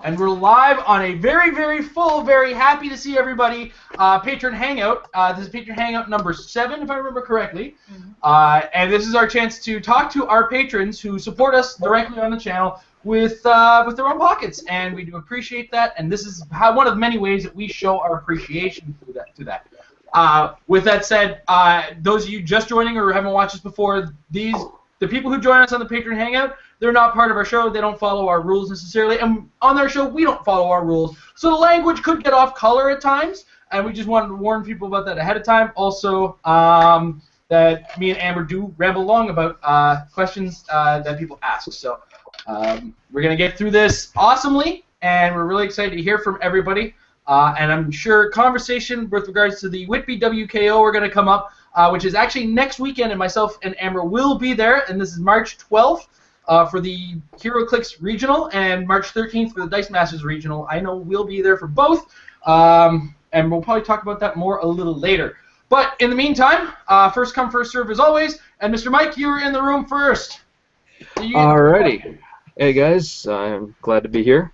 and we're live on a very, very full, very happy to see everybody Patron Hangout. This is Patron Hangout number 7, if I remember correctly. And this is our chance to talk to our patrons who support us directly on the channel with their own pockets, and we do appreciate that. And this is one of the many ways that we show our appreciation to that. With that said, those of you just joining or haven't watched us before, the people who join us on the Patron Hangout, they're not part of our show. They don't follow our rules necessarily, and on their show, we don't follow our rules. So the language could get off color at times, and we just wanted to warn people about that ahead of time. Also, that me and Amber do ramble along about questions that people ask. So we're going to get through this awesomely, and we're really excited to hear from everybody. And I'm sure conversation with regards to the Whitby WKO are going to come up, which is actually next weekend, and myself and Amber will be there, and this is March 12th. For the Hero Clix Regional, and March 13th for the Dice Masters Regional. I know we'll be there for both, and we'll probably talk about that more a little later. But in the meantime, first come, first serve as always, and Mr. Mike, you were in the room first. Alrighty. Hey guys, I'm glad to be here.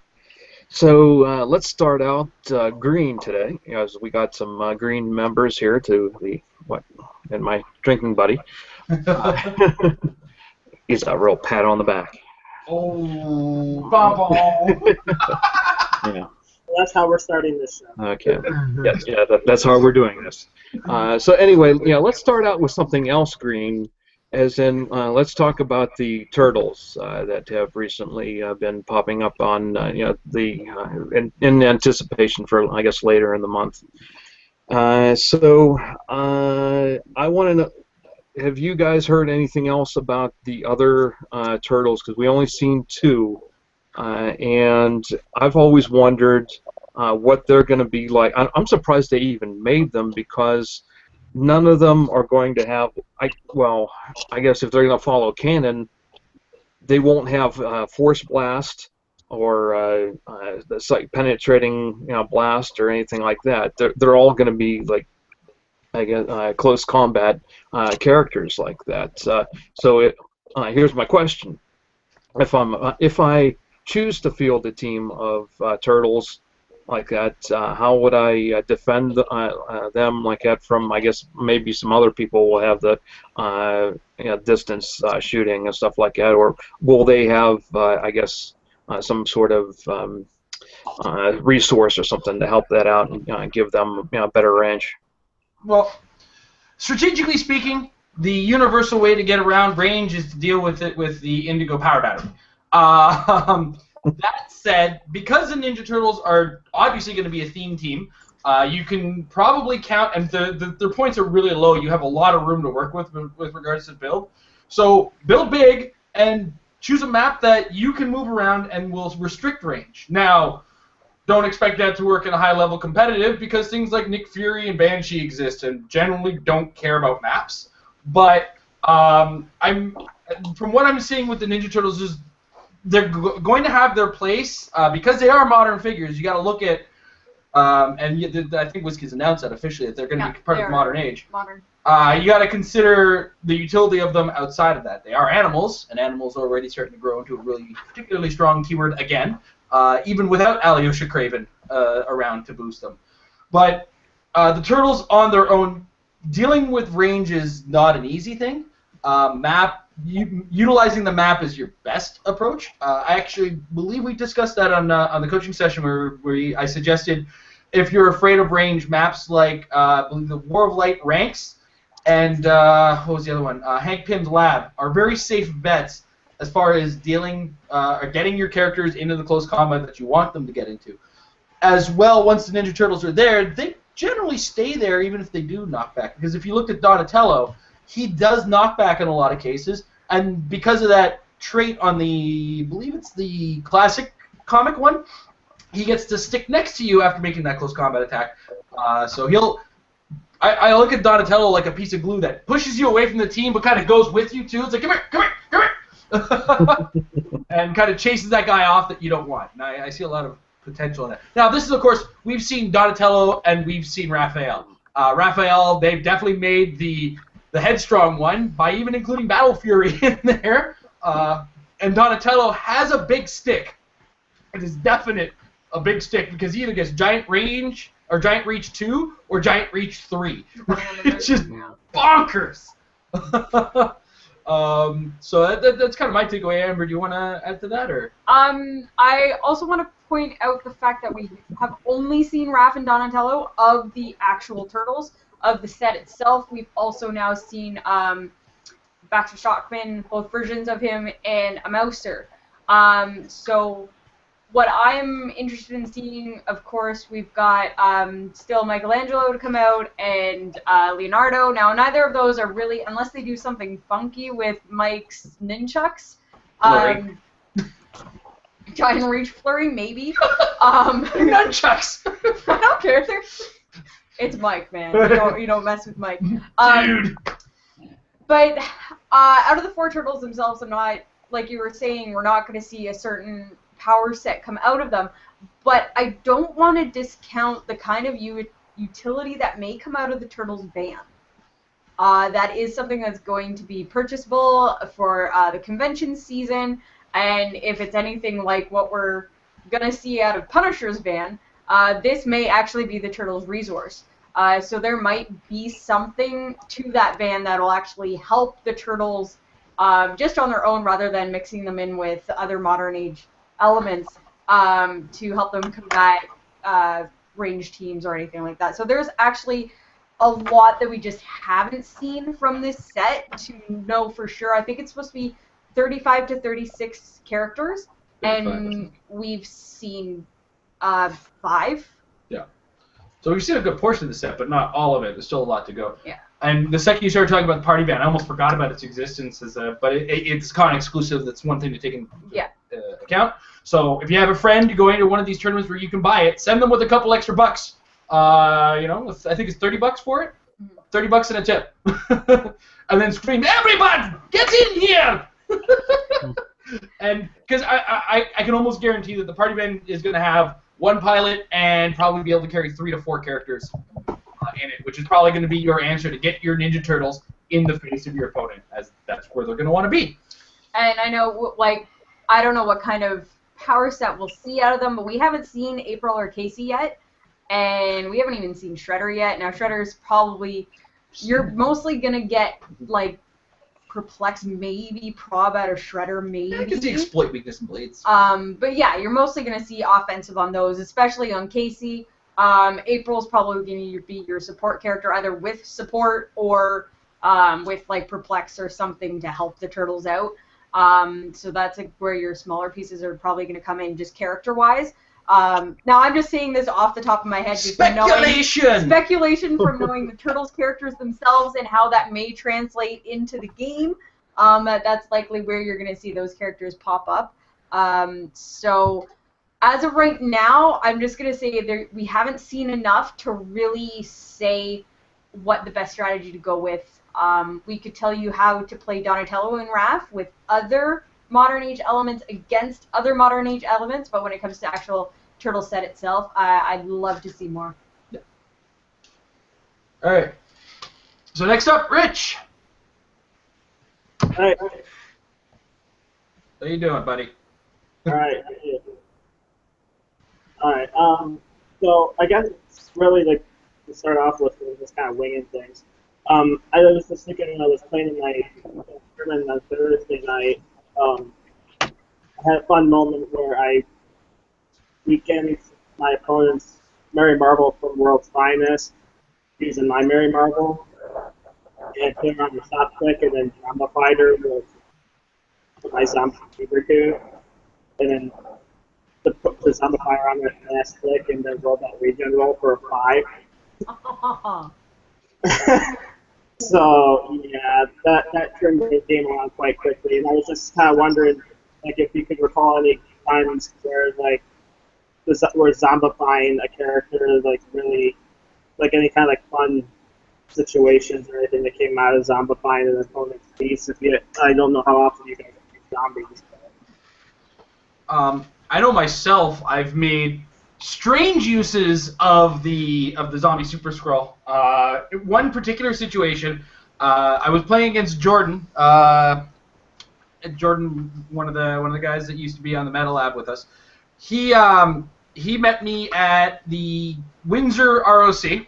So let's start out green today, as we got some green members here to and my drinking buddy. He's a real pat on the back. Oh, yeah. That's how we're starting this show. Okay. Yes, yeah, that's how we're doing this. So anyway, let's start out with something else green, as in let's talk about the turtles that have recently been popping up on in anticipation for, I guess, later in the month. So I want to know, have you guys heard anything else about the other turtles? Because we only seen 2, and I've always wondered what they're going to be like. I'm surprised they even made them, because none of them are going to have. I guess if they're going to follow canon, they won't have Force Blast or the sight penetrating blast or anything like that. They're all going to be like, I guess, close combat characters like that. So here's my question: if I choose to field a team of turtles like that, how would I defend them like that from? I guess maybe some other people will have the distance shooting and stuff like that, or will they have I guess some sort of resource or something to help that out and give them better range? Well, strategically speaking, the universal way to get around range is to deal with it with the Indigo Power Battery. That said, because the Ninja Turtles are obviously going to be a theme team, you can probably count, and their points are really low. You have a lot of room to work with regards to build. So build big and choose a map that you can move around and will restrict range. Now, don't expect that to work in a high-level competitive, because things like Nick Fury and Banshee exist and generally don't care about maps. But from what I'm seeing with the Ninja Turtles is they're going to have their place because they are modern figures. You got to look at, and I think Whiskey's announced that officially, that they're going to be part of the modern age. You got to consider the utility of them outside of that. They are animals, and animals are already starting to grow into a really particularly strong keyword again. Even without Alyosha Craven around to boost them. But the Turtles on their own, dealing with range is not an easy thing. Utilizing the map is your best approach. I actually believe we discussed that on the coaching session where I suggested if you're afraid of range, maps like I believe the War of Light ranks and what was the other one? Hank Pym's Lab are very safe bets as far as dealing or getting your characters into the close combat that you want them to get into. As well, once the Ninja Turtles are there, they generally stay there even if they do knock back. Because if you looked at Donatello, he does knock back in a lot of cases, and because of that trait on the, I believe it's the classic comic one, he gets to stick next to you after making that close combat attack. So he'll... I look at Donatello like a piece of glue that pushes you away from the team but kind of goes with you too. It's like, come here, come here, come here! And kind of chases that guy off that you don't want. And I see a lot of potential in that. Now, this is, of course, we've seen Donatello and we've seen Raphael. Raphael, they've definitely made the headstrong one by even including Battle Fury in there. And Donatello has a big stick. It is definite a big stick because he either gets giant range or giant reach 2 or giant reach 3. It's just bonkers. So that's kind of my takeaway. Amber, do you want to add to that, or? I also want to point out the fact that we have only seen Raph and Donatello of the actual Turtles. Of the set itself, we've also now seen Baxter Stockman, both versions of him, and a Mouser. So what I'm interested in seeing, of course, we've got still Michelangelo to come out and Leonardo. Now, neither of those are really, unless they do something funky with Mike's nunchucks. Giant reach flurry, maybe. Nunchucks! I don't care. It's Mike, man. You don't mess with Mike. Dude. But out of the 4 Turtles themselves, I'm not, like you were saying, we're not going to see a certain power set come out of them. But I don't want to discount the kind of utility that may come out of the Turtles van. That is something that's going to be purchasable for the convention season. And if it's anything like what we're going to see out of Punisher's van, this may actually be the Turtles' resource. So there might be something to that van that will actually help the Turtles just on their own rather than mixing them in with other modern age elements to help them combat range teams or anything like that. So there's actually a lot that we just haven't seen from this set to know for sure. I think it's supposed to be 35 to 36 characters, 35. And we've seen 5. Yeah. So we've seen a good portion of the set, but not all of it. There's still a lot to go. Yeah. And the second you started talking about the party van, I almost forgot about its existence, but it's con exclusive. That's one thing to take into account. So if you have a friend, you go into one of these tournaments where you can buy it, send them with a couple extra bucks. I think it's $30 for it. $30 and a tip. And then scream, "Everybody, get in here!" And because I can almost guarantee that the party van is going to have one pilot and probably be able to carry 3 to 4 characters in it, which is probably going to be your answer to get your Ninja Turtles in the face of your opponent, as that's where they're going to want to be. And I know, I don't know what kind of power set we'll see out of them, but we haven't seen April or Casey yet, and we haven't even seen Shredder yet. Now, Shredder's probably, you're mostly going to get, Perplex, maybe, Prob out of Shredder, maybe. I can see exploit weakness and blades. But yeah, you're mostly going to see offensive on those, especially on Casey. April's probably going to be your support character, either with support or with Perplex or something to help the Turtles out. So that's where your smaller pieces are probably going to come in, just character-wise. Now I'm just saying this off the top of my head, just speculation from knowing the Turtles characters themselves and how that may translate into the game. That's likely where you're going to see those characters pop up. So as of right now, I'm just going to say we haven't seen enough to really say what the best strategy to go with. We could tell you how to play Donatello and Raph with other modern age elements against other modern age elements, but when it comes to actual Turtle set itself, I'd love to see more. Yeah. All right. So next up, Rich. All right. How you doing, buddy? All right. All right. So I guess it's really to start off with, just kind of winging things. I was just thinking when I was playing my tournament on Thursday night. I had a fun moment where I weakened my opponent's Mary Marvel from World's Finest using my Mary Marvel and put her on the top click and then zombified her with my zombie fever tube and then put the zombifier on the last click and then roll that regen roll for a 5. So yeah, that turned the game around quite quickly, and I was just kind of wondering, if you could recall any times where where zombifying a character really, any kind of fun situations or anything that came out of zombifying an opponent's piece. I don't know how often you guys use zombies. I know myself, I've made strange uses of the zombie Super Skrull. One particular situation, I was playing against Jordan. Jordan, one of the guys that used to be on the Metal Lab with us. He he met me at the Windsor ROC,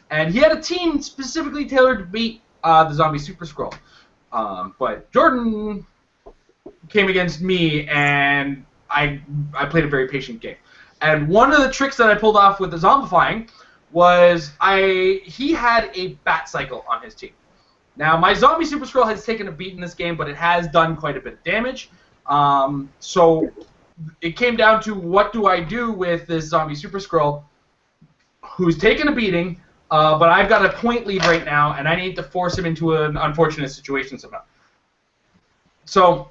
and he had a team specifically tailored to beat the Zombie Super Scroll. But Jordan came against me, and I played a very patient game. And one of the tricks that I pulled off with the zombifying was he had a bat cycle on his team. Now, my Zombie Super Scroll has taken a beat in this game, but it has done quite a bit of damage. So it came down to what do I do with this Zombie Super Scroll who's taken a beating, but I've got a point lead right now, and I need to force him into an unfortunate situation somehow. So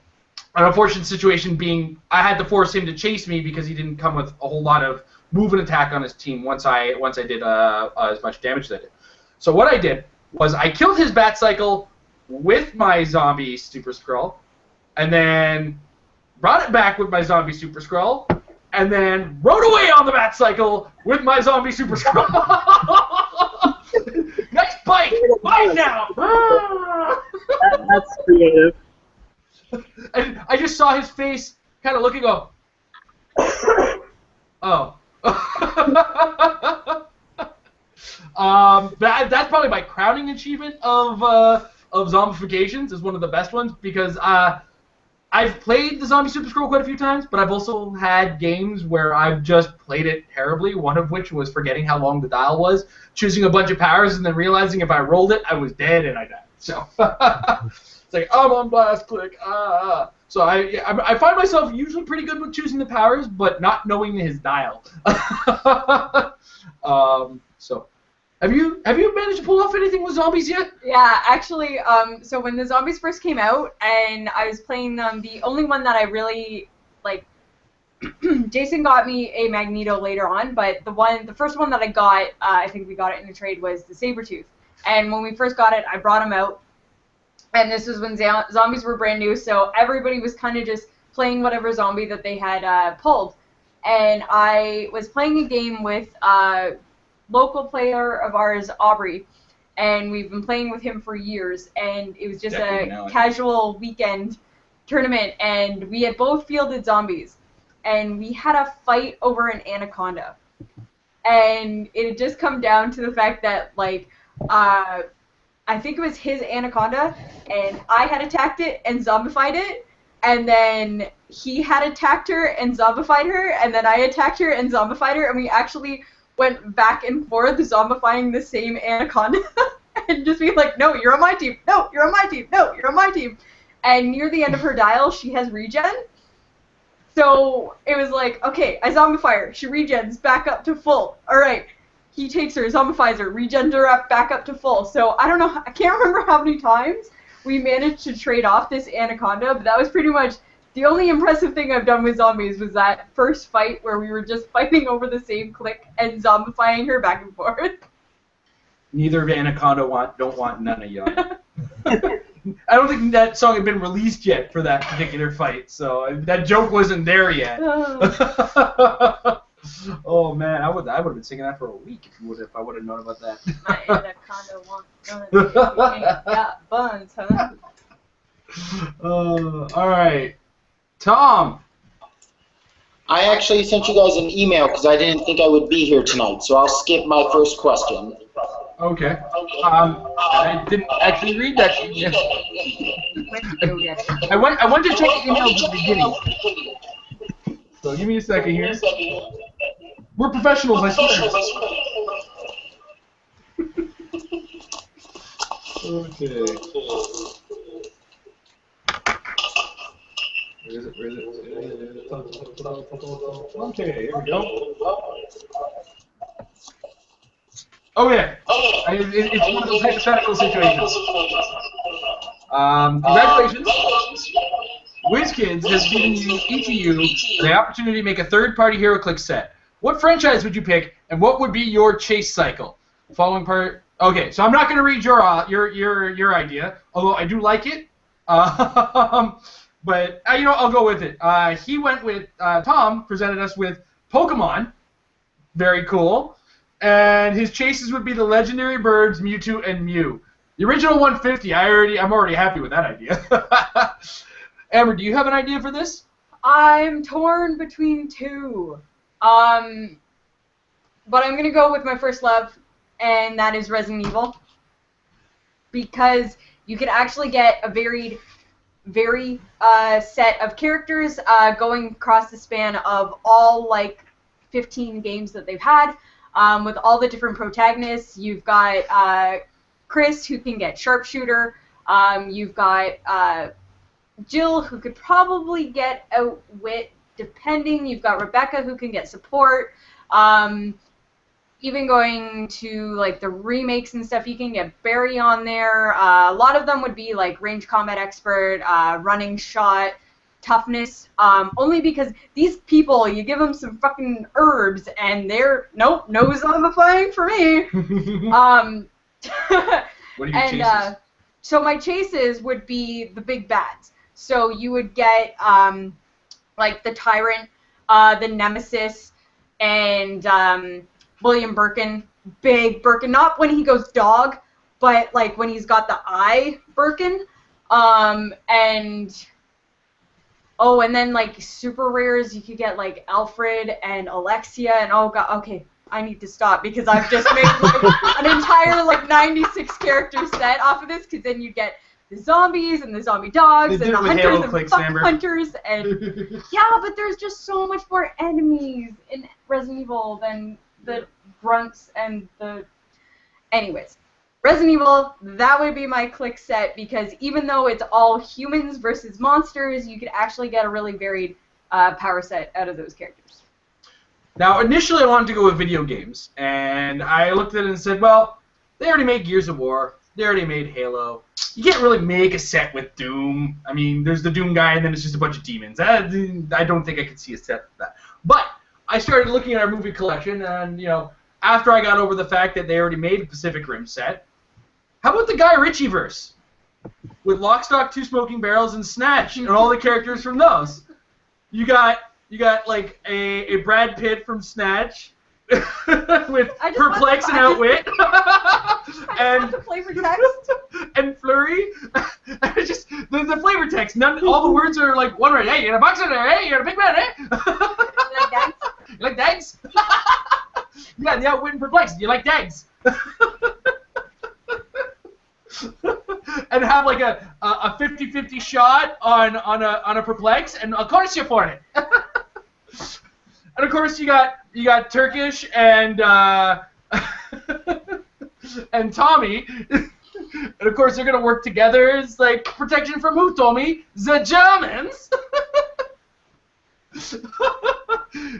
an unfortunate situation being I had to force him to chase me because he didn't come with a whole lot of move and attack on his team once I did as much damage as I did. So what I did was I killed his bat cycle with my Zombie Super Scroll, and then brought it back with my Zombie Super Scroll, and then rode away on the bat cycle with my Zombie Super Scroll. Nice bite! Bite now! That's creative. And I just saw his face kind of look and go, oh. That's probably my crowning achievement of zombifications, is one of the best ones, because I've played the Zombie Super Scroll quite a few times, but I've also had games where I've just played it terribly, one of which was forgetting how long the dial was, choosing a bunch of powers, and then realizing if I rolled it, I was dead and I died. So it's like, I'm on blast, click, So I find myself usually pretty good with choosing the powers, but not knowing his dial. So have you managed to pull off anything with zombies yet? Yeah, actually, so when the zombies first came out and I was playing them, the only one that I really, like, Jason got me a Magneto later on, but the first one that I got, I think we got it in a trade, was the Sabretooth. And when we first got it, I brought him out, and this was when zombies were brand new, so everybody was kind of just playing whatever zombie that they had pulled. And I was playing a game with local player of ours, Aubrey, and we've been playing with him for years, and it was just a casual weekend tournament, and we had both fielded zombies, and we had a fight over an anaconda, and it had just come down to the fact that, like, I think it was his anaconda, and I had attacked it and zombified it, and then he had attacked her and zombified her, and then I attacked her and zombified her, and we actually went back and forth zombifying the same anaconda and just being like, no, you're on my team, no, you're on my team, no, you're on my team. And near the end of her dial, she has regen. So it was like, okay, I zombify her, she regens back up to full. All right, he takes her, zombifies her, regens her up back up to full. So I don't know, I can't remember how many times we managed to trade off this anaconda, but that was pretty much the only impressive thing I've done with zombies was that first fight where we were just fighting over the same click and zombifying her back and forth. Neither of Anaconda don't want none of you. I don't think that song had been released yet for that particular fight, so that joke wasn't there yet. Oh man, I would have been singing that for a week if I would have known about that. My Anaconda wants none of you. You ain't got buns, huh? All right. Tom! I actually sent you guys an email because I didn't think I would be here tonight, so I'll skip my first question. Okay. I didn't actually read that. I went to check the email at the beginning. So give me a second here. We're professionals, I swear. Okay. Where is it? Okay, here we go. Oh yeah, it's one of those hypothetical situations. Congratulations. WizKids has given each of you the opportunity to make a third-party HeroClix set. What franchise would you pick, and what would be your chase cycle? Following part. Okay, so I'm not going to read your idea, although I do like it. But, I'll go with it. He went with, Tom presented us with Pokemon. Very cool. And his chases would be the legendary birds, Mewtwo, and Mew. The original 150, I'm already happy with that idea. Amber, do you have an idea for this? I'm torn between two. But I'm gonna go with my first love, and that is Resident Evil, because you can actually get a very set of characters going across the span of all like 15 games that they've had, with all the different protagonists. You've got Chris, who can get sharpshooter. You've got Jill, who could probably get outwit, depending. You've got Rebecca, who can get support. Even going to like the remakes and stuff, you can get Barry on there. A lot of them would be like range combat expert, running shot, toughness. Only because these people, you give them some fucking herbs and they're nope, nose on the flying for me. What are your chases? So my chases would be the big bads. So you would get like the Tyrant, the Nemesis, and William Birkin, big Birkin, not when he goes dog, but like when he's got the eye Birkin, and then like super rares, you could get like Alfred and Alexia, and oh god, okay, I need to stop because I've just made like an entire like 96 character set off of this, because then you get the zombies and the zombie dogs and the hunters and fuck hunters, and yeah, but there's just so much more enemies in Resident Evil than the grunts and the... Anyways, Resident Evil, that would be my Clix set, because even though it's all humans versus monsters, you could actually get a really varied power set out of those characters. Now, initially I wanted to go with video games, and I looked at it and said, well, they already made Gears of War, they already made Halo. You can't really make a set with Doom. I mean, there's the Doom guy, and then it's just a bunch of demons. I don't think I could see a set with that. But I started looking at our movie collection, and, you know, after I got over the fact that they already made a Pacific Rim set, how about the Guy Ritchie verse? With Lock, Stock, Two Smoking Barrels, and Snatch, and all the characters from those. You got like a Brad Pitt from Snatch, with Perplex and Outwit, and the flavor text. And Flurry. Just the flavor text. All the words are like one word. Hey, you're a boxer there. Hey, you're a big man. Hey. You like dags? Yeah, the Outwit and Perplex. You like dags? And have like a 50-50 shot on a Perplex, and of course you're for it. And of course you got Turkish and and Tommy, and of course they're gonna work together. It's like protection from who, Tommy? The Germans.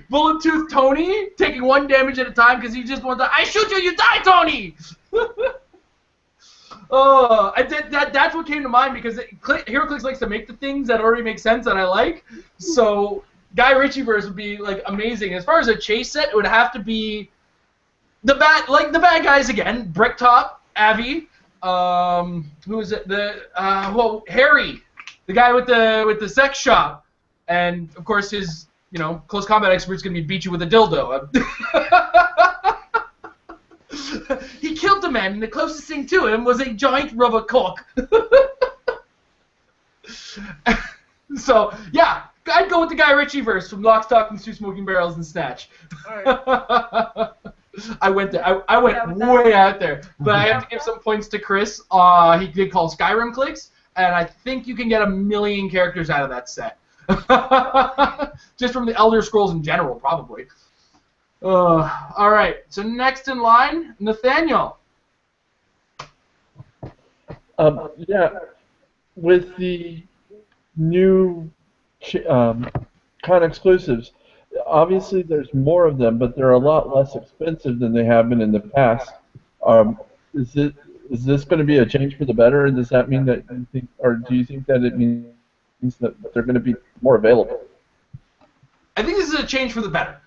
Bullet Tooth Tony taking one damage at a time because he just wants to. I shoot you, you die, Tony. Oh, that's what came to mind, because HeroClix likes to make the things that already make sense that I like. So Guy Ritchie verse would be like amazing. As far as a chase set, it would have to be the bad guys again. Bricktop, Avi, who is it? Harry, the guy with the sex shop, and of course his close combat expert's gonna be beat you with a dildo. He killed the man, and the closest thing to him was a giant rubber cock. So, yeah, I'd go with the Guy Ritchie verse from Lock, Stock, and Two Smoking Barrels and Snatch. Right. I went there. I went way out there. But I have to give some points to Chris. He did call Skyrim Clix, and I think you can get 1 million characters out of that set. Just from the Elder Scrolls in general, probably. All right, so next in line, Nathaniel. Yeah, with the new con exclusives, obviously there's more of them, but they're a lot less expensive than they have been in the past. Is this going to be a change for the better? And does that mean that you think, or do you think that it means that they're going to be more available? I think this is a change for the better.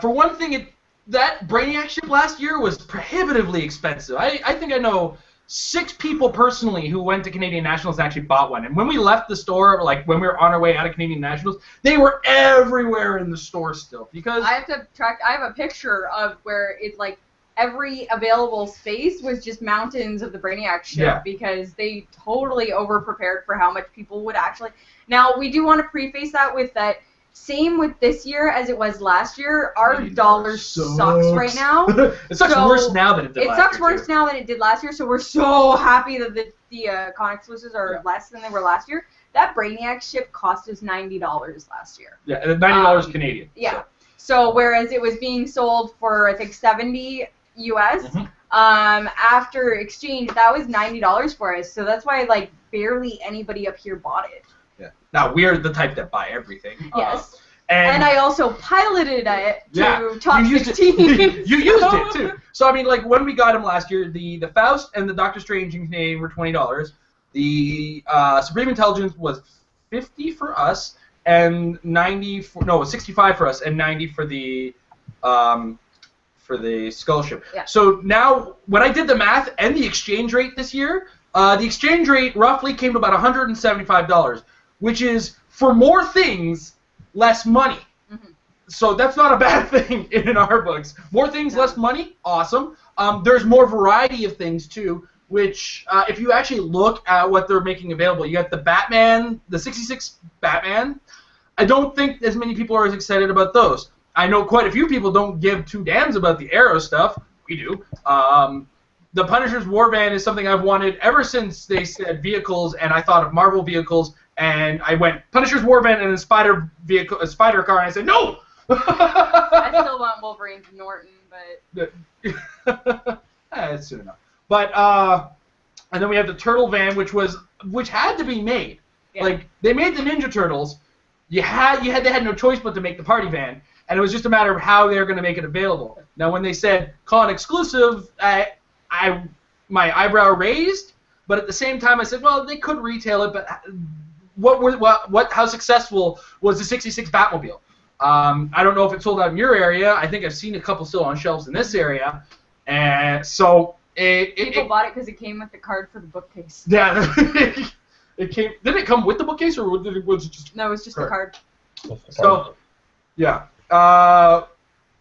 For one thing, that Brainiac ship last year was prohibitively expensive. I think I know 6 people personally who went to Canadian Nationals and actually bought one. And when we left the store, like when we were on our way out of Canadian Nationals, they were everywhere in the store still. Because I have a picture of where it's like every available space was just mountains of the Brainiac ship, because they totally over-prepared for how much people would actually... Now, we do want to preface that with that same with this year as it was last year. Our dollar sucks right now. It sucks worse now than it did last year. It sucks worse now than it did last year, so we're so happy that the con exclusives are less than they were last year. That Brainiac ship cost us $90 last year. Yeah, $90 Canadian. Yeah. So whereas it was being sold for, I think, $70 US, after exchange, that was $90 for us. So that's why, like, barely anybody up here bought it. Yeah. Now, we're the type that buy everything. Yes. And I also piloted it to top 16. You used it, too. So, I mean, like, when we got them last year, the Faust and the Doctor Strange in Canadian were $20. The Supreme Intelligence was $50 for us, and $65 for us, and $90 for the Skull Ship. Yeah. So now, when I did the math and the exchange rate this year, the exchange rate roughly came to about $175, which is, for more things, less money. So that's not a bad thing in our books. More things, less money, awesome. There's more variety of things, too, which, if you actually look at what they're making available, you got the Batman, the 66 Batman. I don't think as many people are as excited about those. I know quite a few people don't give two damns about the Arrow stuff. We do. The Punisher's War Van is something I've wanted ever since they said vehicles, and I thought of Marvel vehicles, and I went Punisher's War Van and a spider car, and I said no. I still want Wolverine to Norton, but it's soon enough. But and then we have the Turtle Van, which had to be made. Yeah. Like, they made the Ninja Turtles. They had no choice but to make the Party Van, and it was just a matter of how they were going to make it available. Now, when they said con exclusive, my eyebrow raised, but at the same time I said, well, they could retail it, but how successful was the 66 Batmobile? I don't know if it sold out in your area. I think I've seen a couple still on shelves in this area, and so people bought it because it came with the card for the bookcase. Yeah, it came. Did it come with the bookcase, or was it just? No, it was just the card. So, yeah.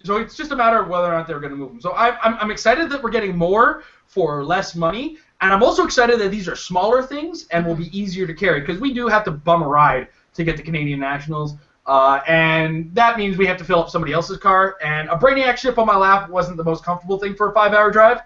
So it's just a matter of whether or not they're going to move them. So I'm excited that we're getting more for less money, and I'm also excited that these are smaller things and will be easier to carry, because we do have to bum a ride to get the Canadian Nationals, and that means we have to fill up somebody else's car, and a Brainiac ship on my lap wasn't the most comfortable thing for a 5-hour drive.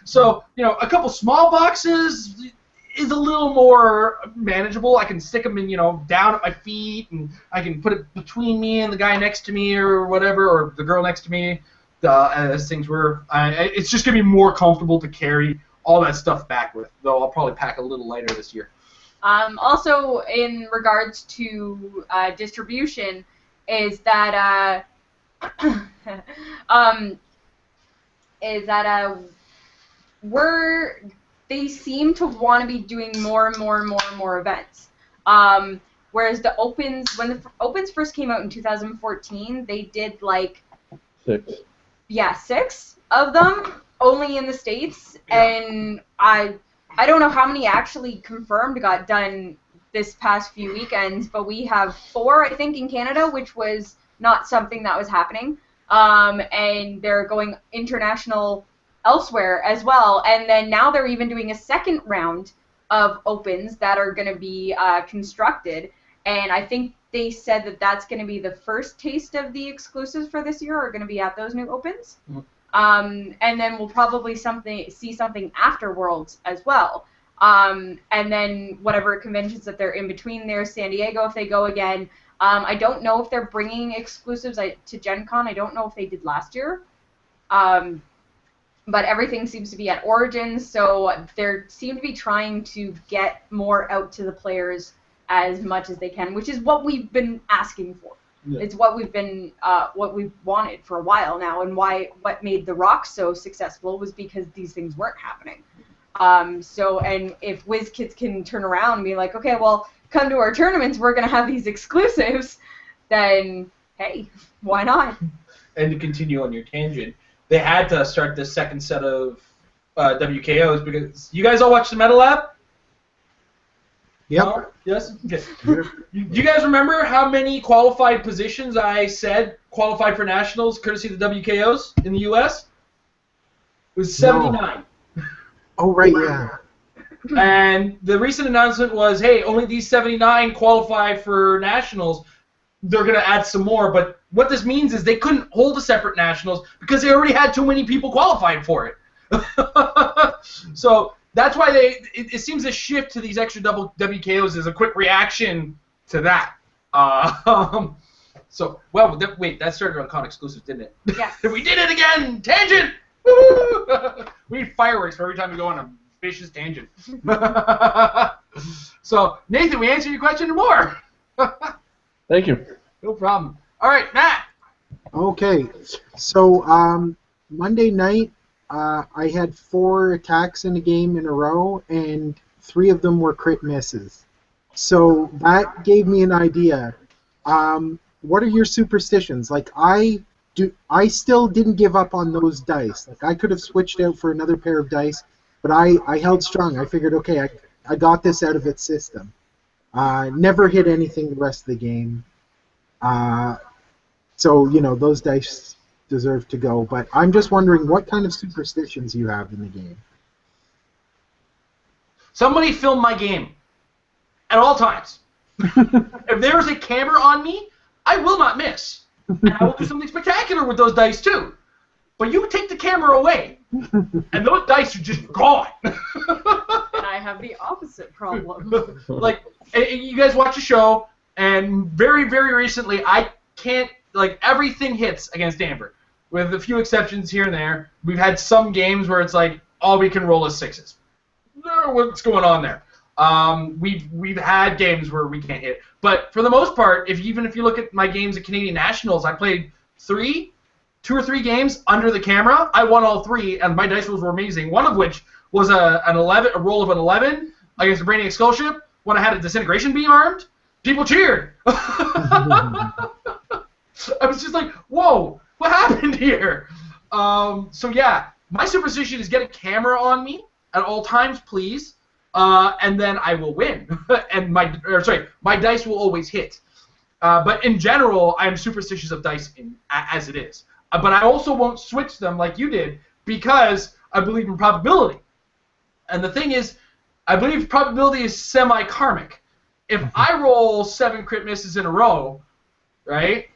So, a couple small boxes is a little more manageable. I can stick them in, down at my feet, and I can put it between me and the guy next to me or whatever, or the girl next to me, as things were. It's just going to be more comfortable to carry all that stuff back with, though I'll probably pack a little lighter this year. Also, in regards to distribution, is that they seem to want to be doing more and more and more and more events. Whereas the Opens, when the Opens first came out in 2014, they did like 6. Yeah, 6 of them only in the States, and I don't know how many actually confirmed got done this past few weekends, but we have 4, I think, in Canada, which was not something that was happening. And they're going international elsewhere as well. And then now they're even doing a second round of Opens that are going to be constructed. And I think they said that that's going to be the first taste of the exclusives for this year are going to be at those new Opens. And then we'll probably see something after Worlds as well. And then whatever conventions that they're in between there, San Diego if they go again. I don't know if they're bringing exclusives to Gen Con. I don't know if they did last year. But everything seems to be at Origins, so they seem to be trying to get more out to the players as much as they can, which is what we've been asking for. Yeah. It's what we've wanted for a while now, and what made The Rock so successful was because these things weren't happening. And if WizKids can turn around and be like, okay, well, come to our tournaments, we're going to have these exclusives, then, hey, why not? And to continue on your tangent, they had to start this second set of WKOs because you guys all watch the Metal Lab? Yep. Yes? Okay. Do you guys remember how many qualified positions I said qualified for nationals courtesy of the WKOs in the U.S.? It was 79. No. Oh, right, yeah. And the recent announcement was, hey, only these 79 qualify for nationals. they're going to add some more. But what this means is they couldn't hold a separate nationals because they already had too many people qualified for it. So that's why it seems a shift to these extra double WKOs is a quick reaction to that. So, well, wait, that started on Con Exclusives, didn't it? Yes. We did it again! Tangent! Woo! We need fireworks for every time we go on a vicious tangent. So, Nathan, we answered your question and more. Thank you. No problem. All right, Matt. Okay, so Monday night, I had 4 attacks in a game in a row, and 3 of them were crit misses. So that gave me an idea. What are your superstitions? Like, I still didn't give up on those dice. Like, I could have switched out for another pair of dice, but I held strong. I figured, okay, I got this out of its system. Never hit anything the rest of the game. So, those dice deserve to go. But I'm just wondering what kind of superstitions you have in the game. Somebody film my game at all times. If there's a camera on me, I will not miss. And I will do something spectacular with those dice, too. But you take the camera away, and those dice are just gone. And I have the opposite problem. Like, you guys watch a show, and very, very recently, I can't, like, everything hits against Amber. With a few exceptions here and there. We've had some games where it's like, all we can roll is 6s. What's going on there? We've had games where we can't hit, but for the most part, even if you look at my games at Canadian Nationals, I played 2 or 3 games under the camera. I won all 3, and my dice rolls were amazing. One of which was a roll of an 11 against a Brainiac Skullship when I had a disintegration beam armed. People cheered. I was just like, whoa, what happened here? So yeah, my superstition is get a camera on me at all times, please. And then I will win, and my dice will always hit. But in general, I'm superstitious of dice as it is. But I also won't switch them like you did because I believe in probability. And the thing is, I believe probability is semi-karmic. If I roll 7 crit misses in a row, right?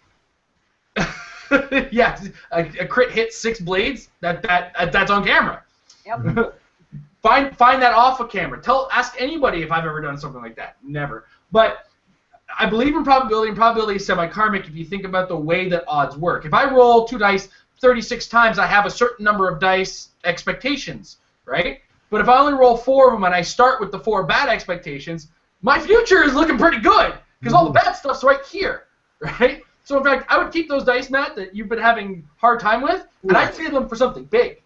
Yeah, a crit hit 6 blades. That's on camera. Yep. Find that off of camera. Ask anybody if I've ever done something like that. Never. But I believe in probability, and probability is semi-karmic if you think about the way that odds work. If I roll 2 dice 36 times, I have a certain number of dice expectations, right? But if I only roll 4 of them and I start with the 4 bad expectations, my future is looking pretty good because all the bad stuff's right here, right? So in fact, I would keep those dice, Matt, that you've been having a hard time with, and I'd save them for something big.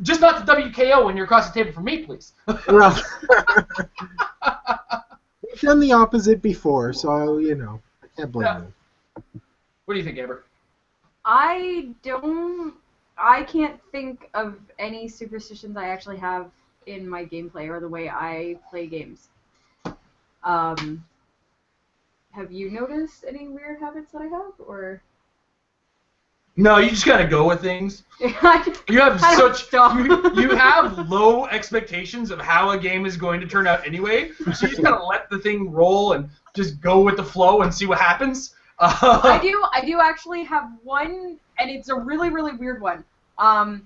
Just not the WKO when you're across the table from me, please. Well, we've done the opposite before, so, I can't blame you. What do you think, Amber? I can't think of any superstitions I actually have in my gameplay or the way I play games. Have you noticed any weird habits that I have, or? No, you just gotta go with things. You have you have low expectations of how a game is going to turn out anyway, so you just gotta let the thing roll and just go with the flow and see what happens. I do actually have one, and it's a really, really weird one. I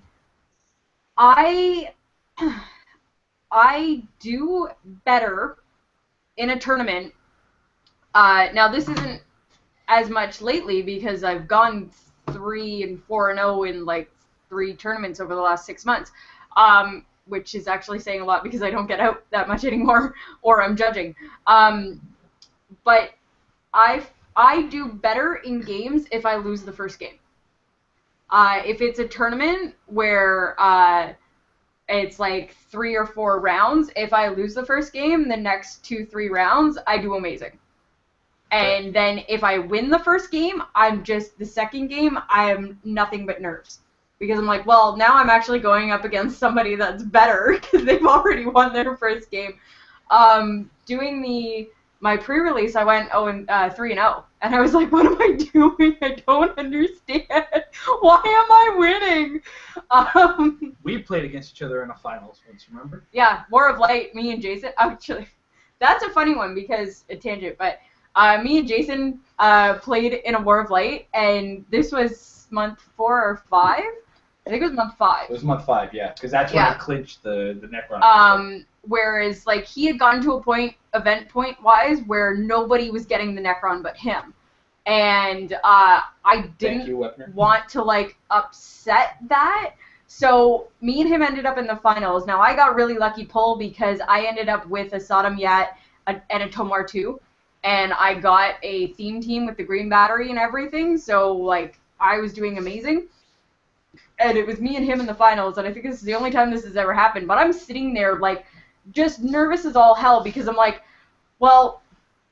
do better in a tournament. Now this isn't as much lately because I've gone 3-4-0 in like 3 tournaments over the last 6 months, which is actually saying a lot because I don't get out that much anymore, or I'm judging. But I do better in games if I lose the first game. If it's a tournament where it's like 3 or 4 rounds, if I lose the first game, the next 2-3 rounds, I do amazing. And then if I win the first game, the second game, I am nothing but nerves. Because I'm like, well, now I'm actually going up against somebody that's better because they've already won their first game. Doing my pre-release, I went 3-0. And I was like, what am I doing? I don't understand. Why am I winning? We played against each other in a finals once, remember? Yeah, War of Light, me and Jason. Actually, that's a funny one because, a tangent, but Me and Jason played in a War of Light, and this was month 4 or 5. I think it was month 5. It was month 5, yeah, because that's when I clinched the Necron. Whereas, like, he had gotten to a point, event point-wise, where nobody was getting the Necron but him. And I didn't want to, like, upset that. So me and him ended up in the finals. Now, I got really lucky pull because I ended up with a Sodom Yat and a Tomar 2. And I got a theme team with the green battery and everything. So, like, I was doing amazing. And it was me and him in the finals. And I think this is the only time this has ever happened. But I'm sitting there, like, just nervous as all hell because I'm like, well,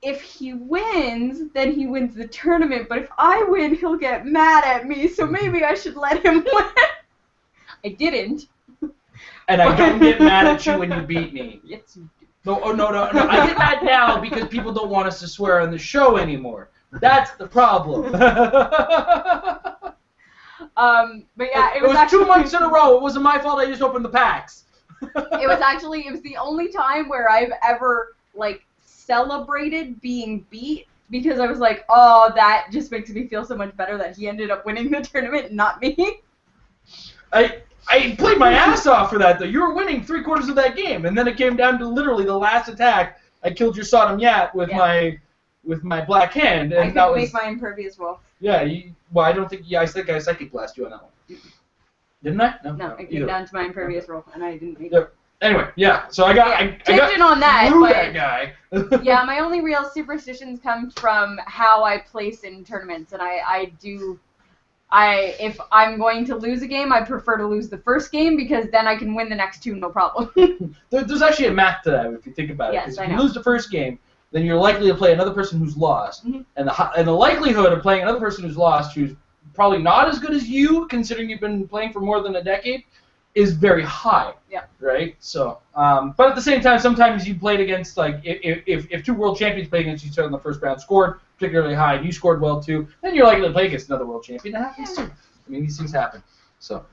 if he wins, then he wins the tournament. But if I win, he'll get mad at me. So maybe I should let him win. I didn't. And I don't get mad at you when you beat me. Yes, you do. No. I get mad now because people don't want us to swear on the show anymore. That's the problem. But yeah, it was actually 2 months in a row. It wasn't my fault. I just opened the packs. It was the only time where I've ever, like, celebrated being beat because I was like, oh, that just makes me feel so much better that he ended up winning the tournament, not me. I played my ass off for that, though. You were winning 3/4 of that game, and then it came down to literally the last attack. I killed your Sodom Yat with my black hand, and I couldn't make my impervious wolf. Yeah, I don't think. Yeah, I think I psychic blast you on that one. Didn't I? No, it came down to my impervious roll, and I didn't make it. Anyway, yeah. So I got on that, through but that guy. yeah, my only real superstitions come from how I place in tournaments, and if I'm going to lose a game, I prefer to lose the first game because then I can win the next 2, no problem. There's actually a math to that if you think about it. Yes, Because if you lose the first game, then you're likely to play another person who's lost, and the likelihood of playing another person who's lost, who's probably not as good as you, considering you've been playing for more than a decade, is very high. Yeah. Right. So, but at the same time, sometimes you played against, like, if 2 world champions played against each other in the first round, scored particularly high, and you scored well too, then you're likely to play against another world champion. It happens too. I mean, these things happen. So,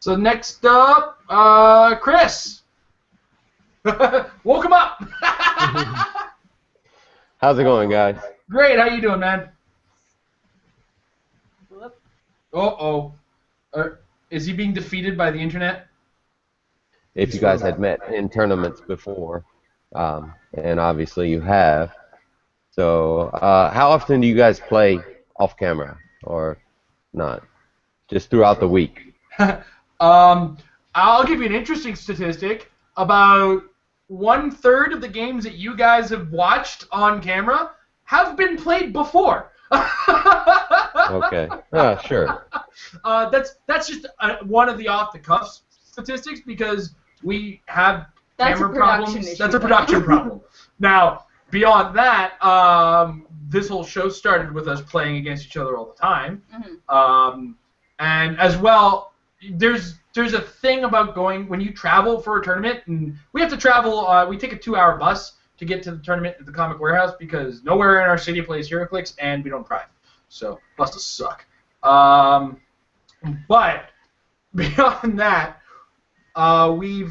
so next up, Chris. Woke him up. How's it going, guys? Great. How you doing, man? Uh-oh. Is he being defeated by the internet? If you guys had met in tournaments before, and obviously you have. So, how often do you guys play off camera, or not? Just throughout the week? I'll give you an interesting statistic. About 1/3 of the games that you guys have watched on camera have been played before. Okay. Sure. That's just one of the off-the-cuff statistics because we have camera problems. That's a production problem. Now, beyond that, this whole show started with us playing against each other all the time, and as well, there's a thing about going when you travel for a tournament, and we have to travel. We take a 2-hour bus to get to the tournament at the Comic Warehouse because nowhere in our city plays HeroClix, and we don't drive. So buses suck. But beyond that, we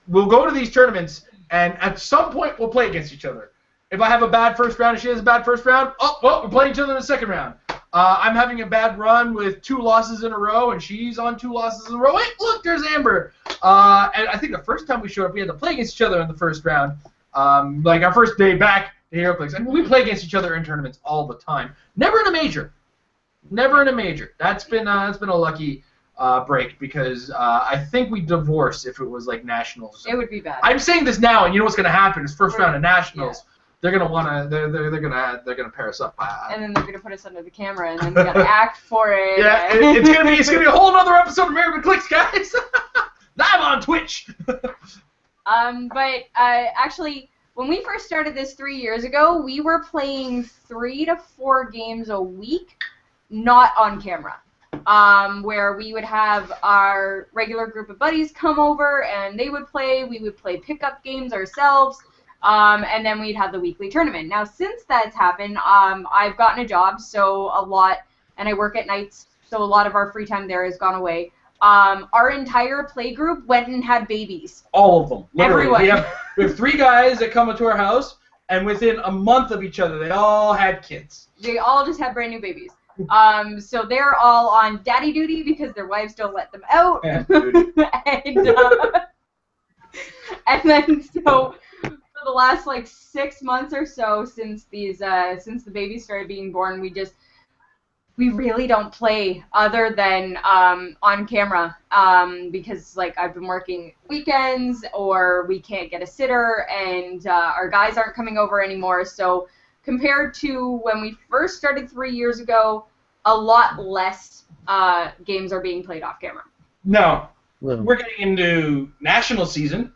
will go to these tournaments, and at some point we'll play against each other. If I have a bad first round and she has a bad first round, we're playing each other in the second round. I'm having a bad run with 2 losses in a row, and she's on 2 losses in a row. Wait, look, there's Amber. And I think the first time we showed up, we had to play against each other in the first round. Like our first day back at HeroClix. I mean, we play against each other in tournaments all the time. Never in a major. Never in a major. That's been a lucky break because I think we'd divorce if it was like nationals. It would be bad. I'm saying this now, and you know what's going to happen is first round of nationals. Yeah. They're gonna pair us up. And then they're gonna put us under the camera, and then we gotta act for it. Yeah, it's gonna be a whole other episode of Married with Clix, guys. Live on Twitch. But actually, when we first started this 3 years ago, we were playing 3 to 4 games a week, not on camera. Where we would have our regular group of buddies come over, and they would play. We would play pickup games ourselves. And then we'd have the weekly tournament. Now, since that's happened, I've gotten a job, and I work at nights, so a lot of our free time there has gone away. Our entire play group went and had babies. All of them. Literally. Everyone. We have 3 guys that come into our house, and within a month of each other, they all had kids. They all just have brand new babies. So they're all on daddy duty because their wives don't let them out. and then so for the last like 6 months or so since the babies started being born, we really don't play other than on camera because like I've been working weekends or we can't get a sitter and our guys aren't coming over anymore. So compared to when we first started 3 years ago, a lot less games are being played off camera. No, we're getting into national season.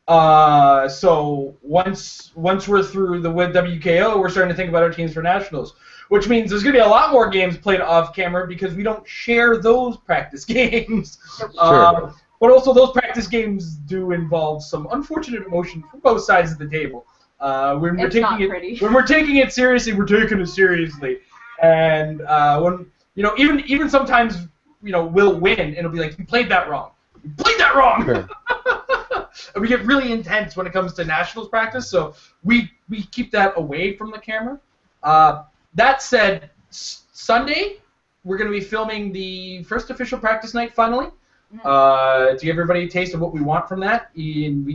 So once we're through the WKO, we're starting to think about our teams for nationals, which means there's going to be a lot more games played off camera because we don't share those practice games. Sure. But also those practice games do involve some unfortunate emotion from both sides of the table. When we're taking it seriously, we're taking it seriously. And when even sometimes we'll win and it'll be like, you played that wrong. You played that wrong. Sure. And we get really intense when it comes to nationals practice, so we keep that away from the camera. That said, Sunday we're going to be filming the first official practice night finally. To give everybody a taste of what we want from that. And we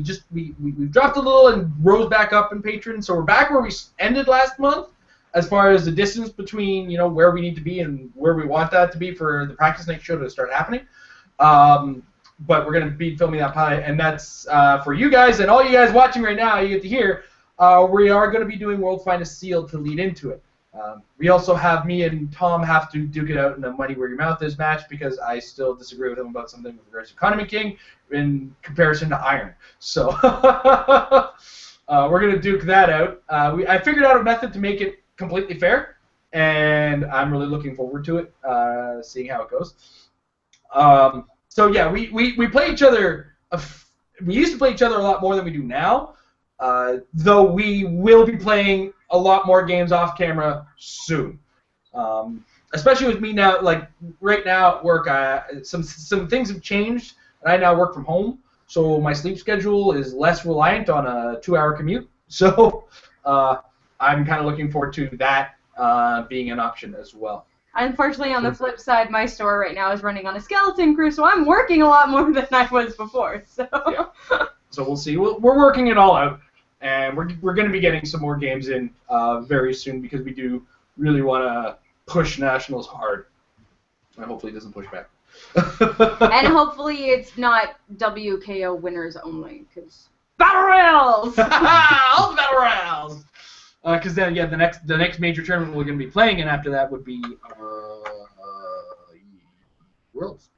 dropped a little and rose back up in Patron, so we're back where we ended last month as far as the distance between where we need to be and where we want that to be for the practice night show to start happening. But we're going to be filming that pilot, and that's for you guys and all you guys watching right now. You get to hear we are going to be doing World's Finest Seal to lead into it. We also have me and Tom have to duke it out in a Money Where Your Mouth Is match because I still disagree with him about something with regards to Economy King in comparison to Iron. So we're going to duke that out. I figured out a method to make it completely fair, and I'm really looking forward to it, seeing how it goes. So yeah, we play each other. We used to play each other a lot more than we do now. Though we will be playing a lot more games off camera soon. Especially with me now, like right now at work, some things have changed, and I now work from home. So my sleep schedule is less reliant on a 2-hour commute. So I'm kind of looking forward to that being an option as well. Unfortunately, on the flip side, my store right now is running on a skeleton crew, so I'm working a lot more than I was before. So, yeah. So we'll see. We're working it all out, and we're going to be getting some more games in very soon because we do really want to push nationals hard. And hopefully it doesn't push back. And hopefully it's not WKO winners only, because battle royals. All the battle royals. Because then, yeah, the next major tournament we're going to be playing in after that would be Worlds.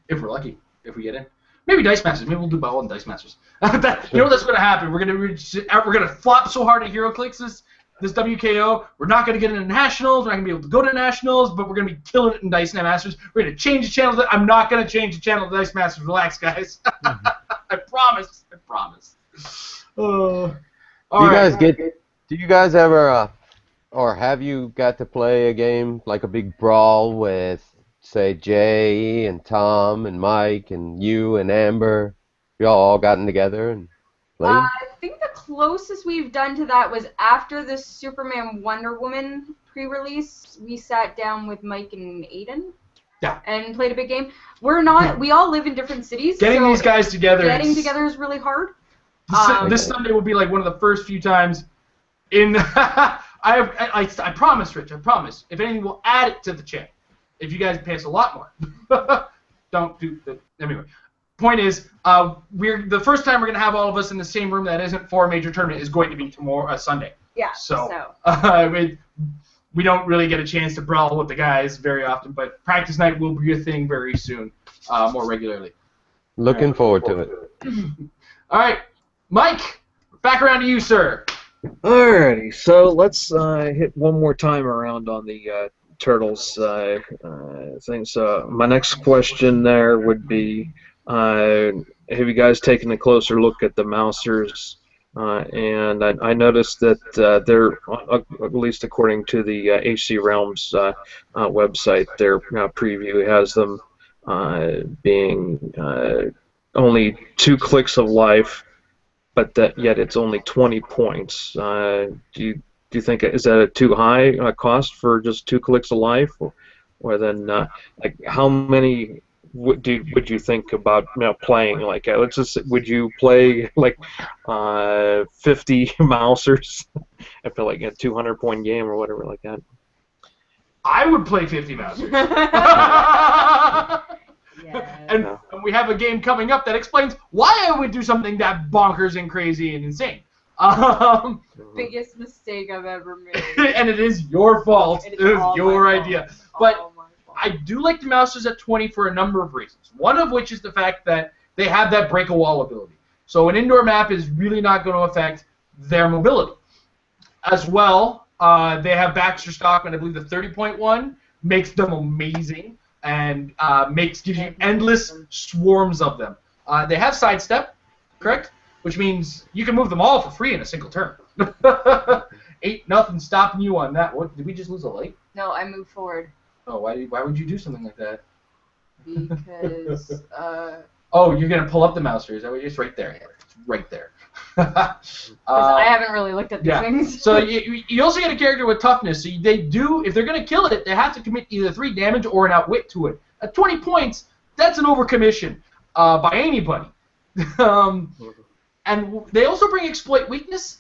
If we're lucky, if we get in. Maybe Dice Masters. Maybe we'll do Battle and Dice Masters. You know what's going to happen? We're gonna flop so hard at HeroClix this WKO. We're not going to get into nationals. We're not going to be able to go to nationals, but we're going to be killing it in Dice Masters. We're going to change the channel. I'm not going to change the channel to Dice Masters. Relax, guys. I promise. I promise. Do you guys ever, or have you got to play a game like a big brawl with, say, Jay and Tom and Mike and you and Amber? You all gotten together and played? I think the closest we've done to that was after the Superman Wonder Woman pre-release. We sat down with Mike and Aiden. Yeah. And played a big game. We all live in different cities. Getting these guys together. Getting together is really hard. This Sunday will be like one of the first few times in I promise, Rich, I promise. If anything, we'll add it to the channel. If you guys pay us a lot more. Don't do that. Anyway, point is, the first time we're going to have all of us in the same room that isn't for a major tournament is going to be Sunday. Yeah. So. We don't really get a chance to brawl with the guys very often, but practice night will be a thing very soon, more regularly. Looking forward to it. All right, Mike, back around to you, sir. Alrighty, so let's hit one more time around on the Turtles thing. So my next question there would be, have you guys taken a closer look at the Mousers? And I noticed that they're, at least according to the HC Realms website, their preview has them being only 2 clicks of life but that yet it's only 20 points. Do you think is that a too high cost for just 2 clicks of life, or then like how many would you think about playing? Like let's just would you play like 50 mousers after like a 200-point game or whatever like that? I would play 50 mousers. And we have a game coming up that explains why I would do something that bonkers and crazy and insane. Biggest mistake I've ever made. And it is your fault. It is your idea. But All my fault. I do like the mousers at 20 for a number of reasons. One of which is the fact that they have that break a wall ability. So an indoor map is really not going to affect their mobility. As well, they have Baxter Stockman. I believe the 30-point one makes them amazing and gives you endless swarms of them. They have sidestep, correct? Which means you can move them all for free in a single turn. Ain't nothing stopping you on that. What, did we just lose a light? No, I moved forward. Oh, why would you do something like that? Because, Oh, you're going to pull up the mouser. Is that what it's right there? It's right there. I haven't really looked at these things. So you also get a character with toughness. So they do, if they're going to kill it, they have to commit either 3 damage or an outwit to it. At 20 points, that's an overcommission by anybody. And they also bring exploit weakness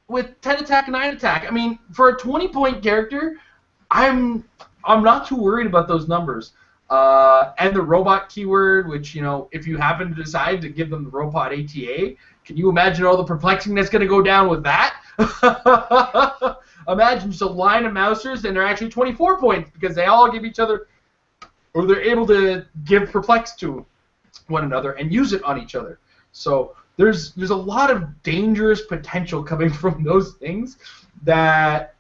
with 10 attack and 9 attack. I mean, for a 20-point character, I'm not too worried about those numbers. And the robot keyword, which, if you happen to decide to give them the robot ATA, can you imagine all the perplexing that's going to go down with that? Imagine just a line of mousers, and they're actually 24 points because they all give each other, or they're able to give perplex to one another and use it on each other. So there's a lot of dangerous potential coming from those things that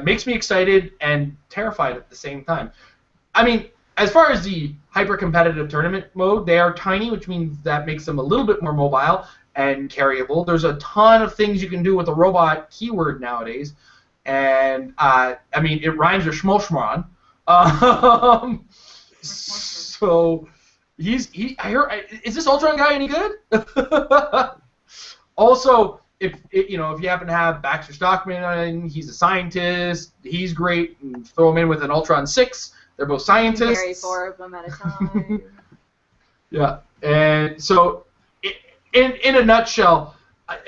makes me excited and terrified at the same time. I mean, as far as the hyper-competitive tournament mode, they are tiny, which means that makes them a little bit more mobile and carryable. There's a ton of things you can do with a robot keyword nowadays, and I mean, it rhymes with Schmoshmron. So I heard, is this Ultron guy any good? Also, if you happen to have Baxter Stockman, he's a scientist. He's great. And throw him in with an Ultron 6. They're both scientists. Carry 4 of them at a time. Yeah, and so in a nutshell,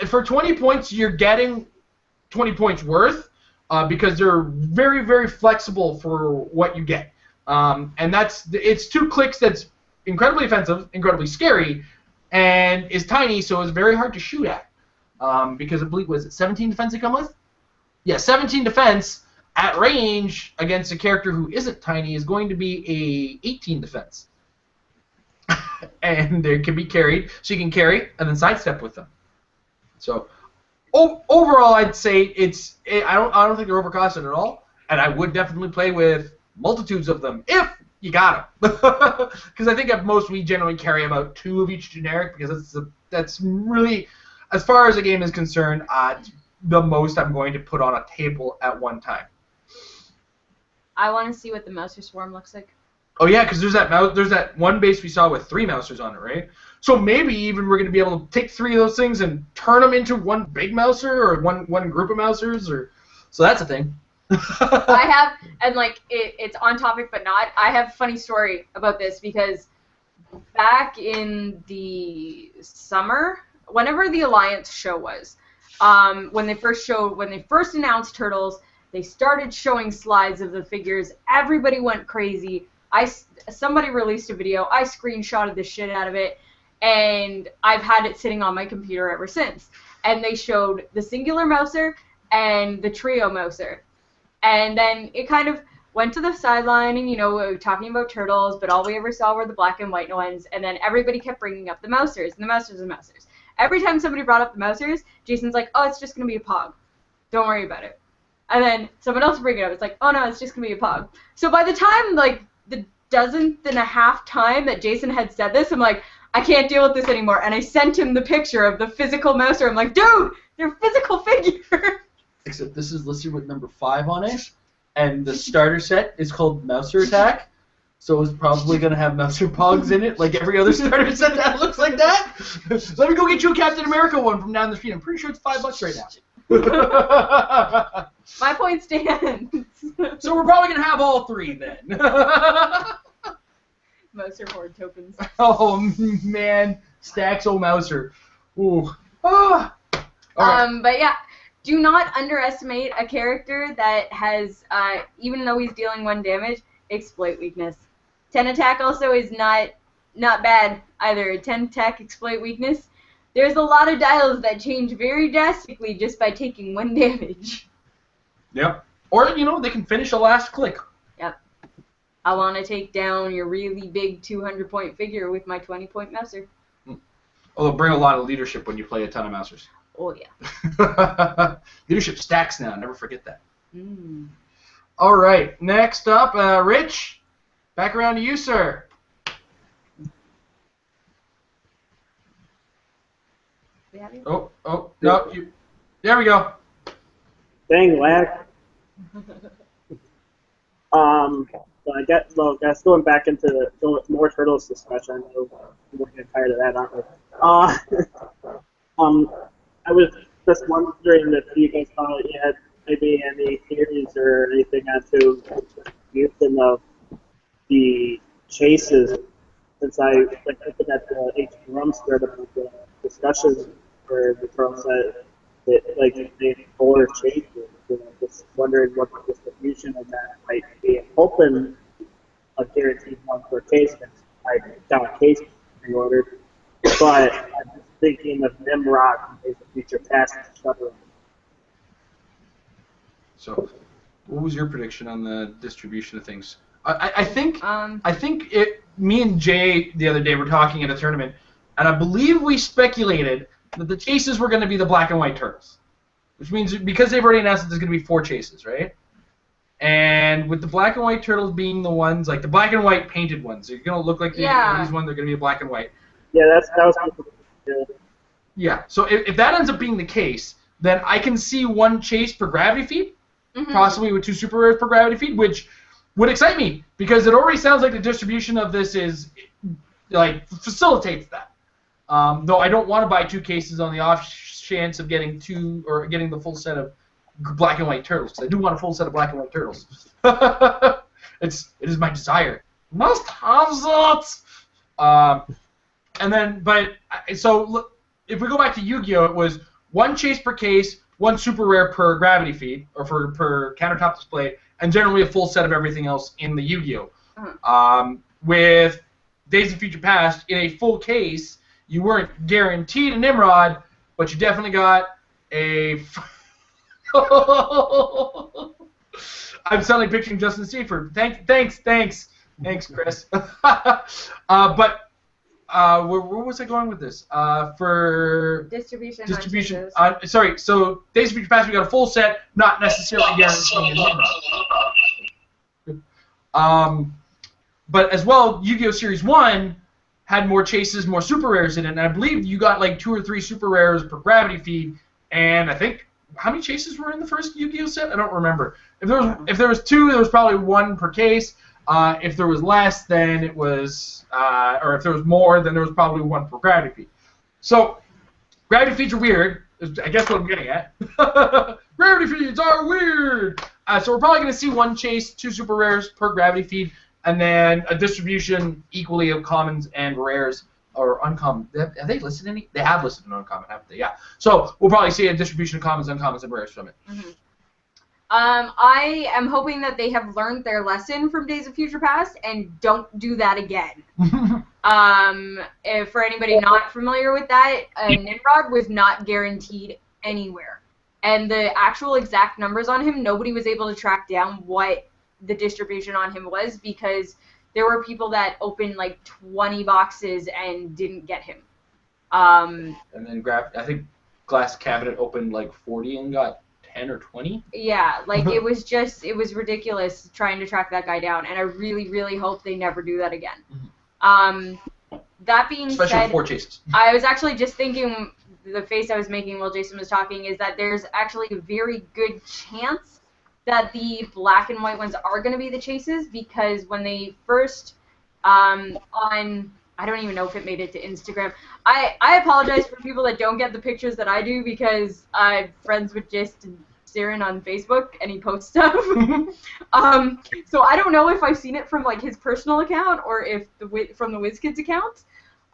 for 20 points, you're getting 20 points worth because they're very, very flexible for what you get. And it's 2 clicks that's incredibly offensive, incredibly scary, and is tiny, so it's very hard to shoot at. Because I believe, was it 17 defense they come with? Yeah, 17 defense at range against a character who isn't tiny is going to be a 18 defense. And they can be carried, so you can carry and then sidestep with them. So overall, I'd say I don't think they're overcosted at all, and I would definitely play with multitudes of them if you got them. Because I think at most we generally carry about 2 of each generic, because that's really, as far as the game is concerned, the most I'm going to put on a table at one time. I want to see what the Mouser Swarm looks like. Oh yeah, because there's that one base we saw with 3 mousers on it, right? So maybe even we're going to be able to take 3 of those things and turn them into one big mouser or one group of mousers, so that's a thing. I have, and like it's on topic but not. I have a funny story about this because back in the summer, whenever the Alliance show was, when they first announced Turtles, they started showing slides of the figures. Everybody went crazy. Somebody released a video. I screenshotted the shit out of it, and I've had it sitting on my computer ever since. And they showed the singular Mouser and the trio Mouser. And then it kind of went to the sideline, and we were talking about Turtles, but all we ever saw were the black and white ones. And then everybody kept bringing up the Mousers and the Mousers and Mousers. Every time somebody brought up the Mousers, Jason's like, "Oh, it's just gonna be a Pog. Don't worry about it." And then someone else would bring it up. It's like, "Oh no, it's just gonna be a Pog." So by the time like the dozenth and a half time that Jason had said this, I'm like, I can't deal with this anymore. And I sent him the picture of the physical Mouser. I'm like, dude, they're physical figures. Except this is listed with number 5 on it, and the starter set is called Mouser Attack. So it's probably going to have Mouser Pogs in it, like every other starter set that looks like that. Let me go get you a Captain America one from down the street. I'm pretty sure it's $5 right now. My point stands. So we're probably going to have all three then. Mouser board tokens. Oh, man. Stacks old Mouser. Ooh. Ah. Right. But yeah, do not underestimate a character that has, even though he's dealing 1 damage, exploit weakness. 10 attack also is not bad either. 10 attack, exploit weakness. There's a lot of dials that change very drastically just by taking 1 damage. Yep. Or, they can finish a last click. Yep. I want to take down your really big 200-point figure with my 20-point Mouser. Although bring a lot of leadership when you play a ton of Mousers. Oh, yeah. Leadership stacks now. Never forget that. Mm. All right. Next up, Rich. Back around to you, sir. Oh, no. There we go. Dang, lag. So I guess going back into more Turtles discussion, I know we're getting tired of that, aren't we? I was just wondering if you guys thought you had maybe any theories or anything onto using of the chases, since I like looking at the H. Rum's thread about the discussion for the Turtle set, that they 4 chases. Just wondering what the distribution of that might be. I'm hoping a guaranteed 1 per case, because I got a case pre-ordered. But I'm just thinking of Nimrod from Days of Future Past, etc. So, what was your prediction on the distribution of things? I think me and Jay the other day were talking at a tournament, and I believe we speculated that the chases were going to be the black and white turtles. Which means, because they've already announced that there's going to be 4 chases, right? And with the black and white turtles being the ones, like the black and white painted ones, they're going to look like these ones, they're going to be black and white. Yeah, that was good. Yeah, so if that ends up being the case, then I can see 1 chase per gravity feed, possibly with 2 super rares per gravity feed, which would excite me, because it already sounds like the distribution of this is, facilitates that. Though I don't want to buy 2 cases on the off chance of getting 2 or getting the full set of black and white turtles, because I do want a full set of black and white turtles. It is my desire. Must have that. And then, so look, if we go back to Yu-Gi-Oh, it was 1 chase per case, 1 super rare per gravity feed, or per countertop display, and generally a full set of everything else in the Yu-Gi-Oh. With Days of Future Past, in a full case, you weren't guaranteed a Nimrod, but you definitely got a... I'm suddenly picturing Justin Seaford. Thanks, Chris. But where was I going with this? For Distribution. Sorry, so Days of Future Past, we got a full set, not necessarily guaranteeing a Nimrod. But as well, Yu-Gi-Oh! Series 1 had more chases, more super rares in it, and I believe you got like 2 or 3 super rares per gravity feed, and I think, how many chases were in the first Yu-Gi-Oh! Set? I don't remember. If there was 2, there was probably 1 per case. If there was less, then it was, or if there was more, then there was probably 1 per gravity feed. So, gravity feeds are weird, is I guess what I'm getting at. Gravity feeds are weird! So we're probably going to see 1 chase, 2 super rares per gravity feed, and then a distribution equally of commons and rares, or uncommon. Have they listed any? They have listed an uncommon, haven't they? Yeah. So we'll probably see a distribution of commons, uncommons, and rares from it. I am hoping that they have learned their lesson from Days of Future Past and don't do that again. For anybody not familiar with that, Nimrod was not guaranteed anywhere. And the actual exact numbers on him, nobody was able to track down what the distribution on him was, because there were people that opened like 20 boxes and didn't get him. And then I think Glass Cabinet opened like 40 and got 10 or 20? Yeah, like it was ridiculous trying to track that guy down, and I really, really hope they never do that again. That being Especially said, with 4 chases. I was actually just thinking, the face I was making while Jason was talking is that there's actually a very good chance that the black and white ones are going to be the chases, because when they first on, I don't even know if it made it to Instagram. I apologize for people that don't get the pictures that I do, because I'm friends with Gist and Siren on Facebook and he posts stuff. So I don't know if I've seen it from like his personal account or if from the WizKids account.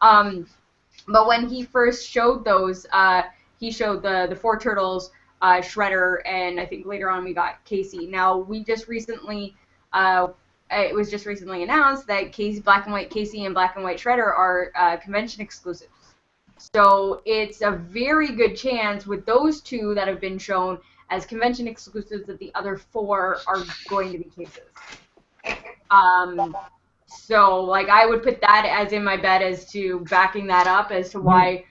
But when he first showed those, he showed the four turtles, Shredder, and I think later on we got Casey. Now we just recently, it was just recently announced that Black and White Casey and Black and White Shredder are convention exclusives. So it's a very good chance with those two that have been shown as convention exclusives that the other four are going to be cases. So like I would put that as in my bet as to backing that up as to why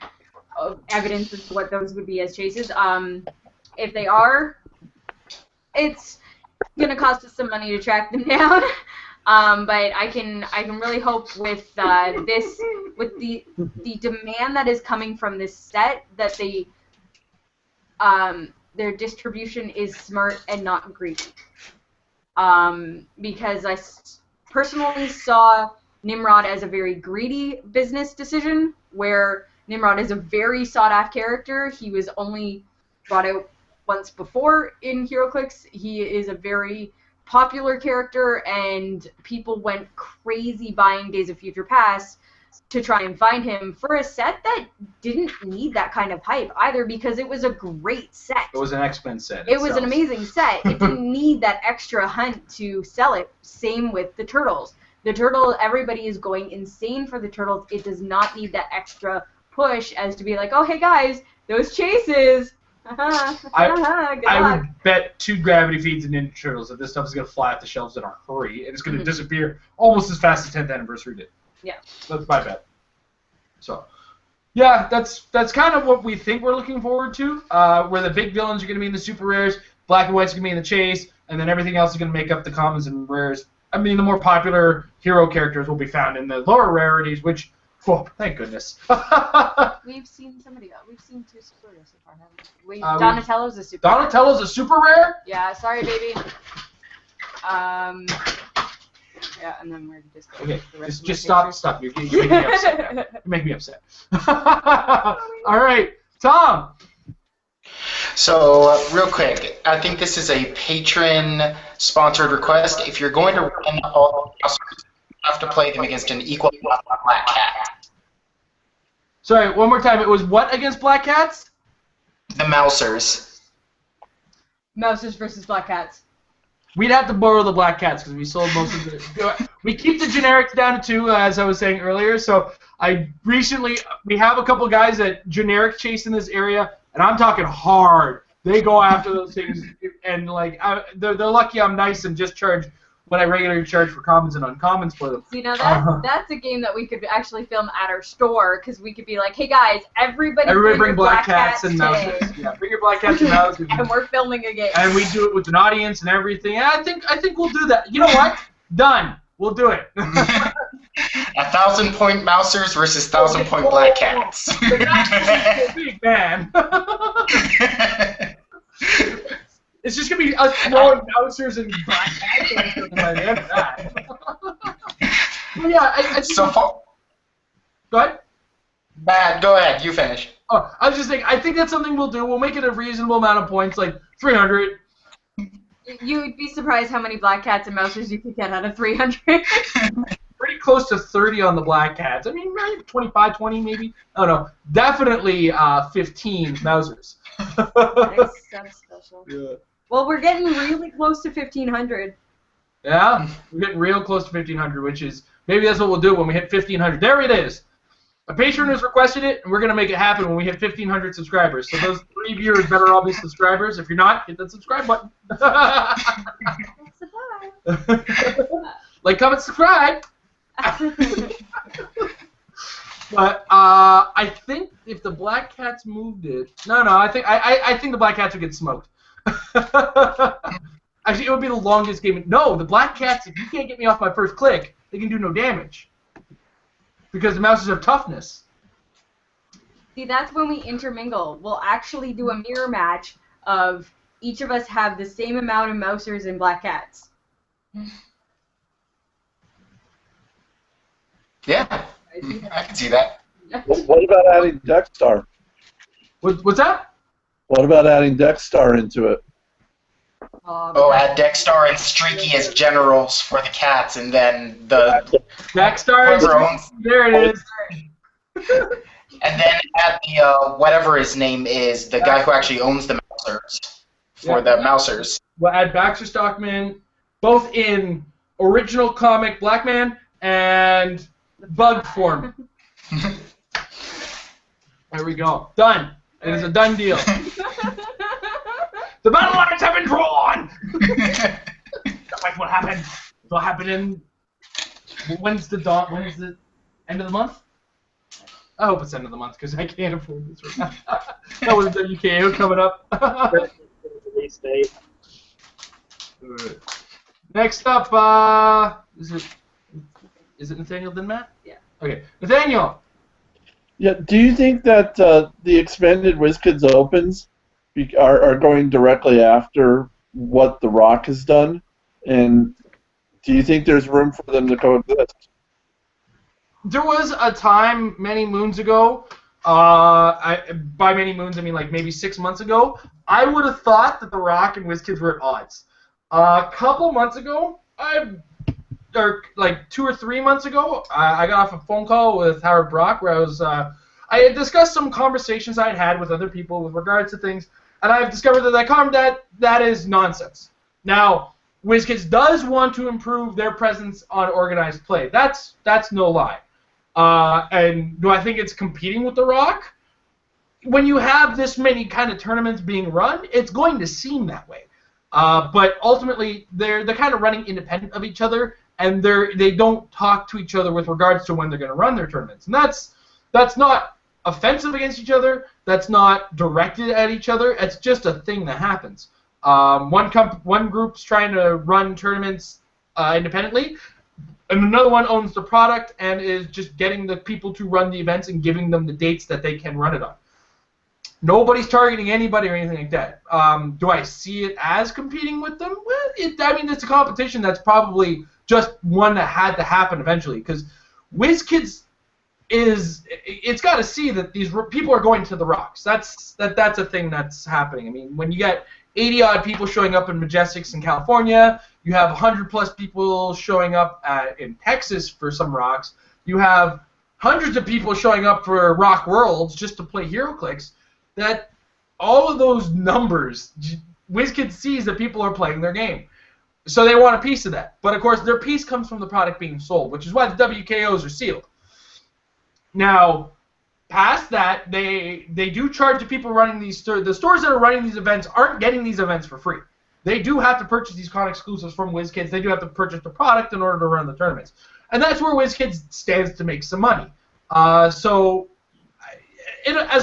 evidence as to what those would be as chases. If they are, it's gonna cost us some money to track them down. But I can really hope with this, with the demand that is coming from this set, that they their distribution is smart and not greedy. Because I personally saw Nimrod as a very greedy business decision, where Nimrod is a very sought-after character. He was only brought out once before in HeroClix. He is a very popular character, and people went crazy buying Days of Future Past to try and find him for a set that didn't need that kind of hype either, because it was a great set. It was an X-Men set. It was an amazing set. It didn't need that extra hunt to sell it. Same with the Turtles. The Turtle, everybody is going insane for the Turtles. It does not need that extra push as to be like, oh, hey guys, those chases. I would bet 2 gravity feeds and Ninja Turtles that this stuff is going to fly off the shelves in a hurry, and it's going to disappear almost as fast as 10th Anniversary did. Yeah. That's my bet. So, yeah, that's kind of what we think we're looking forward to, where the big villains are going to be in the super rares, black and white's going to be in the chase, and then everything else is going to make up the commons and rares. I mean, the more popular hero characters will be found in the lower rarities, which, oh, thank goodness. We've seen somebody else. We've seen 2 super rares so far, haven't we? Donatello's a super Donatello's a super rare? Yeah, sorry, baby. Yeah, and then we're just okay. Just stop. You're making me upset now. You make me upset. All right, Tom. So, real quick, I think this is a patron-sponsored request. If you're going to run all the monsters, you have to play them against an equal black cat. Sorry, one more time. It was what against black cats? The Mousers. Mousers versus black cats. We'd have to borrow the black cats because we sold most of the. We keep the generics down to 2, as I was saying earlier. So we have a couple guys that generic chase in this area, and I'm talking hard. They go after those things, and like they're lucky I'm nice and just charge what I regularly charge for commons and uncommons for them. See, now that's a game that we could actually film at our store, because we could be like, hey guys, everybody bring black cats and mousers. Yeah, bring your black cats and mousers. And we're filming a game. And we do it with an audience and everything. And I think we'll do that. You know what? Done. We'll do it. 1,000-point Mousers versus 1,000-point black cats. Big man. It's just gonna be us throwing Mousers and black cats by the end of that. Well, yeah, I think so far. Go ahead. Bad. Go ahead. You finish. Oh, I was just saying. I think that's something we'll do. We'll make it a reasonable amount of points, like 300. You'd be surprised how many black cats and mousers you could get out of 300. Pretty close to 30 on the black cats. I mean, maybe 25, 20 maybe. I don't know. Definitely 15 mousers. That's special. Yeah. Well, we're getting really close to 1,500. Yeah, we're getting real close to 1,500, which is, maybe that's what we'll do when we hit 1,500. There it is. A patron has requested it, and we're going to make it happen when we hit 1,500 subscribers. So those 3 viewers better all be subscribers. If you're not, hit that subscribe button. Like, comment, subscribe. But I think if the black cats moved it, I think the black cats would get smoked. Actually, it would be the longest game. No, the black cats, if you can't get me off my first click, they can do no damage. Because the mousers have toughness. See, that's when we intermingle. We'll actually do a mirror match of each of us have the same amount of mousers and black cats. Yeah, I can see that. What about adding Dexstar? What's that? What about adding Dexstar into it? Add Dexstar and Streaky as generals for the cats, and then the Dexstar. whoever owns. There it is. And then add the whatever his name is, the guy who actually owns the mousers for the mousers. We'll add Baxter Stockman, both in original comic Black Man and bug form. There we go. Done. It is a done deal. The battle lines have been drawn. That's what happened. What happened in? When's the end of the month? I hope it's end of the month because I can't afford this right now. That was WKO coming up. Release date. Next up, is it Nathaniel then Matt? Yeah. Okay, Nathaniel. Yeah. Do you think that the expanded WizKids Opens are going directly after what The Rock has done? And do you think there's room for them to coexist? There was a time many moons ago, by many moons I mean like maybe 6 months ago, I would have thought that The Rock and WizKids were at odds. A couple months ago, or like 2 or 3 months ago, I got off a phone call with Howard Brock where I had discussed some conversations I had had with other people with regards to things, and I've discovered that is nonsense. Now, WizKids does want to improve their presence on organized play. That's no lie. And do I think it's competing with The Rock? When you have this many kind of tournaments being run, it's going to seem that way. But ultimately, they're kind of running independent of each other, and they don't talk to each other with regards to when they're going to run their tournaments. And that's not offensive against each other. That's not directed at each other. It's just a thing that happens. One group's trying to run tournaments independently, and another one owns the product and is just getting the people to run the events and giving them the dates that they can run it on. Nobody's targeting anybody or anything like that. Do I see it as competing with them? Well, it's a competition that's probably just one that had to happen eventually, because WizKids it's got to see that these people are going to the Rocks. That's a thing that's happening. I mean, when you get 80-odd people showing up in Majestics in California, you have 100+ people showing up in Texas for some Rocks. You have hundreds of people showing up for Rock Worlds just to play HeroClix. That all of those numbers, WizKids sees that people are playing their game. So they want a piece of that. But, of course, their piece comes from the product being sold, which is why the WKOs are sealed. Now, past that, they do charge the people running these stores. The stores that are running these events aren't getting these events for free. They do have to purchase these con exclusives from WizKids. They do have to purchase the product in order to run the tournaments. And that's where WizKids stands to make some money. As a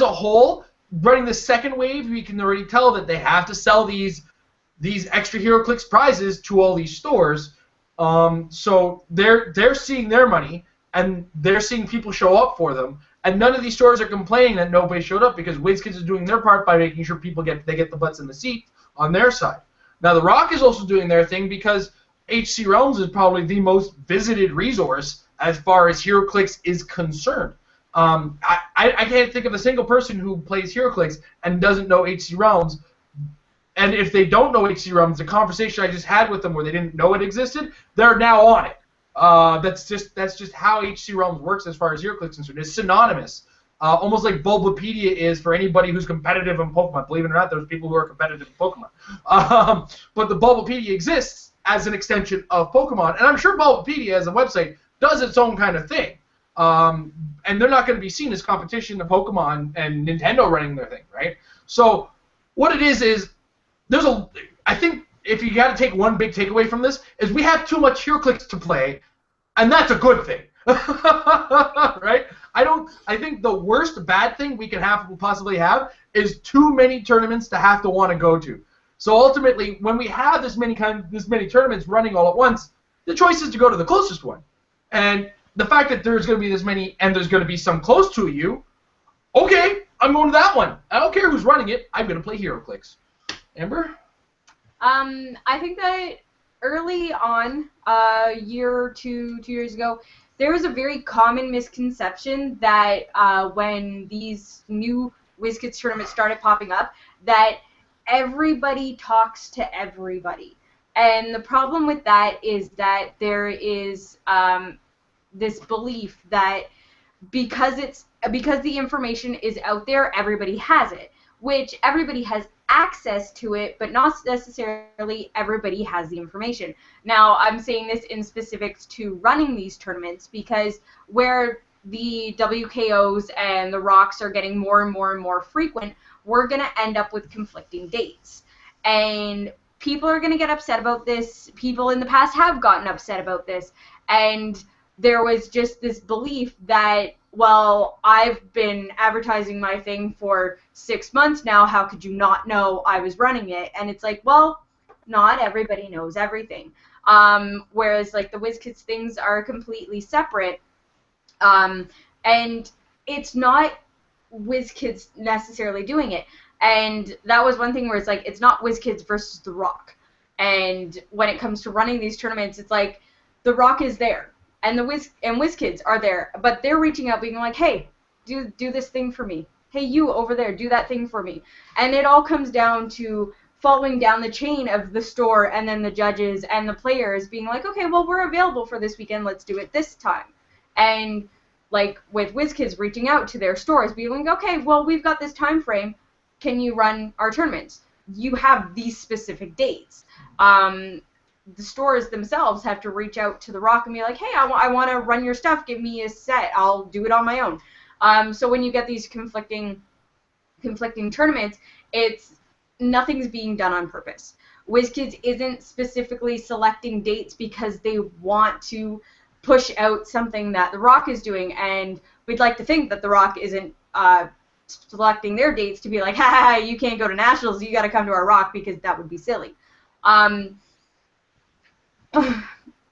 whole, running the second wave, we can already tell that they have to sell these extra HeroClix prizes to all these stores. So they're seeing their money, and they're seeing people show up for them. And none of these stores are complaining that nobody showed up, because WizKids is doing their part by making sure people get the butts in the seat on their side. Now, The Rock is also doing their thing, because HC Realms is probably the most visited resource as far as HeroClix is concerned. I can't think of a single person who plays HeroClix and doesn't know HC Realms. And if they don't know HC Realms, the conversation I just had with them where they didn't know it existed, they're now on it. That's just how HC Realms works as far as HeroClix is concerned. It's synonymous, almost like Bulbapedia is for anybody who's competitive in Pokemon. Believe it or not, there's people who are competitive in Pokemon. But the Bulbapedia exists as an extension of Pokemon, and I'm sure Bulbapedia as a website does its own kind of thing. And they're not going to be seen as competition to Pokemon and Nintendo running their thing, right? So what it is I think if you got to take one big takeaway from this, is we have too much HeroClix to play, and that's a good thing, right? I think the worst bad thing we can possibly have is too many tournaments to have to want to go to. So ultimately, when we have this many tournaments running all at once, the choice is to go to the closest one. And the fact that there's going to be this many and there's going to be some close to you, okay, I'm going to that one. I don't care who's running it. I'm going to play HeroClix. Amber? I think that early on, a year or 2 years ago, there was a very common misconception that when these new WizKids tournaments started popping up, that everybody talks to everybody. And the problem with that is that there is this belief that because the information is out there, everybody has it, which everybody has access to it, but not necessarily everybody has the information. Now, I'm saying this in specifics to running these tournaments because where the WKOs and the rocks are getting more and more and more frequent, we're going to end up with conflicting dates. And people are going to get upset about this. People in the past have gotten upset about this. And there was just this belief that, well, I've been advertising my thing for 6 months now. How could you not know I was running it? And it's like, well, not everybody knows everything. Whereas, like, the WizKids things are completely separate. And it's not WizKids necessarily doing it. And that was one thing where it's like, it's not WizKids versus The Rock. And when it comes to running these tournaments, it's like, The Rock is there. And WizKids are there, but they're reaching out, being like, "Hey, do this thing for me. Hey, you over there, do that thing for me." And it all comes down to following down the chain of the store, and then the judges and the players being like, "Okay, well, we're available for this weekend. Let's do it this time." And like with WizKids reaching out to their stores, being like, "Okay, well, we've got this time frame. Can you run our tournaments? You have these specific dates." The stores themselves have to reach out to The Rock and be like, "Hey, I want to run your stuff. Give me a set. I'll do it on my own." So when you get these conflicting tournaments, nothing's being done on purpose. WizKids isn't specifically selecting dates because they want to push out something that The Rock is doing, and we'd like to think that The Rock isn't selecting their dates to be like, "Ha, you can't go to nationals. You got to come to our Rock," because that would be silly.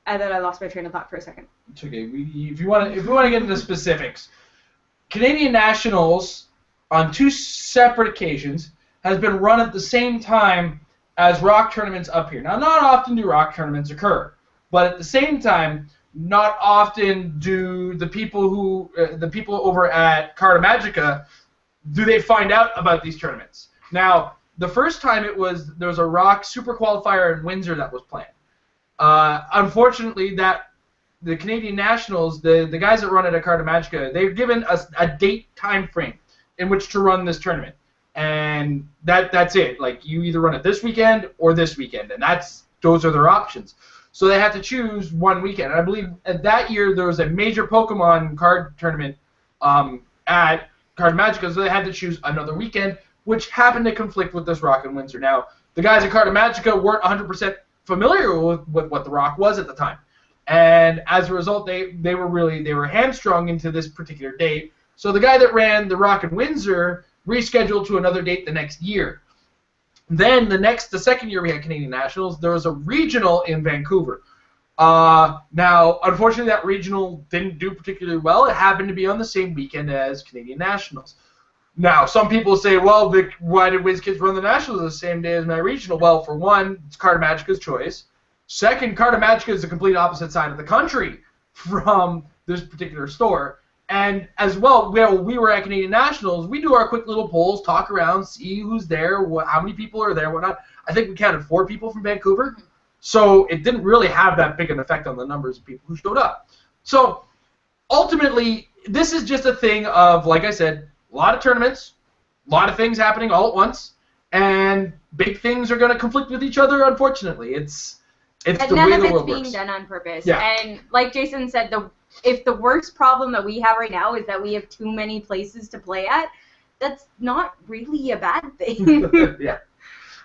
And then I lost my train of thought for a second. It's okay. If we want to get into specifics, Canadian Nationals on 2 separate occasions has been run at the same time as Rock tournaments up here. Now, not often do Rock tournaments occur, but at the same time, not often do the people over at Carta Magica do they find out about these tournaments. Now, the first time there was a Rock Super Qualifier in Windsor that was planned. Unfortunately, that the Canadian Nationals, the guys that run it at Carta Magica, they've given us a date time frame in which to run this tournament, and that's it. Like, you either run it this weekend or this weekend, and those are their options. So they had to choose one weekend. And I believe that year there was a major Pokemon card tournament at Carta Magica, so they had to choose another weekend, which happened to conflict with this Rock in Windsor. Now, the guys at Carta Magica weren't 100% familiar with what the Rock was at the time, and as a result, they were hamstrung into this particular date. So the guy that ran the Rock in Windsor rescheduled to another date the next year. Then the second year we had Canadian Nationals, there was a regional in Vancouver. Now, unfortunately, that regional didn't do particularly well. It happened to be on the same weekend as Canadian Nationals. Now, some people say, well, why did WizKids run the Nationals the same day as my regional? Well, for one, it's Carta Magica's choice. Second, Carta Magica is the complete opposite side of the country from this particular store. And as well, we were at Canadian Nationals, we do our quick little polls, talk around, see who's there, how many people are there, whatnot. I think we counted 4 people from Vancouver. So it didn't really have that big an effect on the numbers of people who showed up. So ultimately, this is just a thing of, like I said, a lot of tournaments, a lot of things happening all at once, and big things are going to conflict with each other, unfortunately. It's the way the world works. None of it's being done on purpose. Yeah. And like Jason said, if the worst problem that we have right now is that we have too many places to play at, that's not really a bad thing. Yeah.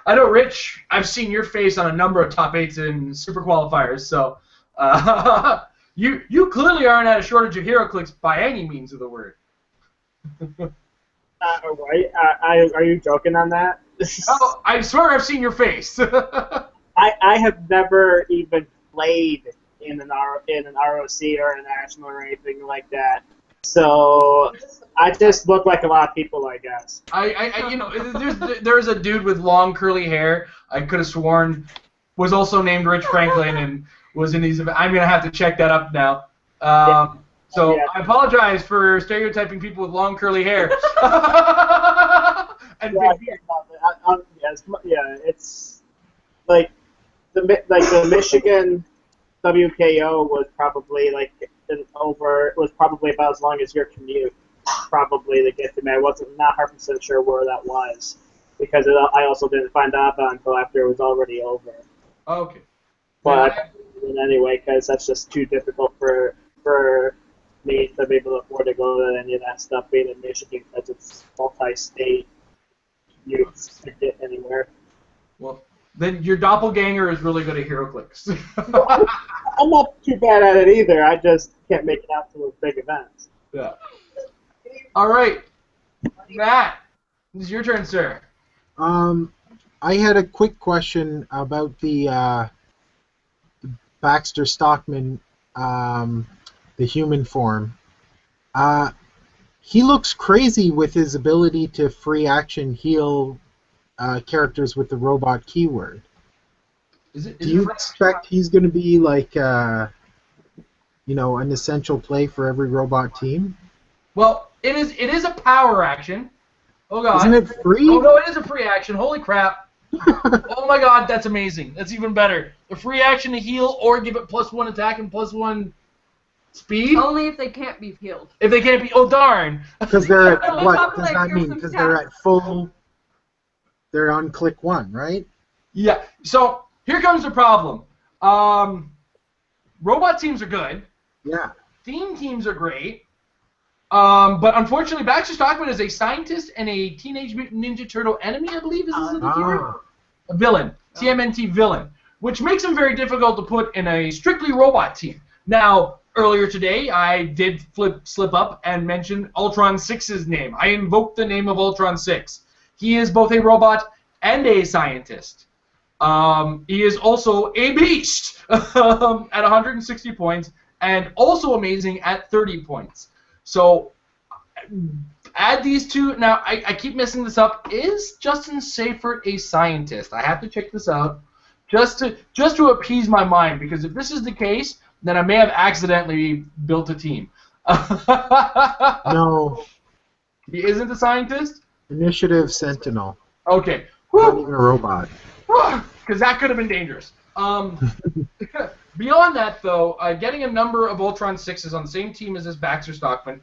I know, Rich, I've seen your face on a number of top 8s in Super Qualifiers, so you clearly aren't at a shortage of hero clicks by any means of the word. Right? Are you joking on that? Oh, I swear I've seen your face. I have never even played in an ROC or a national or anything like that. So I just look like a lot of people, I guess. There's a dude with long curly hair. I could have sworn was also named Rich Franklin and was in these. I'm gonna have to check that up now. So Yeah. I apologize for stereotyping people with long curly hair. And It's like the Michigan WKO was probably was probably about as long as your commute, probably to get to me. I wasn't not 100% sure where that was because I also didn't find out about it until after it was already over. Okay. But anyway, because that's just too difficult for me to be able to afford to go to any of that stuff being in Michigan because it's multi-state. You can get anywhere. Well, then your doppelganger is really good at HeroClix. I'm not too bad at it either. I just can't make it out to those big events. Yeah. All right, Matt, it's your turn, sir. I had a quick question about the Baxter Stockman, the human form. He looks crazy with his ability to free action heal characters with the robot keyword. Do you expect he's going to be like, an essential play for every robot team? Well, it is a power action. Oh god. Isn't it free? Oh no, it is a free action. Holy crap. Oh my god, that's amazing. That's even better. A free action to heal or give it +1 attack and +1 speed? Only if they can't be healed. If they can't be, oh darn. Because they're at, what does that mean? Because they're at full, they're on click 1, right? Yeah, so here comes the problem. Robot teams are good. Yeah. Theme teams are great. But unfortunately, Baxter Stockman is a scientist and a Teenage Mutant Ninja Turtle enemy, I believe is the keyword? A villain. TMNT villain. Which makes him very difficult to put in a strictly robot team. Now, earlier today, I did slip up and mention Ultron 6's name. I invoked the name of Ultron 6. He is both a robot and a scientist. He is also a beast at 160 points and also amazing at 30 points. So add these two. Now, I keep messing this up. Is Justin Seifert a scientist? I have to check this out just to appease my mind, because if this is the case, then I may have accidentally built a team. No. He isn't a scientist? Initiative Sentinel. Okay. Not even a robot. Because that could have been dangerous. Beyond that, though, getting a number of Ultron 6s on the same team as this Baxter Stockman,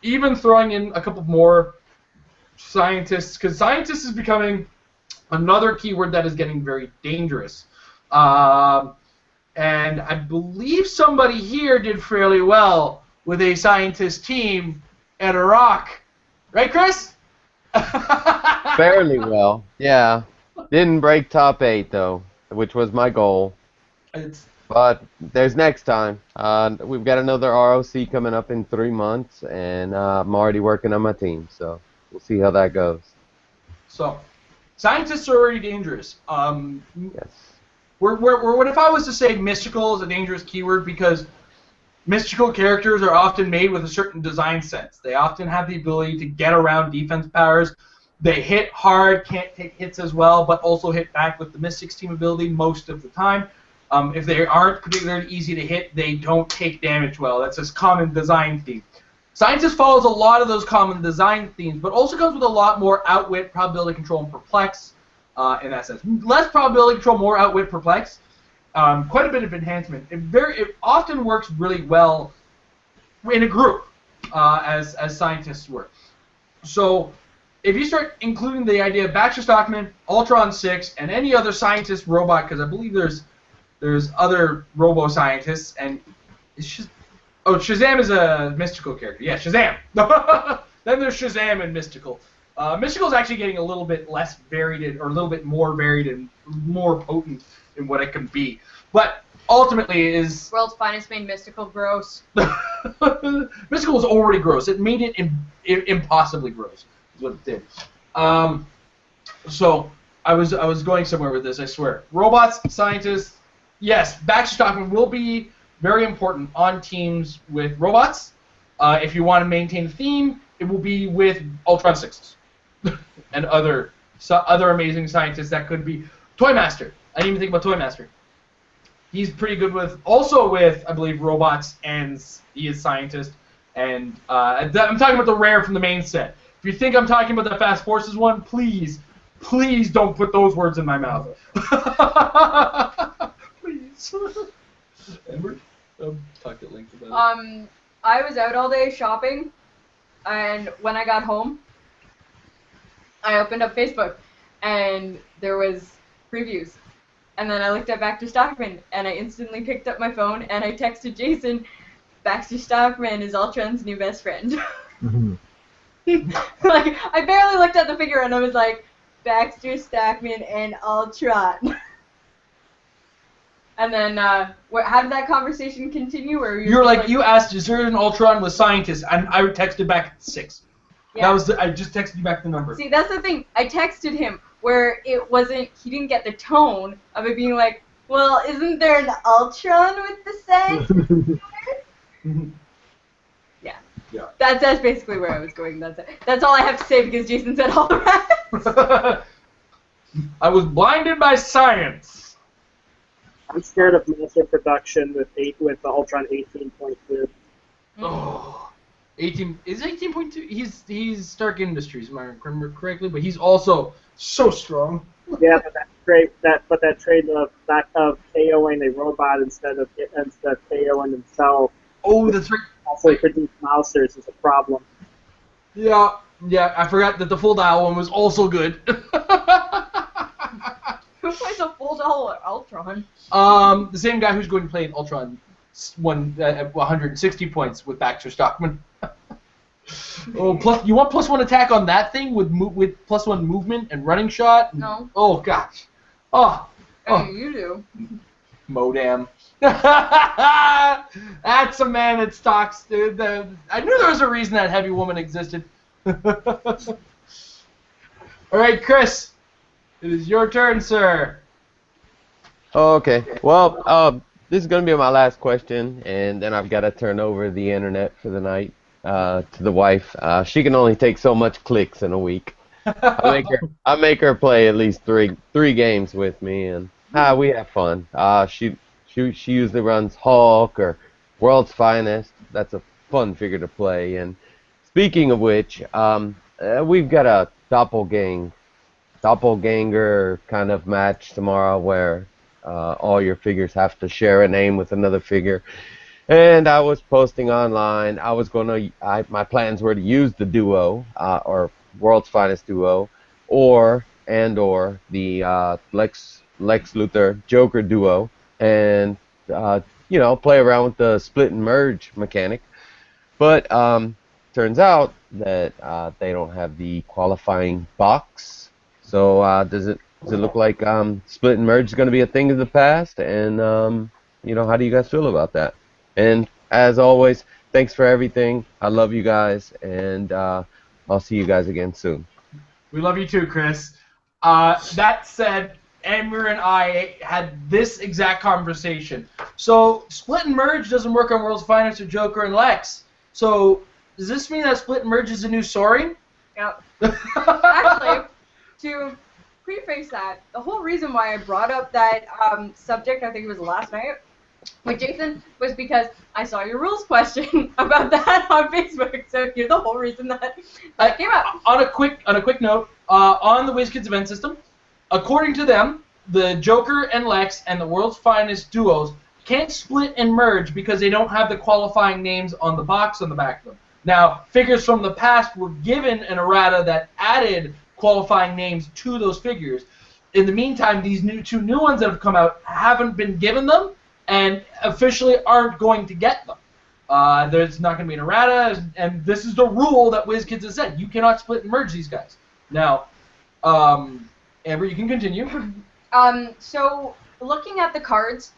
even throwing in a couple more scientists, because scientist is becoming another keyword that is getting very dangerous. And I believe somebody here did fairly well with a scientist team at Iraq. Right, Chris? Fairly well, yeah. Didn't break top 8, though, which was my goal. But there's next time. We've got another ROC coming up in 3 months, and I'm already working on my team, so we'll see how that goes. So, scientists are already dangerous. Yes. What if I was to say mystical is a dangerous keyword, because mystical characters are often made with a certain design sense. They often have the ability to get around defense powers. They hit hard, can't take hits as well, but also hit back with the Mystics team ability most of the time. If they aren't particularly easy to hit, they don't take damage well. That's a common design theme. Scientist follows a lot of those common design themes, but also comes with a lot more outwit, probability control, and perplex in that sense. Less probability control, more outwit, perplex. Quite a bit of enhancement. It often works really well in a group, as scientists work. So if you start including the idea of Baxter Stockman, Ultron 6, and any other scientist robot, because I believe there's other robo-scientists, and it's just... Oh, Shazam is a mystical character. Yeah, Shazam! Then there's Shazam and Mystical. Mystical is actually getting a little bit less varied, or a little bit more varied and more potent in what it can be. But ultimately it is... World's finest made Mystical gross. Mystical was already gross. It made it impossibly gross, is what it did. So, I was going somewhere with this, I swear. Robots, scientists... Yes, Baxter Stockman will be very important on teams with robots, If you want to maintain the theme, it will be with Ultron 6s and other amazing scientists that could be Toymaster. I didn't even think about Toymaster. He's pretty good with I believe, robots, and he is scientist. And I'm talking about the rare from the main set. If you think I'm talking about the Fast Forces one, please don't put those words in my mouth. Please. Edward, talk at length about it. I was out all day shopping, and when I got home, I opened up Facebook, and there was previews. And then I looked at Baxter Stockman, and I instantly picked up my phone, and I texted Jason, Baxter Stockman is Ultron's new best friend. Like, I barely looked at the figure, and I was like, Baxter Stockman and Ultron. And then, how did that conversation continue? Or You're like, you asked, is there an Ultron with scientists? And I texted back 6. Yeah. I just texted you back the number. See, that's the thing. I texted him where he didn't get the tone of it being like, well, isn't there an Ultron with the same? Yeah. That's basically where I was going. That's all I have to say because Jason said all the rest. I was blinded by science. I'm scared of massive production with the Ultron 18.2. Oh, 18 is 18.2. He's Stark Industries, if I remember correctly, but he's also so strong. Yeah, but that trade of KOing a robot instead of KOing himself. Oh, that's right. Also produce Mousers is a problem. Yeah, I forgot that the full dial one was also good. Who plays a full dollar Ultron? The same guy who's going to play Ultron won 160 points with Baxter Stockman. Oh, plus you want +1 attack on that thing with +1 movement and running shot? No. Oh gosh. Oh. You do. Modem. That's a man that stalks. Dude. I knew there was a reason that heavy woman existed. All right, Chris. It is your turn, sir. Okay. Well, this is going to be my last question, and then I've got to turn over the internet for the night to the wife. She can only take so much Clix in a week. I make her play at least three games with me, and we have fun. She usually runs Hulk or World's Finest. That's a fun figure to play. And speaking of which, we've got a doppelganger kind of match tomorrow where all your figures have to share a name with another figure. And I was posting online. My plans were to use the duo or World's Finest duo, or the Lex Luthor Joker duo, and play around with the split and merge mechanic. But turns out that they don't have the qualifying box. So does it look like split and merge is going to be a thing of the past? And how do you guys feel about that? And as always, thanks for everything. I love you guys, and I'll see you guys again soon. We love you too, Chris. That said, Amber and I had this exact conversation. So split and merge doesn't work on World's Finest or Joker and Lex. So does this mean that split and merge is a new Soaring? Yeah. Actually, to preface that, the whole reason why I brought up that subject, I think it was last night, with Jason, was because I saw your rules question about that on Facebook. So you're the whole reason that came up. On a quick note, on the WizKids event system, according to them, the Joker and Lex and the World's Finest duos can't split and merge because they don't have the qualifying names on the box on the back of them. Now, figures from the past were given an errata that added qualifying names to those figures. In the meantime, these two new ones that have come out haven't been given them and officially aren't going to get them. There's not going to be an errata, and this is the rule that WizKids has said. You cannot split and merge these guys. Now, Amber, you can continue. So, looking at the cards,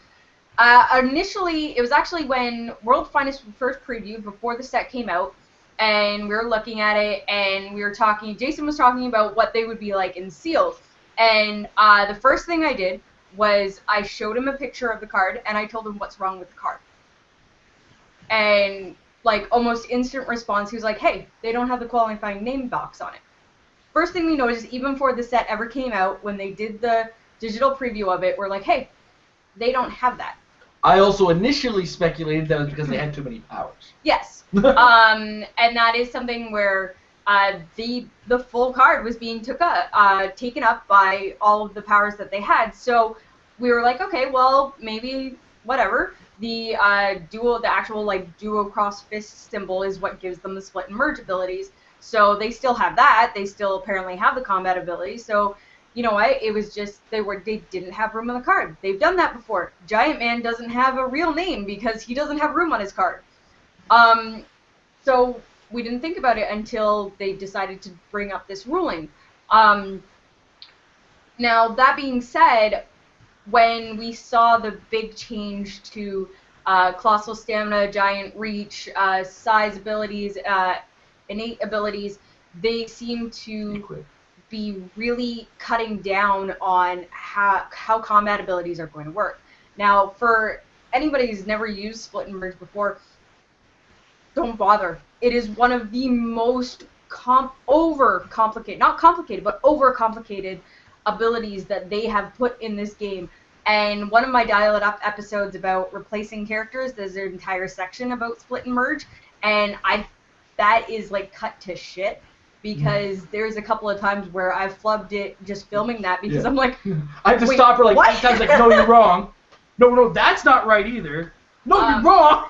initially, it was actually when World Finest was first previewed before the set came out, and we were looking at it, and we were talking, Jason was talking about what they would be like in sealed. And the first thing I did was I showed him a picture of the card, and I told him what's wrong with the card. And like almost instant response. He was like, hey, they don't have the qualifying name box on it. First thing we noticed, even before the set ever came out, when they did the digital preview of it, we're like, hey, they don't have that. I also initially speculated that was because they had too many powers. Yes. And that is something where the full card was being taken up by all of the powers that they had. So we were like, okay, well, maybe whatever. The actual like duo cross fist symbol is what gives them the split and merge abilities. So they still have that. They still apparently have the combat ability. So you know what? It was just they didn't have room on the card. They've done that before. Giant Man doesn't have a real name because he doesn't have room on his card. So we didn't think about it until they decided to bring up this ruling. Now that being said, when we saw the big change to Colossal Stamina, Giant Reach, Size abilities, innate abilities, they seem to be really cutting down on how combat abilities are going to work. Now, for anybody who's never used Split and Merge before, don't bother. It is one of the most over-complicated abilities that they have put in this game. And one of my Dial It Up episodes about replacing characters, there's an entire section about Split and Merge, and that is like cut to shit. Because there's a couple of times where I've flubbed it just filming that because I'm like, I have to stop her like 8 times, like, no, you're wrong. No, that's not right either. No, you're wrong.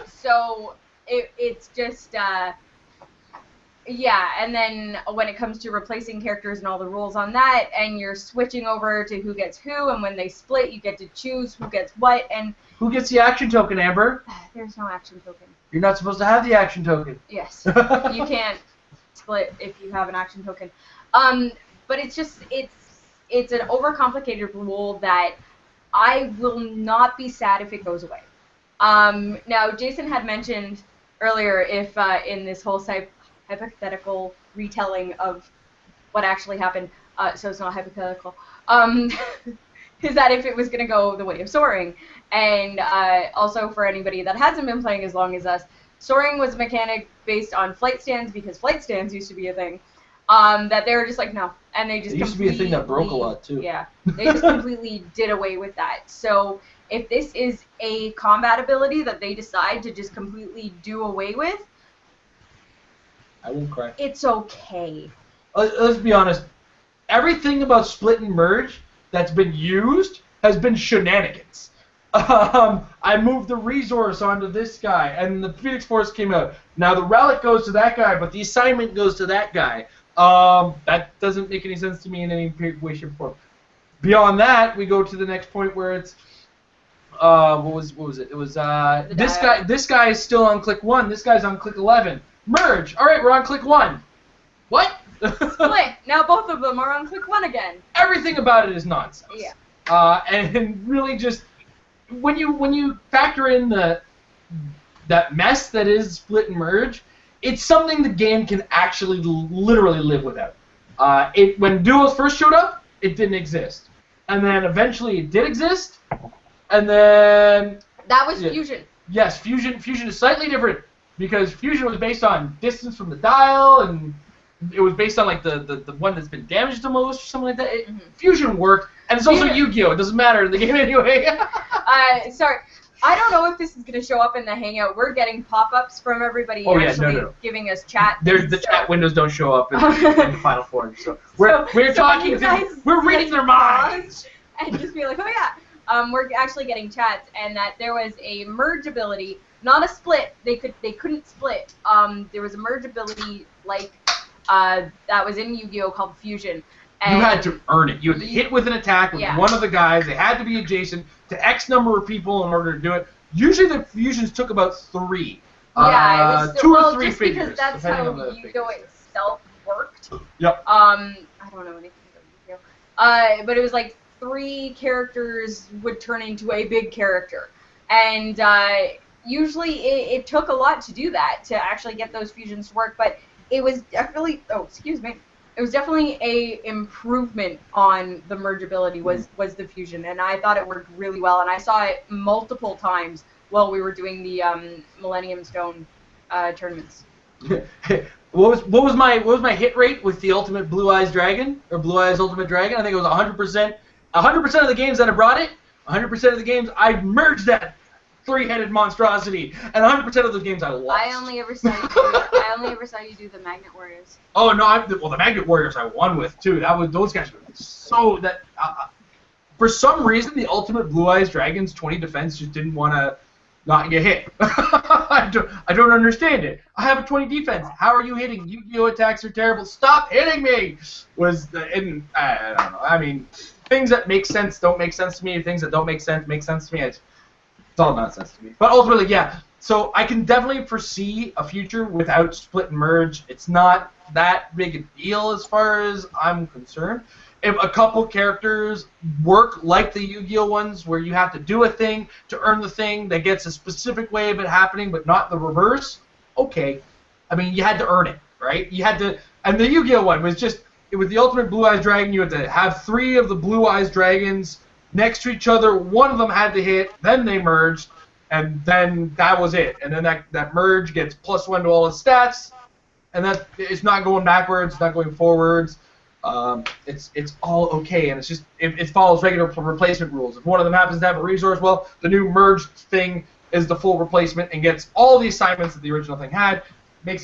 So it's just, yeah, and then when it comes to replacing characters and all the rules on that, and you're switching over to who gets who, and when they split, you get to choose who gets what, and... Who gets the action token, Amber? There's no action token. You're not supposed to have the action token. Yes, you can't split if you have an action token. But it's just, it's an overcomplicated rule that I will not be sad if it goes away. Now, Jason had mentioned earlier if in this whole hypothetical retelling of what actually happened, so it's not hypothetical, is that if it was going to go the way of soaring. And also for anybody that hasn't been playing as long as us, soaring was a mechanic based on flight stands because flight stands used to be a thing. That they were just like, no. And they just It used to be a thing that broke a lot, too. Yeah. They just completely did away with that. So if this is a combat ability that they decide to just completely do away with, I won't cry. it's okay. Let's be honest. Everything about Split and Merge that's been used has been shenanigans. I moved the resource onto this guy, and the Phoenix Force came out. Now the relic goes to that guy, but the assignment goes to that guy. That doesn't make any sense to me in any way, shape, or form. Beyond that, we go to the next point where it's what was it? It was this guy is still on click 1. This guy's on click 11. Merge. All right, we're on click 1. What? Split. Now both of them are on click 1 again. Everything about it is nonsense. Yeah. And really just when you factor in that mess that is Split and Merge, it's something the game can actually literally live without. When duos first showed up, it didn't exist, and then eventually it did exist, and then that was Fusion. Yes, Fusion is slightly different because Fusion was based on distance from the dial, and it was based on like the one that's been damaged the most or something like that. Fusion worked, and it's also Yu-Gi-Oh! It doesn't matter in the game anyway. Sorry, I don't know if this is going to show up in the Hangout. We're getting pop-ups from everybody giving us chat. The chat windows don't show up in the Final Form, so we're talking. We're reading their minds. And just be like, oh yeah, we're actually getting chats, and that there was a merge ability, not a split. They couldn't split. There was a merge ability like that was in Yu-Gi-Oh! Called Fusion. And you had to earn it. You had to hit with an attack with one of the guys. They had to be adjacent to X number of people in order to do it. Usually the fusions took about 3. Yeah, it was 2 or 3 just figures. Because that's how Yu-Gi-Oh! Itself worked. Yep. I don't know anything about Yu-Gi-Oh! But it was like 3 characters would turn into a big character. And usually it took a lot to do that, to actually get those fusions to work. But it was definitely, it was definitely a improvement on the merge ability was the fusion, and I thought it worked really well, and I saw it multiple times while we were doing the Millennium Stone tournaments. What was my hit rate with the Ultimate Blue Eyes Dragon or Blue Eyes Ultimate Dragon? I think it was 100%. 100% of the games that I brought it, 100% of the games I merged that three-headed monstrosity, and 100% of the games I lost. I only ever saw you do the Magnet Warriors. Oh no! The Magnet Warriors I won with too. Those guys were so that. For some reason, the Ultimate Blue Eyes Dragons 20 defense just didn't want to not get hit. I don't understand it. I have a 20 defense. How are you hitting? Yu-Gi-Oh attacks are terrible. Stop hitting me! I don't know. I mean, things that make sense don't make sense to me. Things that don't make sense to me. It's all nonsense to me. But ultimately, yeah. So I can definitely foresee a future without split and merge. It's not that big a deal as far as I'm concerned. If a couple characters work like the Yu-Gi-Oh ones, where you have to do a thing to earn the thing that gets a specific way of it happening, but not the reverse, okay. I mean, you had to earn it, right? You had to, and the Yu-Gi-Oh one was just, with the Ultimate Blue Eyes Dragon, you had to have 3 of the Blue Eyes Dragons next to each other. One of them had to hit, then they merged, and then that was it. And then that merge gets +1 to all its stats, and that it's not going backwards, it's not going forwards. It's all okay, and it's just it follows regular replacement rules. If one of them happens to have a resource, well, the new merged thing is the full replacement and gets all the assignments that the original thing had.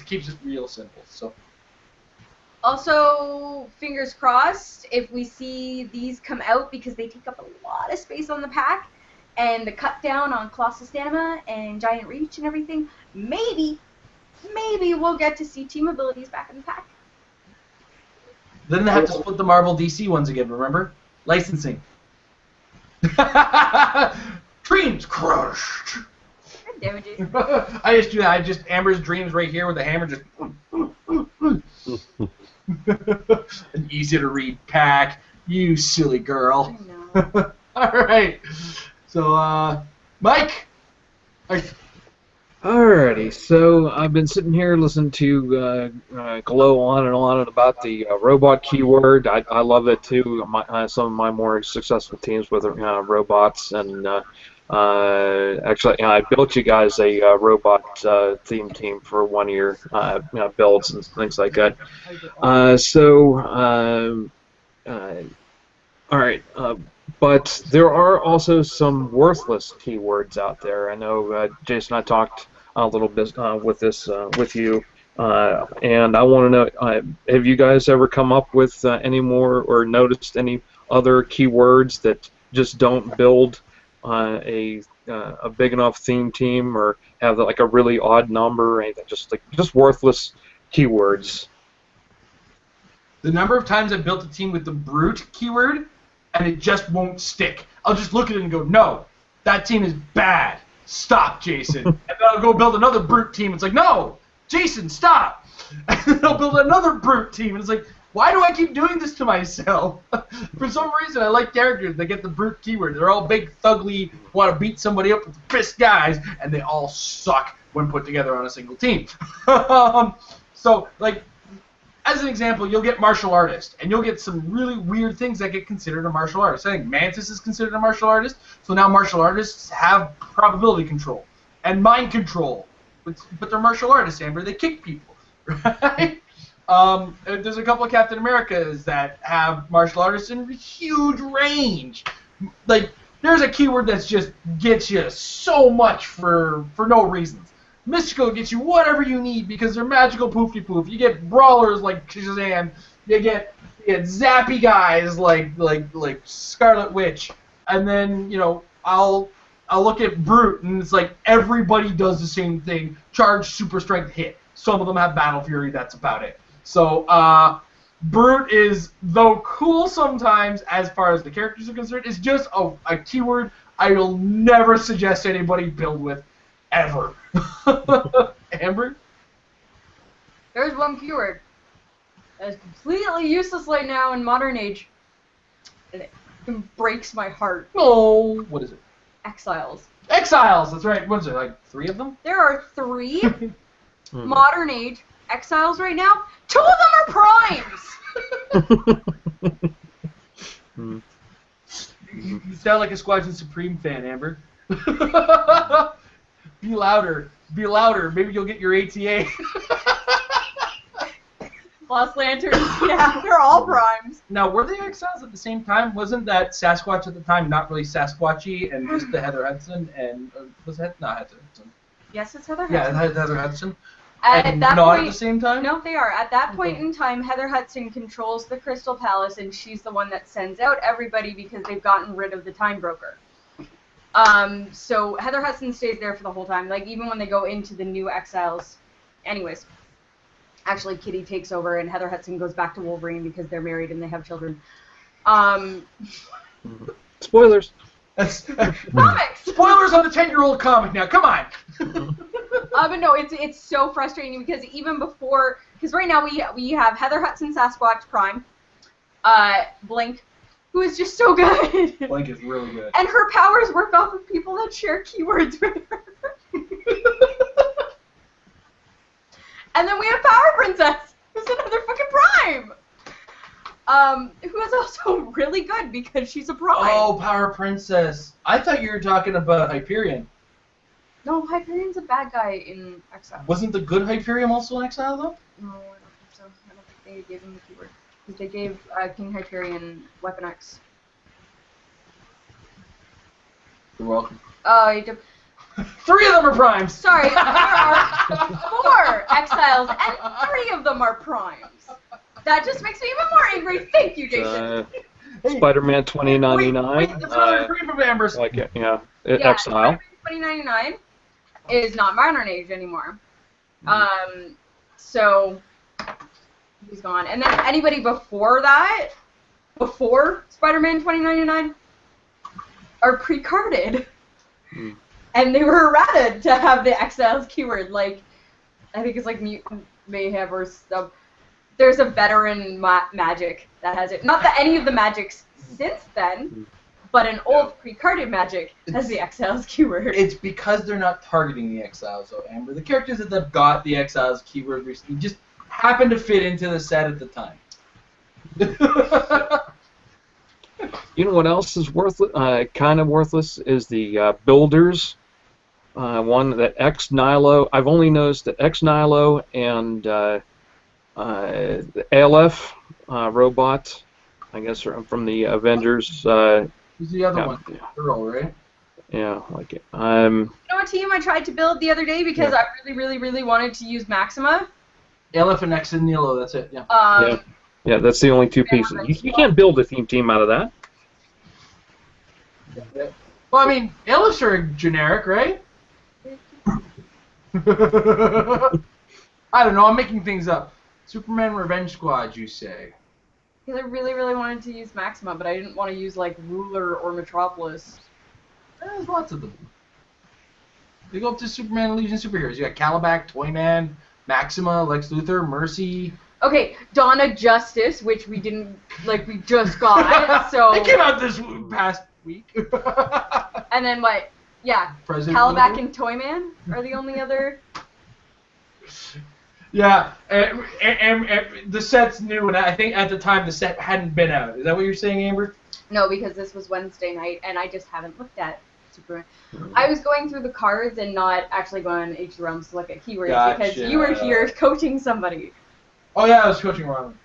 Keeps it real simple. So. Also, fingers crossed, if we see these come out, because they take up a lot of space on the pack, and the cut down on Colossal Stamina and Giant Reach and everything, maybe we'll get to see team abilities back in the pack. Then they have to split the Marvel DC ones again, remember? Licensing. Dreams crushed. God damn it, Jason. I just do that. I just Amber's dreams right here with the hammer just an easy to read pack. You silly girl. I know. Alright. So Mike. Alrighty, so I've been sitting here listening to glow on and on about the robot keyword. I love it too. Some of my more successful teams with robots, and actually, I built you guys a robot theme team for 1 year, builds and things like that. Alright. But there are also some worthless keywords out there. I know Jason, I talked a little bit with this with you, and I want to know: have you guys ever come up with any more or noticed any other keywords that just don't build a big enough theme team, or have like a really odd number, or anything? Just worthless keywords. The number of times I've built a team with the brute keyword, and it just won't stick. I'll just look at it and go, no, that team is bad. Stop, Jason. And then I'll go build another brute team. It's like, no, Jason, stop. And then I'll build another brute team. And it's like, why do I keep doing this to myself? For some reason, I like characters that get the brute keyword. They're all big, thugly, want to beat somebody up with fist guys, and they all suck when put together on a single team. So, like, as an example, you'll get martial artist, and you'll get some really weird things that get considered a martial artist. I think Mantis is considered a martial artist, so now martial artists have probability control and mind control. But they're martial artists, Amber. They kick people, right? There's a couple of Captain Americas that have martial artists in huge range. Like, there's a keyword that's just gets you so much for no reasons. Mystical gets you whatever you need because they're magical poofy poof. You get brawlers like Shazam. You get zappy guys like Scarlet Witch. And then, you know, I'll look at Brute and it's like everybody does the same thing. Charge, super strength, hit. Some of them have Battle Fury, that's about it. So Brute is, though cool sometimes as far as the characters are concerned, is just a keyword I will never suggest anybody build with ever. Amber? There's one keyword that is completely useless right now in modern age, and it breaks my heart. Oh, what is it? Exiles. Exiles, that's right. What is it, like 3 of them? There are 3 modern age exiles right now. 2 of them are primes! You sound like a Squadron Supreme fan, Amber. Be louder. Be louder. Maybe you'll get your ATA. Lost Lanterns, yeah, they're all primes. Now, were they exiles at the same time? Wasn't that Sasquatch at the time not really Sasquatchy and just the Heather Hudson? And was that not Heather Hudson? Yes, it's Heather Yeah, Hudson. Heather Hudson. At And that not point, at the same time? No, they are. At that point in time, Heather Hudson controls the Crystal Palace, and she's the one that sends out everybody because they've gotten rid of the Time Broker. So Heather Hudson stays there for the whole time, like even when they go into the new Exiles. Anyways, actually Kitty takes over, and Heather Hudson goes back to Wolverine because they're married and they have children. Spoilers. That's Comics! spoilers on the 10-year-old comic now. Come on. But no, it's so frustrating because even before, because right now we have Heather Hudson Sasquatch Prime, Blink, who is just so good. Blink is really good. And her powers work off of people that share keywords with her. And then we have Power Princess, who's another fucking Prime. Who is also really good because she's a Prime. Oh, Power Princess. I thought you were talking about Hyperion. No, Hyperion's a bad guy in Exile. Wasn't the good Hyperion also in Exile, though? No, I don't think so. I don't think they gave him the keyword. Because they gave King Hyperion Weapon X. You're welcome. Oh, 3 of them are primes. sorry, there are 4 Exiles, and 3 of them are Primes. That just makes me even more angry. Thank you, Jason. Spider-Man 2099. Wait, that's another 3 from Amber's. Like it, yeah. Yeah, Exile. 2099 is not Modern Age anymore. So he's gone. And then anybody before that, before Spider-Man 2099, are pre-carded. And they were errata to have the Exiles keyword. Like, I think it's like Mutant Mayhem or stuff. There's a veteran magic that has it. Not that any of the magics since then, but an old pre-carded magic has the Exiles keyword. It's because they're not targeting the Exiles, though, Amber. The characters that have got the Exiles keyword recently just happen to fit into the set at the time. You know what else is worthless? Kind of worthless is the builders. One that Ex Nihilo. I've only noticed that Ex Nihilo and the ALF robot, I guess from the Avengers. Who's the other one? Girl, right? Yeah, like it. You know what team I tried to build the other day because I really wanted to use Maxima? ALF and Ex Nihilo, that's it, yeah. Yeah, that's the only 2 pieces. You can't build a team out of that. Well, I mean, ALFs are generic, right? I don't know, I'm making things up. Superman Revenge Squad, you say? Because I really wanted to use Maxima, but I didn't want to use, like, Ruler or Metropolis. There's lots of them. They go up to Superman and Legion superheroes. You got Calabac, Toyman, Maxima, Lex Luthor, Mercy. Okay, Dawn of Justice, which we didn't, like, we just got, so... It came out this past week. And then what? Yeah, President Calabac Luthor? and Toyman are the only other... Yeah, and the set's new, and I think at the time the set hadn't been out. Is that what you're saying, Amber? No, because this was Wednesday night, and I just haven't looked at Superman. I was going through the cards and not actually going on H Realms to look at keywords because you were here coaching somebody. Oh yeah, I was coaching Ron.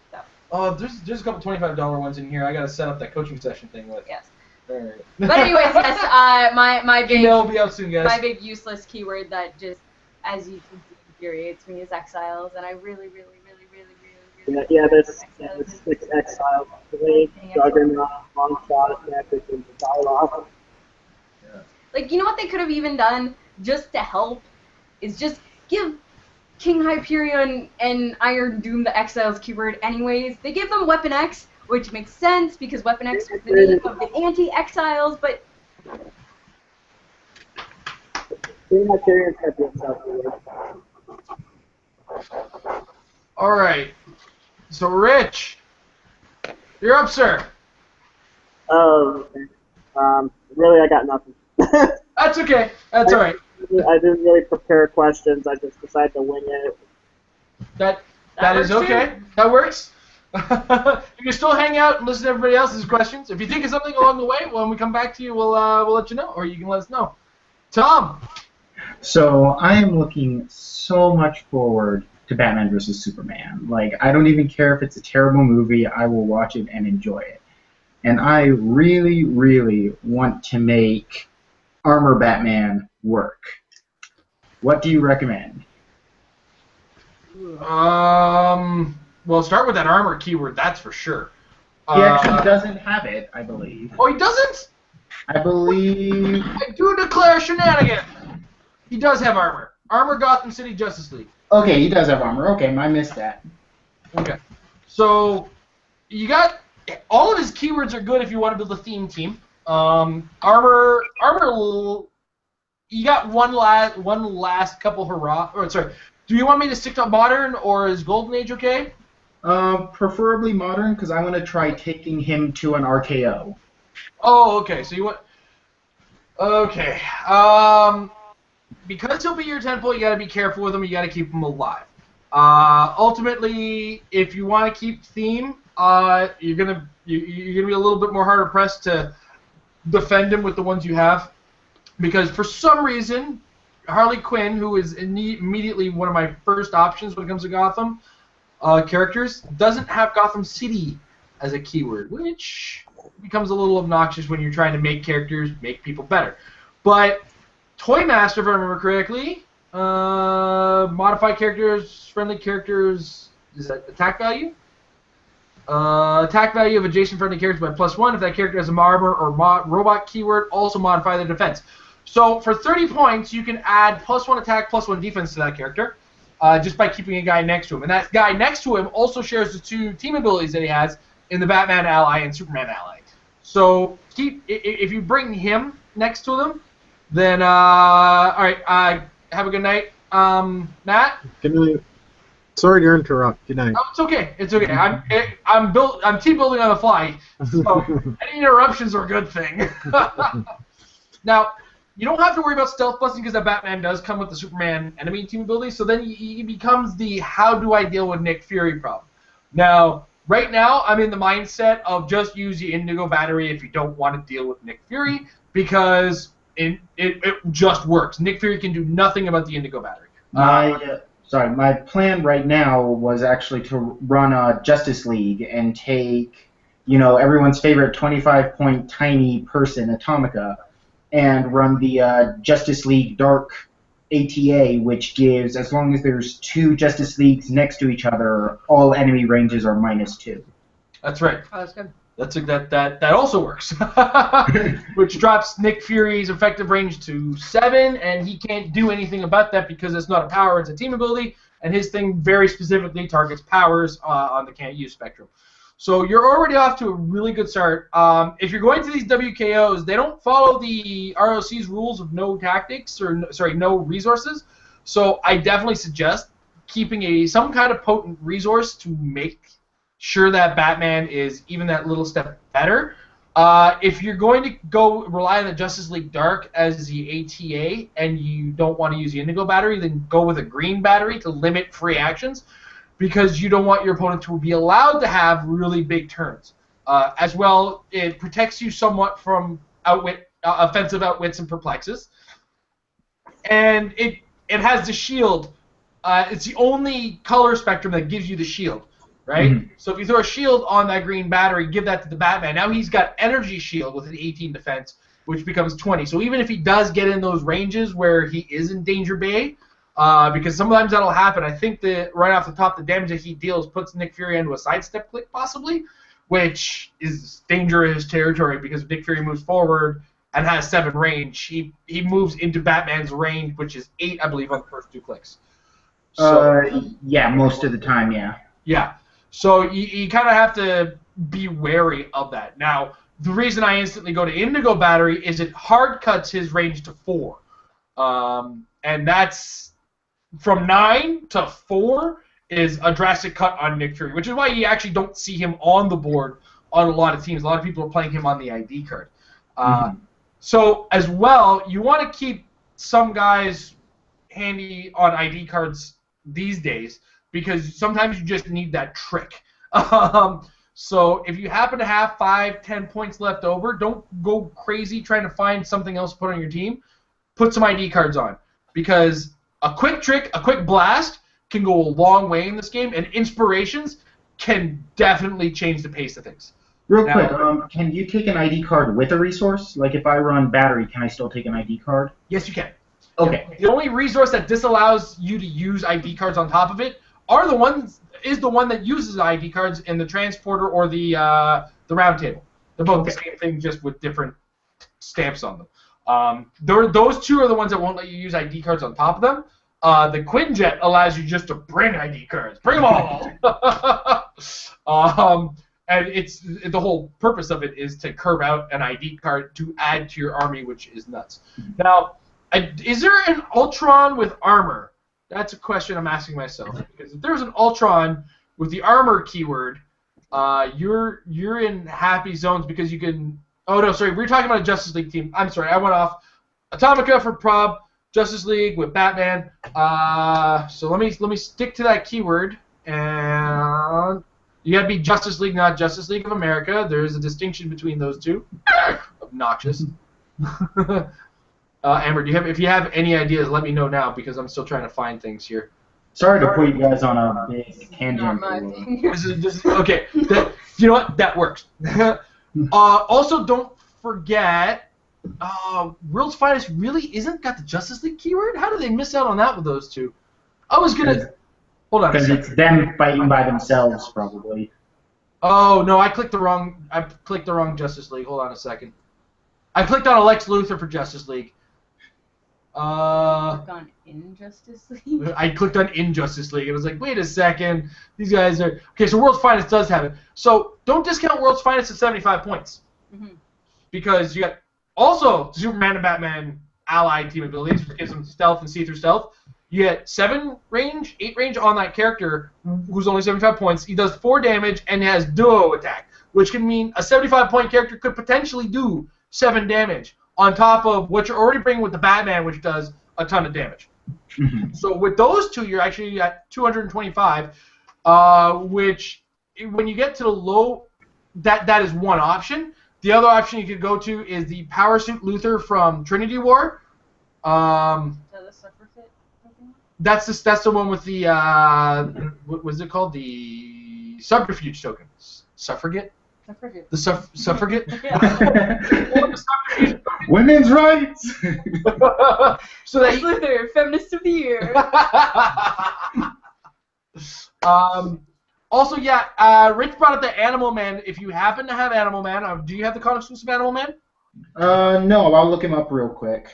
So. Oh, there's a couple $25 ones in here. I gotta set up that coaching session thing with. Yes. Right. But anyways, yes, my big Email will be out soon, guys. my big useless keyword that just, as you can see, infuriates me is Exiles, and I really Yeah, there's 6 Exiles. Blade, Juggernaut, Longshot, Magic, and Dialogue. Like, you know what they could have even done just to help is just give King Hyperion and Iron Doom the Exiles keyword anyways. They give them Weapon X, which makes sense because Weapon X is the name of the anti-Exiles, but... King Hyperion had the Exiles keyword. Alright. So, Rich. You're up, sir. Oh, okay. Really, I got nothing. That's okay. That's alright. I didn't really prepare questions. I just decided to wing it. That is works okay. too. That works. You can still hang out and listen to everybody else's questions. If you think of something along the way, when we come back to you, we'll let you know, or you can let us know. Tom. So I am looking so much forward to Batman vs Superman. Like, I don't even care if it's a terrible movie. I will watch it and enjoy it. And I really, really want to make Armor Batman work. What do you recommend? Well, start with that armor keyword, that's for sure. He actually doesn't have it, I believe. Oh, he doesn't? I believe... I do declare shenanigans. He does have armor. Armor Gotham City Justice League. Okay, he does have armor. Okay, I missed that. Okay. So, you got... All of his keywords are good if you want to build a theme team. Armor... You got one last couple hurrah... Or, sorry. Do you want me to stick to modern, or is Golden Age okay? Preferably modern, because I want to try taking him to an RKO. Oh, okay. So you want... Okay. Because he'll be your temple, you got to be careful with him. You got to keep him alive. Ultimately, if you want to keep theme, you're gonna be a little bit more harder pressed to defend him with the ones you have, because for some reason, Harley Quinn, who is immediately one of my first options when it comes to Gotham characters, doesn't have Gotham City as a keyword, which becomes a little obnoxious when you're trying to make characters make people better. But Toymaster, if I remember correctly, modify characters, friendly characters, is that attack value? Attack value of adjacent friendly characters by +1. If that character has a armor or robot keyword, also modify their defense. So for 30 points, you can add +1 attack, +1 defense to that character, just by keeping a guy next to him. And that guy next to him also shares the 2 team abilities that he has in the Batman ally and Superman ally. So if you bring him next to them, then all right. Have a good night, Matt. Good night. Sorry to interrupt. Good night. Oh, it's okay. It's okay. I'm team building on the fly, so any interruptions are a good thing. Now, you don't have to worry about stealth busting because that Batman does come with the Superman enemy team ability. So then he becomes the how do I deal with Nick Fury problem. Now, right now, I'm in the mindset of just use the Indigo Battery if you don't want to deal with Nick Fury, because it just works. Nick Fury can do nothing about the Indigo Battery. My plan right now was actually to run a Justice League and take, everyone's favorite 25-point tiny person, Atomica, and run the Justice League Dark ATA, which gives, as long as there's 2 Justice Leagues next to each other, all enemy ranges are -2. That's right. Oh, that's good. That also works, which drops Nick Fury's effective range to 7, and he can't do anything about that because it's not a power, it's a team ability, and his thing very specifically targets powers on the can't use spectrum. So you're already off to a really good start. If you're going to these WKOs, they don't follow the ROC's rules of no tactics, or no resources. So I definitely suggest keeping some kind of potent resource to make sure that Batman is even that little step better. If you're going to go rely on the Justice League Dark as the ATA and you don't want to use the Indigo Battery, then go with a green battery to limit free actions, because you don't want your opponent to be allowed to have really big turns. As well, it protects you somewhat from offensive outwits and perplexes. And it has the shield. It's the only color spectrum that gives you the shield. Right? Mm-hmm. So if you throw a shield on that green battery, give that to the Batman. Now he's got energy shield with an 18 defense, which becomes 20. So even if he does get in those ranges where he is in danger bay, because sometimes that'll happen, I think that right off the top, the damage that he deals puts Nick Fury into a sidestep click possibly, which is dangerous territory because if Nick Fury moves forward and has 7 range, he moves into Batman's range, which is 8, I believe, on the first 2 clicks. So, yeah, most of the time, yeah. Yeah. So you kind of have to be wary of that. Now, the reason I instantly go to Indigo Battery is it hard cuts his range to 4. And that's from 9 to 4 is a drastic cut on Nick Fury, which is why you actually don't see him on the board on a lot of teams. A lot of people are playing him on the ID card. So as well, you want to keep some guys handy on ID cards these days, because sometimes you just need that trick. So if you happen to have 5-10 points left over, don't go crazy trying to find something else to put on your team. Put some ID cards on. because a quick trick, a quick blast can go a long way in this game, and inspirations can definitely change the pace of things. Real Now- quick, can you take an ID card with a resource? Like if I run battery, can I still take an ID card? Yes, you can. Okay. The only resource that disallows you to use ID cards on top of it is the one that uses ID cards in the transporter or the round table. They're both the same thing, just with different stamps on them. Those two are the ones that won't let you use ID cards on top of them. The Quinjet allows you just to bring ID cards. Bring them all! And it's the whole purpose of it is to curve out an ID card to add to your army, which is nuts. Now, is there an Ultron with armor? That's a question I'm asking myself. Because if there's an Ultron with the armor keyword, you're in happy zones because you can. Oh no, sorry, we were talking about a Justice League team. I'm sorry, I went off. Atomica for prob, Justice League with Batman. So let me stick to that keyword, and you gotta be Justice League, not Justice League of America. There is a distinction between those two. Obnoxious. Amber, if you have any ideas, let me know now because I'm still trying to find things here. Sorry to put you guys on a big tangent. This is okay. You know what? That works. Also, don't forget, World's Finest really isn't got the Justice League keyword. How did they miss out on that with those two? I was gonna hold on. Because it's them fighting by themselves, probably. Oh no, I clicked the wrong Justice League. Hold on a second. I clicked on Lex Luthor for Justice League. Click on Injustice League? I clicked on Injustice League. It was like, wait a second. These guys are... Okay, so World's Finest does have it. So don't discount World's Finest at 75 points. Mm-hmm. Because you got also Superman and Batman allied team abilities, which gives them stealth and see-through stealth. You get 8 range on that character, who's only 75 points. He does 4 damage and has duo attack, which can mean a 75-point character could potentially do 7 damage on top of what you're already bringing with the Batman, which does a ton of damage. Mm-hmm. So with those two, you're actually at 225, which when you get to the low, that is one option. The other option you could go to is the Power Suit Luthor from Trinity War. Is that the suffragette? That's the one with the what was it called? The subterfuge token. Suffragette? Suffragette. The suffragette? Yeah. Women's rights! So that Luthor, Feminist of the Year. Also, yeah, Rich brought up the Animal Man. If you happen to have Animal Man, do you have the con exclusive Animal Man? No, I'll look him up real quick.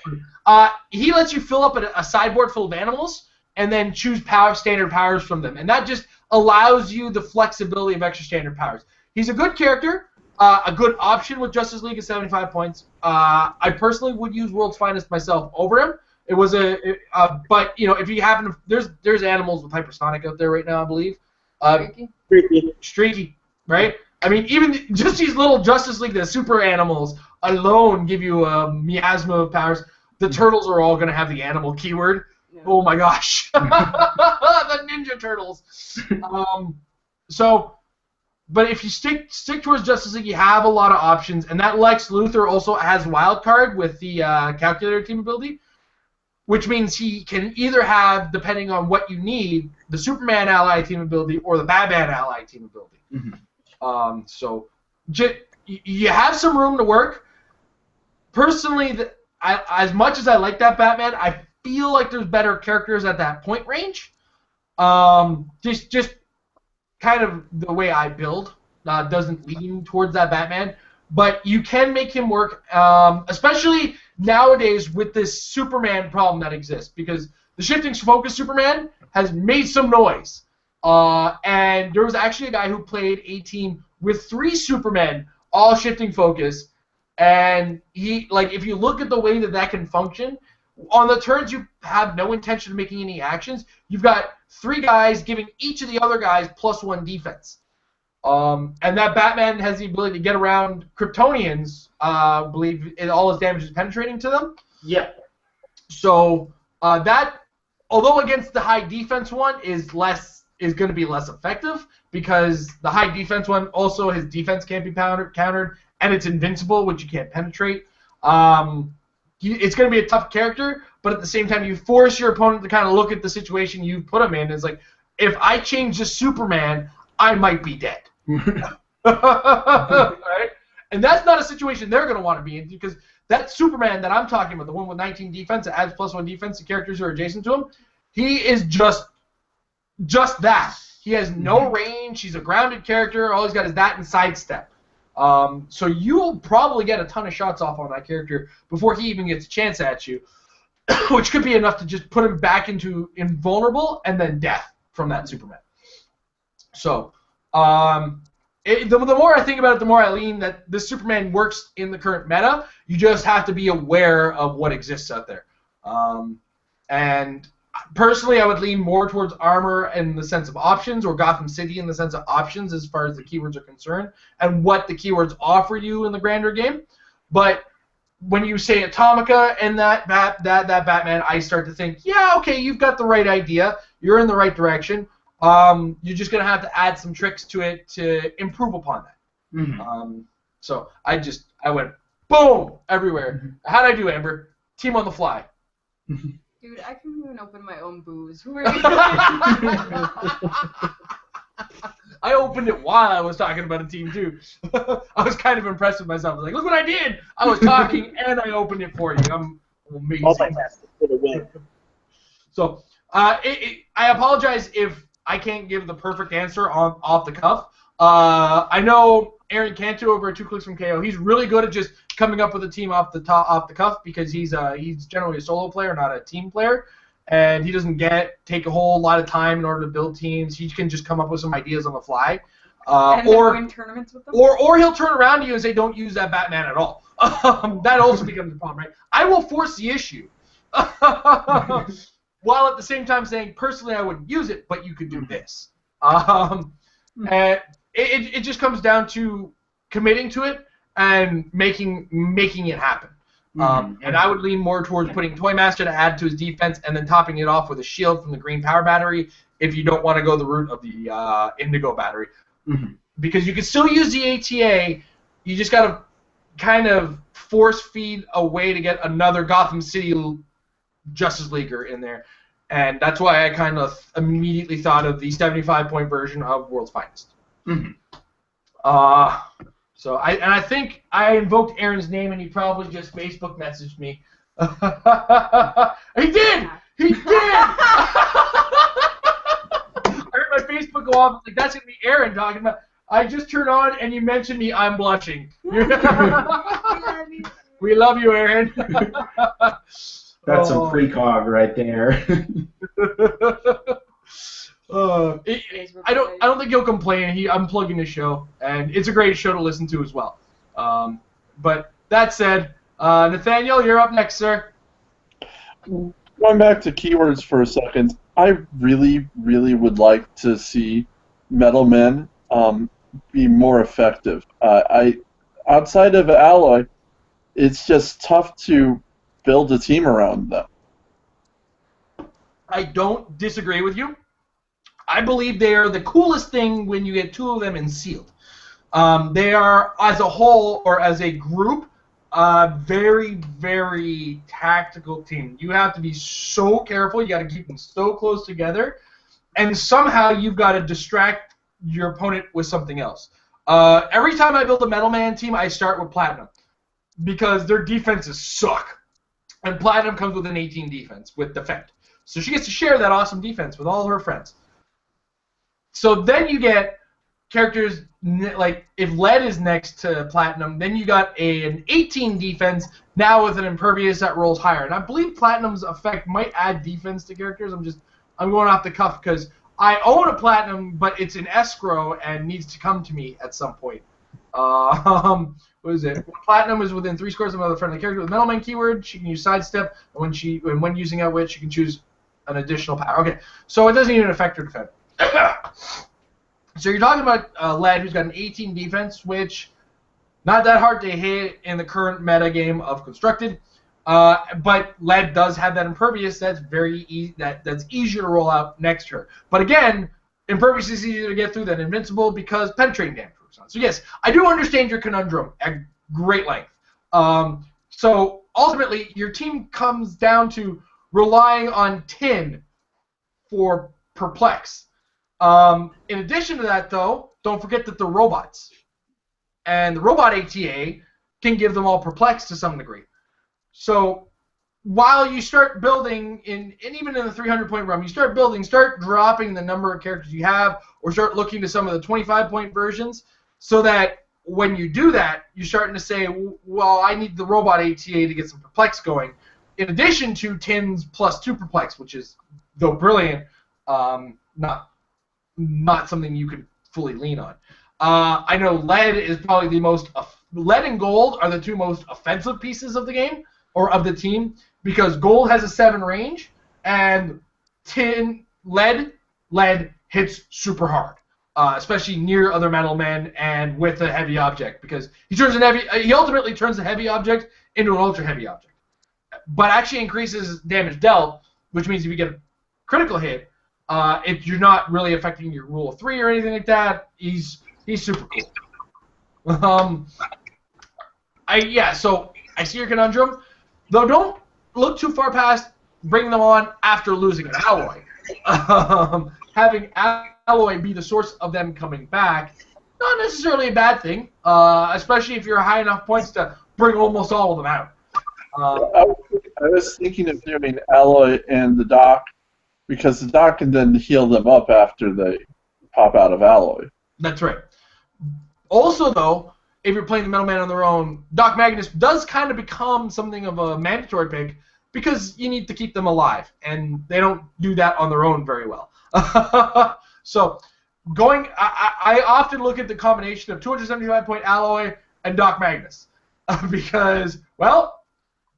He lets you fill up a sideboard full of animals and then choose standard powers from them. And that just allows you the flexibility of extra standard powers. He's a good character, a good option with Justice League at 75 points. I personally would use World's Finest myself over him. It was but you know, if you happen to, there's animals with hypersonic out there right now, I believe. Streaky, right? I mean, even just these little Justice League, the super animals alone give you a miasma of powers. The turtles are all going to have the animal keyword. Yeah. Oh my gosh. The Ninja Turtles. But if you stick towards Justice League, you have a lot of options. And that Lex Luthor also has wild card with the calculator team ability, which means he can either have, depending on what you need, the Superman ally team ability or the Batman ally team ability. Mm-hmm. So you have some room to work. Personally, as much as I like that Batman, I feel like there's better characters at that point range. Just kind of the way I build doesn't lean towards that Batman. But you can make him work, especially nowadays with this Superman problem that exists, because the shifting focus Superman has made some noise. And there was actually a guy who played a team with 3 Supermen, all shifting focus, and he, like, if you look at the way that can function, on the turns you have no intention of making any actions, you've got 3 guys giving each of the other guys +1 defense. And that Batman has the ability to get around Kryptonians, I believe all his damage is penetrating to them. Yeah. So that, although against the high defense one is going to be less effective, because the high defense one also, his defense can't be countered, and it's invincible, which you can't penetrate. It's going to be a tough character, but at the same time you force your opponent to kind of look at the situation you put them in. It's like, if I change to Superman, I might be dead. Right? And that's not a situation they're going to want to be in, because that Superman that I'm talking about, the one with 19 defense that adds +1 defense to characters who are adjacent to him, he is just that. He has no range. He's a grounded character. All he's got is that and sidestep. So you'll probably get a ton of shots off on that character before he even gets a chance at you, which could be enough to just put him back into invulnerable and then death from that Superman. So the more I think about it, the more I lean that this Superman works in the current meta. You just have to be aware of what exists out there. And personally, I would lean more towards Armor in the sense of options, or Gotham City in the sense of options as far as the keywords are concerned, and what the keywords offer you in the grander game. But when you say Atomica and that Batman, I start to think, yeah, okay, you've got the right idea. You're in the right direction. You're just going to have to add some tricks to it to improve upon that. So I went boom everywhere. How'd I do, Amber? Team on the fly. Dude, I can even open my own booze. Who are you? I opened it while I was talking about a team too. I was kind of impressed with myself. I was like, look what I did! I was talking and I opened it for you. I'm amazing. Multitasking for the win. So I apologize if I can't give the perfect answer off the cuff. I know Aaron Cantu over at 2 Clicks from KO. He's really good at just coming up with a team off the cuff, because he's generally a solo player, not a team player, and he doesn't take a whole lot of time in order to build teams. He can just come up with some ideas on the fly, or win tournaments with them. Or he'll turn around to you and say, "Don't use that Batman at all." That also becomes a problem, right? I will force the issue, while at the same time saying, personally, I wouldn't use it, but you could do this. And it just comes down to committing to it and making it happen. And I would lean more towards putting Toymaster to add to his defense and then topping it off with a shield from the green power battery if you don't want to go the route of the indigo battery. Because you can still use the ATA, you just got to kind of force feed a way to get another Gotham City Justice Leaguer in there. And that's why I kind of immediately thought of the 75-point version of World's Finest. So I think I invoked Aaron's name, and he probably just Facebook messaged me. He did! He did! I heard my Facebook go off. Like, that's gonna be Aaron talking about. I just turned on, and you mentioned me. I'm blushing. We love you, Aaron. That's some precog right there. I don't think he'll complain. I'm plugging his show, and it's a great show to listen to as well. But that said, Nathaniel, you're up next, sir. Going back to keywords for a second, I really, really would like to see Metal Men be more effective. Outside of Alloy, it's just tough to build a team around them. I don't disagree with you. I believe they are the coolest thing when you get two of them in sealed. They are, as a whole or as a group, very, very tactical team. You have to be so careful. You got to keep them so close together, and somehow you've got to distract your opponent with something else. Every time I build a Metal Man team, I start with Platinum because their defenses suck, and Platinum comes with an 18 defense with Defend, so she gets to share that awesome defense with all her friends. So then you get characters like if Lead is next to Platinum, then you got an 18 defense now with an Impervious that rolls higher. And I believe Platinum's effect might add defense to characters. I'm going off the cuff because I own a Platinum, but it's in escrow and needs to come to me at some point. What is it? Platinum is within 3 squares of another friendly character with Metalman keyword. She can use Sidestep, and when using Outwit, she can choose an additional power. Okay, so it doesn't even affect her defense. So you're talking about Lead, who's got an 18 defense, which not that hard to hit in the current meta game of Constructed. But Lead does have that Impervious that's that's easier to roll out next to her. But again, Impervious is easier to get through than Invincible because penetrating damage works on. So yes, I do understand your conundrum at great length. So ultimately, your team comes down to relying on tin for perplex. In addition to that, though, don't forget that they're robots. And the robot ATA can give them all perplex to some degree. So while you start building, and even in the 300-point realm, you start dropping the number of characters you have, or start looking to some of the 25-point versions, so that when you do that, you're starting to say, well, I need the robot ATA to get some perplex going, in addition to Tin's +2 perplex, which is, though brilliant, not something you could fully lean on. I know lead is probably the most. Lead and gold are the two most offensive pieces of the game, or of the team, because gold has a 7 range, and lead hits super hard, especially near other metal men and with a heavy object, because he ultimately turns a heavy object into an ultra heavy object, but actually increases damage dealt, which means if you get a critical hit, you're not really affecting your rule of 3 or anything like that. He's super cool. So I see your conundrum, though. Don't look too far past bringing them on after losing an alloy. Having alloy be the source of them coming back, not necessarily a bad thing, especially if you're high enough points to bring almost all of them out. I was thinking of doing alloy and the doc, because the doc can then heal them up after they pop out of alloy. That's right. Also, though, if you're playing the Metal Man on their own, Doc Magnus does kind of become something of a mandatory pick, because you need to keep them alive, and they don't do that on their own very well. So, I often look at the combination of 275-point alloy and Doc Magnus, because, well,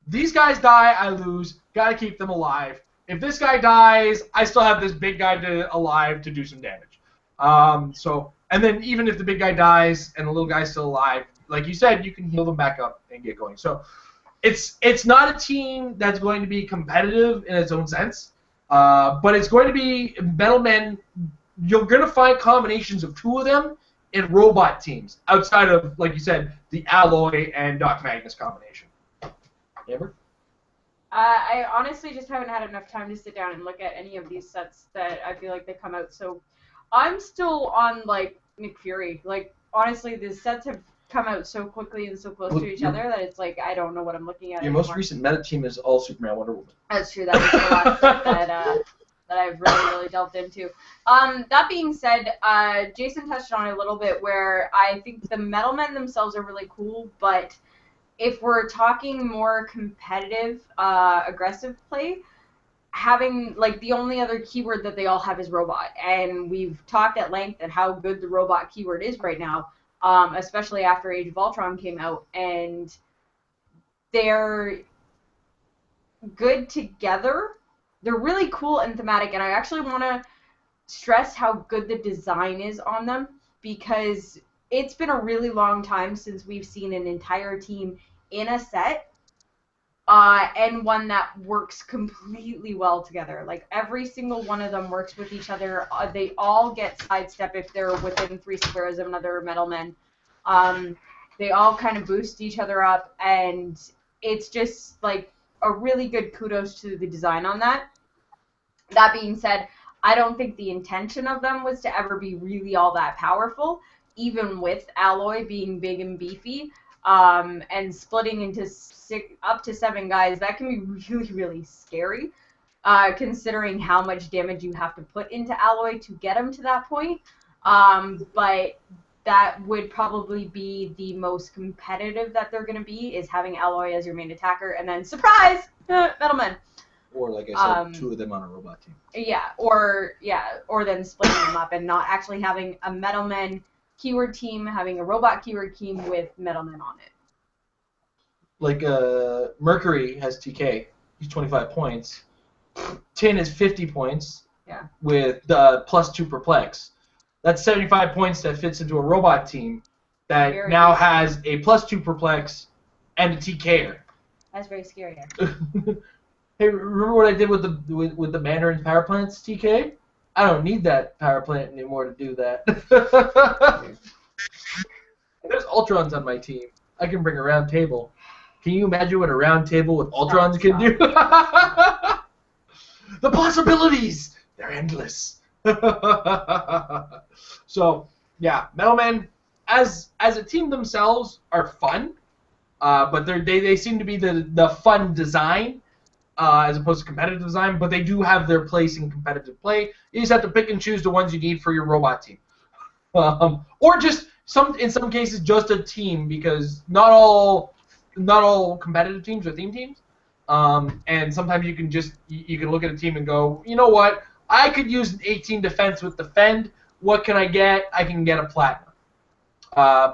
these guys die, I lose, gotta keep them alive. If this guy dies, I still have this big guy alive to do some damage. And then even if the big guy dies and the little guy's still alive, like you said, you can heal them back up and get going. So it's not a team that's going to be competitive in its own sense, but it's going to be Metal Men. You're going to find combinations of 2 of them in robot teams, outside of, like you said, the Alloy and Doc Magnus combination. Amber? I honestly just haven't had enough time to sit down and look at any of these sets that I feel like they come out. So I'm still on, like, Nick Fury. Like, honestly, the sets have come out so quickly and so close to each other that it's like, I don't know what I'm looking at anymore. Most recent meta team is all Superman, Wonder Woman. That's true. That's the last set that I've really delved into. That being said, Jason touched on it a little bit, where I think the Metal Men themselves are really cool, but if we're talking more competitive, aggressive play, having, like, the only other keyword that they all have is robot, and we've talked at length at how good the robot keyword is right now, especially after Age of Ultron came out, and they're good together. They're really cool and thematic, and I actually want to stress how good the design is on them, because it's been a really long time since we've seen an entire team in a set, and one that works completely well together. Like, every single one of them works with each other. They all get sidestep if they're within 3 squares of another Metal Man. They all kind of boost each other up, and it's just, like, a really good kudos to the design on that. That being said, I don't think the intention of them was to ever be really all that powerful, even with Alloy being big and beefy. And splitting into up to 7 guys, that can be really, really scary, considering how much damage you have to put into Alloy to get him to that point. But that would probably be the most competitive that they're going to be, is having Alloy as your main attacker, and then, surprise, Metal Men. Or, like I said, 2 of them on a robot team. Or then splitting them up and not actually having a Metal Men keyword team, having a robot keyword team with Metal Men on it. Like, Mercury has TK. He's 25 points. Tin is 50 points. Yeah. With +2 perplex. That's 75 points that fits into a robot team that Very now scary. has a +2 perplex and a TKer. That's very scary, actually. Hey, remember what I did with the Mandarin's power plants, TK? I don't need that power plant anymore to do that. There's Ultrons on my team. I can bring a round table. Can you imagine what a round table with Ultrons can do? The possibilities, they're endless. So, yeah, Metalmen, as a team themselves, are fun, but they seem to be the fun design, as opposed to competitive design, but they do have their place in competitive play. You just have to pick and choose the ones you need for your robot team. Or just in some cases just a team, because not all competitive teams are theme teams. And sometimes you can look at a team and go, you know what? I could use an 18 defense with defend. What can I get? I can get a platinum.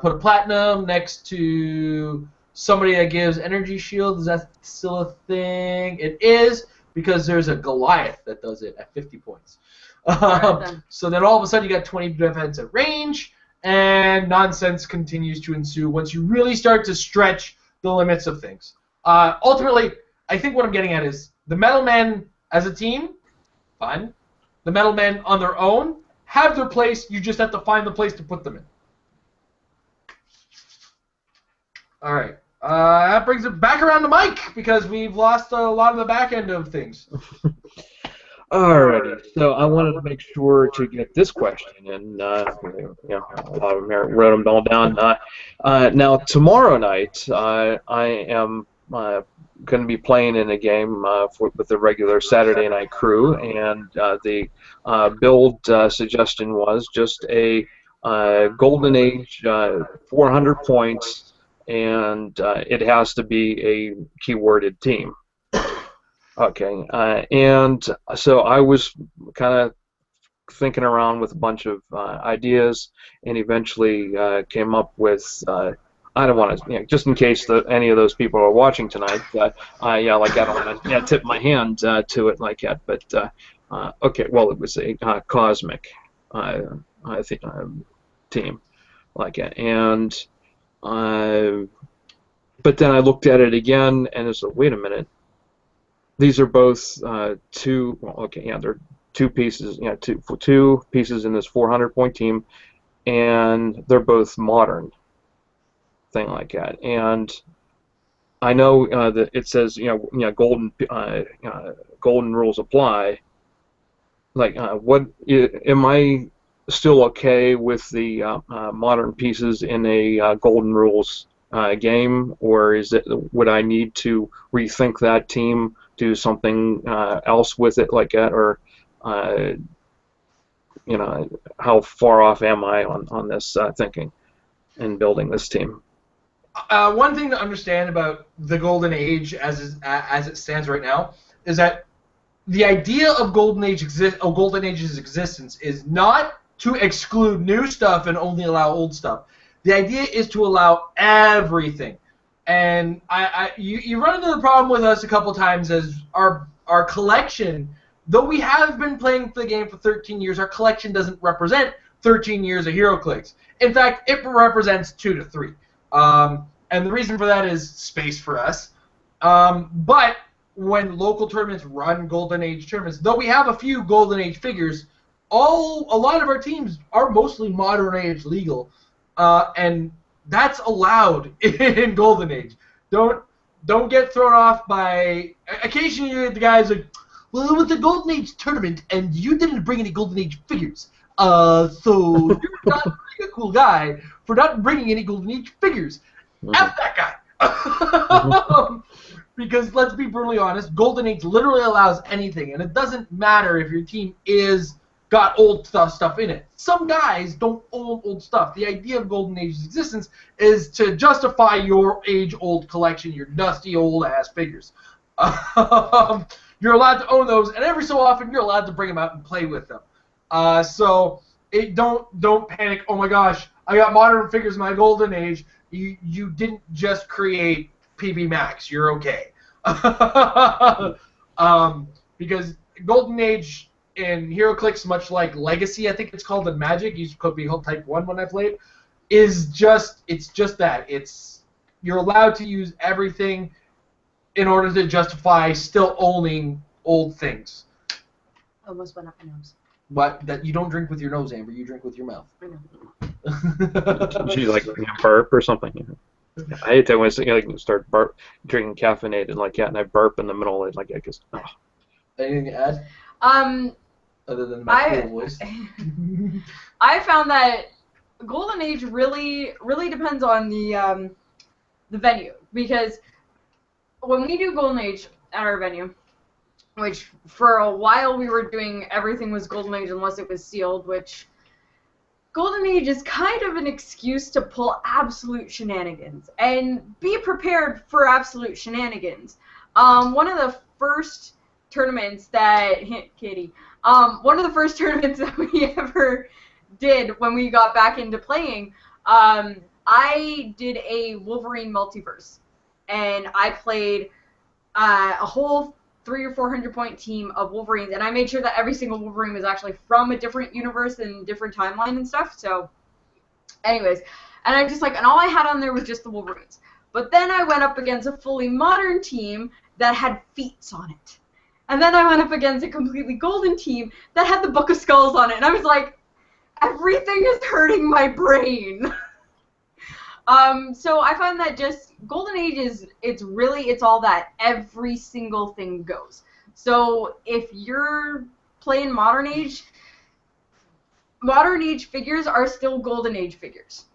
Put a platinum next to somebody that gives energy shield. Is that still a thing? It is, because there's a Goliath that does it at 50 points. So then all of a sudden you got 20 defense at range, and nonsense continues to ensue once you really start to stretch the limits of things. Ultimately, I think what I'm getting at is the Metalmen as a team, fun. The Metalmen on their own have their place. You just have to find the place to put them in. All right. That brings it back around to Mike, because we've lost a lot of the back end of things. Alrighty, so I wanted to make sure to get this question in. A lot of them here, wrote them all down. Now, tomorrow night, I am going to be playing in a game with the regular Saturday night crew, and the build suggestion was just a Golden Age 400 points, and it has to be a keyworded team. Okay, and so I was kind of thinking around with a bunch of ideas, and eventually came up with. I don't want to, just in case any of those people are watching tonight. I don't want to tip my hand to it like that. But okay, well, it was a cosmic, I think, team like that, and but then I looked at it again, and it's like, wait a minute. These are both they're two pieces, two pieces in this 400-point team, and they're both modern, thing like that. And I know that it says golden rules apply. Like, what am I still okay with the modern pieces in a golden rules game, or would I need to rethink that team? Do something else with it like that, or how far off am I on this thinking and building this team? One thing to understand about the Golden Age as it stands right now is that the idea of Golden Age's existence is not to exclude new stuff and only allow old stuff. The idea is to allow everything. And you run into the problem with us a couple times as our collection, though we have been playing the game for 13 years, our collection doesn't represent 13 years of HeroClix. In fact, it represents 2 to 3. And the reason for that is space for us. But when local tournaments run Golden Age tournaments, though we have a few Golden Age figures, a lot of our teams are mostly Modern Age legal, and that's allowed in Golden Age. Don't get thrown off by occasionally the guys like, well, it was a Golden Age tournament and you didn't bring any Golden Age figures. So you're not a cool guy for not bringing any Golden Age figures. F that guy. Because let's be brutally honest, Golden Age literally allows anything, and it doesn't matter if your team got old stuff in it. Some guys don't own old stuff. The idea of Golden Age's existence is to justify your age-old collection, your dusty old-ass figures. You're allowed to own those, and every so often you're allowed to bring them out and play with them. So don't panic. Oh my gosh, I got modern figures in my Golden Age. You didn't just create PB Max. You're okay. Because Golden Age in HeroClix, much like Legacy, I think it's called in Magic, used to be Type 1 when I played, it's just that. You're allowed to use everything in order to justify still owning old things. Almost went up my nose. What? That you don't drink with your nose, Amber, you drink with your mouth. I know. She burp or something. I hate that when I start drinking caffeinated like that, and I burp in the middle of it, like I guess. Oh. Anything to add Um, other than my cool voice? I found that Golden Age really depends on the venue, because when we do Golden Age at our venue, which for a while we were doing everything was Golden Age unless it was sealed, which Golden Age is kind of an excuse to pull absolute shenanigans, and be prepared for absolute shenanigans. One of the first tournaments that Kitty, one of the first tournaments that we ever did when we got back into playing, I did a Wolverine multiverse, and I played a whole 300 or 400 point team of Wolverines, and I made sure that every single Wolverine was actually from a different universe and different timeline and stuff. So, anyways, and I just like, and all I had on there was just the Wolverines. But then I went up against a fully modern team that had feats on it, and then I went up against a completely golden team that had the Book of Skulls on it, and I was like, everything is hurting my brain. So I find that just Golden Age it's all that every single thing goes. So if you're playing Modern Age figures are still Golden Age figures.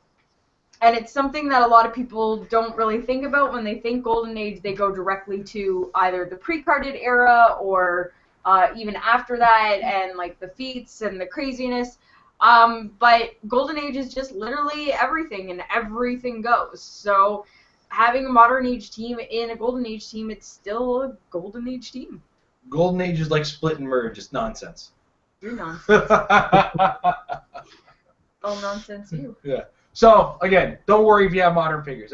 And it's something that a lot of people don't really think about. When they think Golden Age, they go directly to either the pre-carded era or even after that, and like the feats and the craziness. But Golden Age is just literally everything, and everything goes. So having a Modern Age team in a Golden Age team, it's still a Golden Age team. Golden Age is like split and merge. It's nonsense. You're nonsense. Oh, nonsense you. Yeah. So again, don't worry if you have modern figures.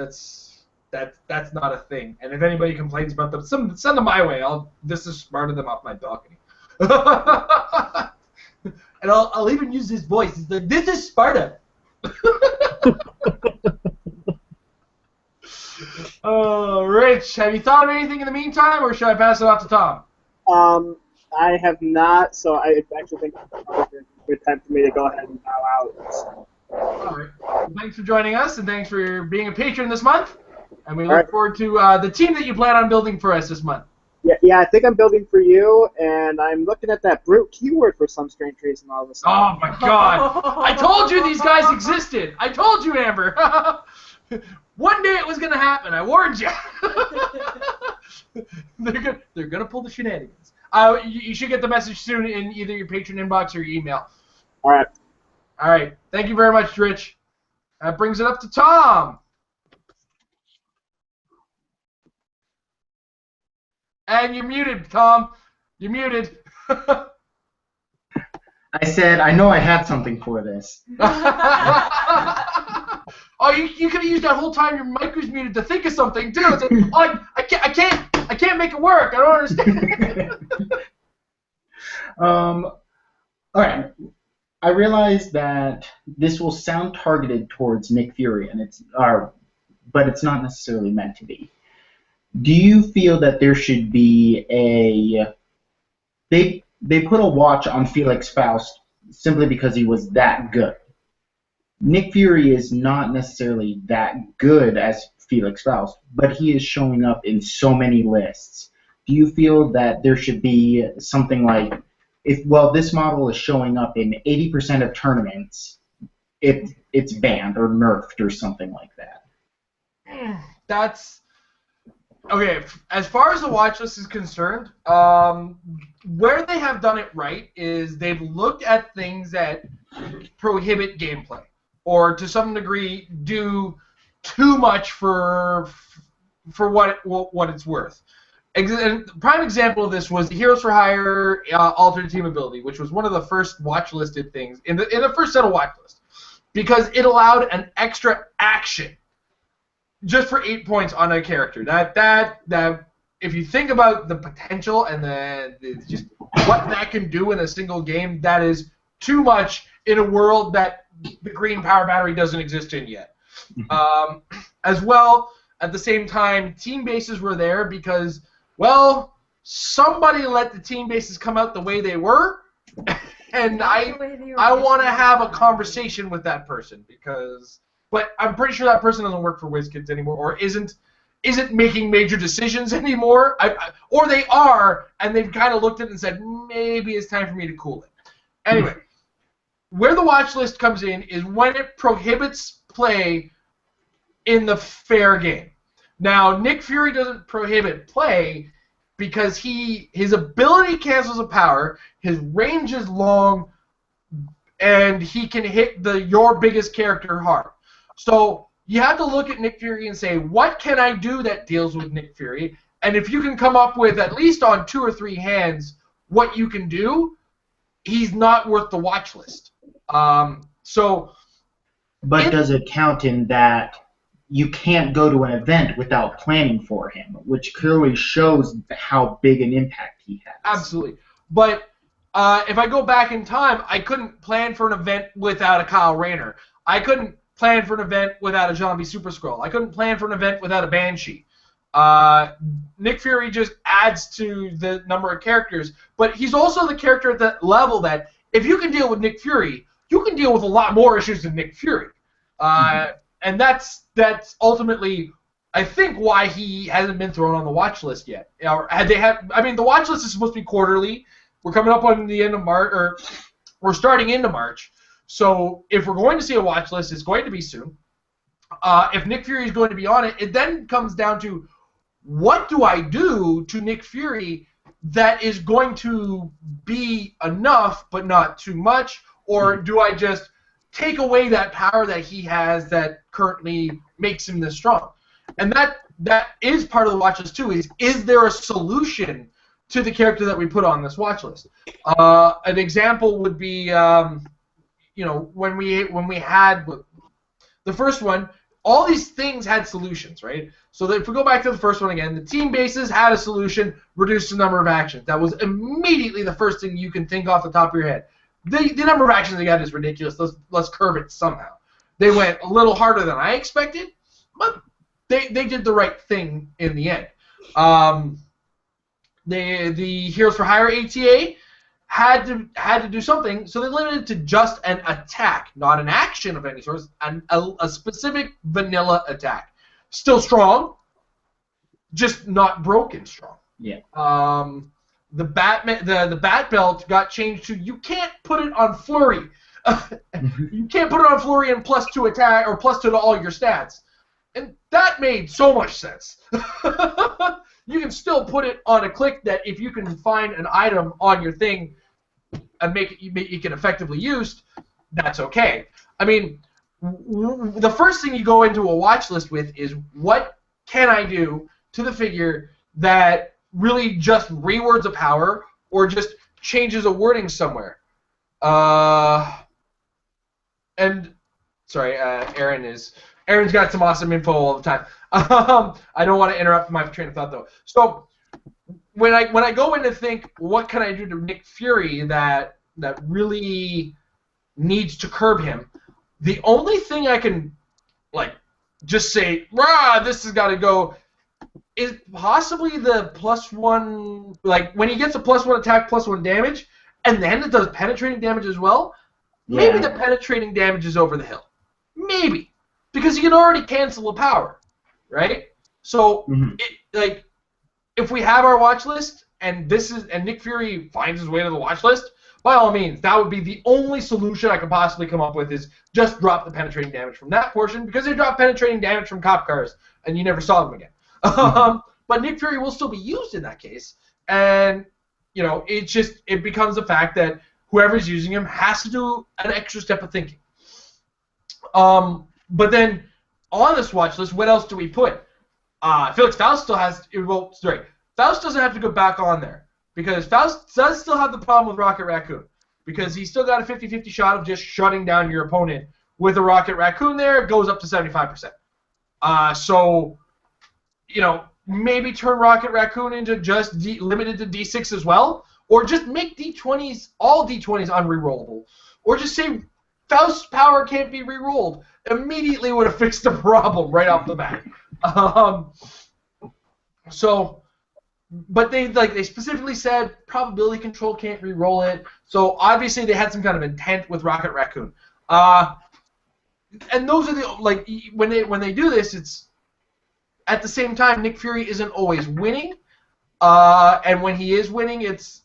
That's not a thing. And if anybody complains about them, send them my way. I'll disbarter them off my balcony. And I'll even use his voice. He's like, "This is Sparta." Rich, have you thought of anything in the meantime, or should I pass it off to Tom? I have not, so I actually think it's a good time for me to go ahead and bow out. All right. Well, thanks for joining us, and thanks for being a patron this month. And we look right. forward to the team that you plan on building for us this month. Yeah, I think I'm building for you, and I'm looking at that brute keyword for some strange reason all of a sudden. Oh my God! I told you these guys existed. I told you, Amber. One day it was gonna happen. I warned you. They're gonna pull the shenanigans. You should get the message soon in either your Patreon inbox or your email. All right. All right. Thank you very much, Rich. That brings it up to Tom. And you're muted, Tom. You're muted. I said, I know I had something for this. Oh, you could have used that whole time your mic was muted to think of something too. It's like, oh, I can't make it work. I don't understand. All right. I realize that this will sound targeted towards Nick Fury, but it's not necessarily meant to be. Do you feel that there should be they put a watch on Felix Faust simply because he was that good? Nick Fury is not necessarily that good as Felix Faust, but he is showing up in so many lists. Do you feel that there should be something like, this model is showing up in 80% of tournaments, it's banned or nerfed or something like that? That's okay. As far as the watch list is concerned, where they have done it right is they've looked at things that prohibit gameplay, or to some degree do too much for what it's worth. And prime example of this was the Heroes for Hire alternate team ability, which was one of the first watch listed things in the first set of watch lists, because it allowed an extra action just for 8 points on a character. That if you think about the potential and just what that can do in a single game, that is too much in a world that the green power battery doesn't exist in yet. As well, at the same time, team bases were there because, well, somebody let the team bases come out the way they were, and I want to have a conversation with that person, but I'm pretty sure that person doesn't work for WizKids anymore, or isn't isn't making major decisions anymore, or they are, and they've kind of looked at it and said, maybe it's time for me to cool it. Anyway, where the watch list comes in is when it prohibits play in the fair game. Now, Nick Fury doesn't prohibit play because his ability cancels a power, his range is long, and he can hit your biggest character hard. So you have to look at Nick Fury and say, what can I do that deals with Nick Fury? And if you can come up with, at least on 2 or 3 hands, what you can do, he's not worth the watch list. But does it count in that you can't go to an event without planning for him, which clearly shows how big an impact he has? Absolutely. But if I go back in time, I couldn't plan for an event without a Kyle Rayner. I couldn't plan for an event without a Zombie Super Skrull. I couldn't plan for an event without a Banshee. Nick Fury just adds to the number of characters, but he's also the character at that level that if you can deal with Nick Fury, you can deal with a lot more issues than Nick Fury. And that's ultimately, I think, why he hasn't been thrown on the watch list yet. Or the watch list is supposed to be quarterly. We're coming up on the end of March, or we're starting into March. So if we're going to see a watch list, it's going to be soon. If Nick Fury is going to be on it, it then comes down to what do I do to Nick Fury that is going to be enough but not too much, or do I just take away that power that he has that currently makes him this strong? And that is part of the watch list too. Is there a solution to the character that we put on this watch list? An example would be, when we had the first one, all these things had solutions, right? So that if we go back to the first one again, the team bases had a solution, reduced the number of actions. That was immediately the first thing you can think off the top of your head. The number of actions they got is ridiculous. Let's curb it somehow. They went a little harder than I expected, but they did the right thing in the end. The Heroes for Hire ATA had to do something, so they limited it to just an attack, not an action of any sort, a specific vanilla attack. Still strong, just not broken strong. Yeah. The bat belt got changed to you can't put it on flurry. You can't put it on flurry and +2 attack or +2 to all your stats, and that made so much sense. You can still put it on a click that if you can find an item on your thing and make it can effectively used, that's okay. I mean, the first thing you go into a watch list with is what can I do to the figure that really just rewords a power or just changes a wording somewhere. And sorry, Aaron's got some awesome info all the time. I don't want to interrupt my train of thought though. So when I go in to think what can I do to Nick Fury that really needs to curb him, the only thing I can just say, rah, this has got to go, is possibly the +1, when he gets a +1 attack, +1 damage, and then it does penetrating damage as well. Yeah. Maybe the penetrating damage is over the hill. Maybe. Because he can already cancel a power, right? So, if we have our watch list, and Nick Fury finds his way to the watch list, by all means, that would be the only solution I could possibly come up with, is just drop the penetrating damage from that portion, because they dropped penetrating damage from cop cars, and you never saw them again. But Nick Fury will still be used in that case, and it becomes a fact that whoever's using him has to do an extra step of thinking. But then on this watch list, what else do we put? Felix Faust still has. Faust doesn't have to go back on there because Faust does still have the problem with Rocket Raccoon, because he's still got a 50-50 shot of just shutting down your opponent with a Rocket Raccoon. There, it goes up to 75%. So maybe turn Rocket Raccoon into just limited to D6 as well, or just make D20s all D20s unrerollable, or just say Faust's power can't be rerolled. Immediately would have fixed the problem right off the bat. But they specifically said probability control can't re-roll it. So obviously they had some kind of intent with Rocket Raccoon. And those are the when they do this, it's at the same time, Nick Fury isn't always winning. And when he is winning, it's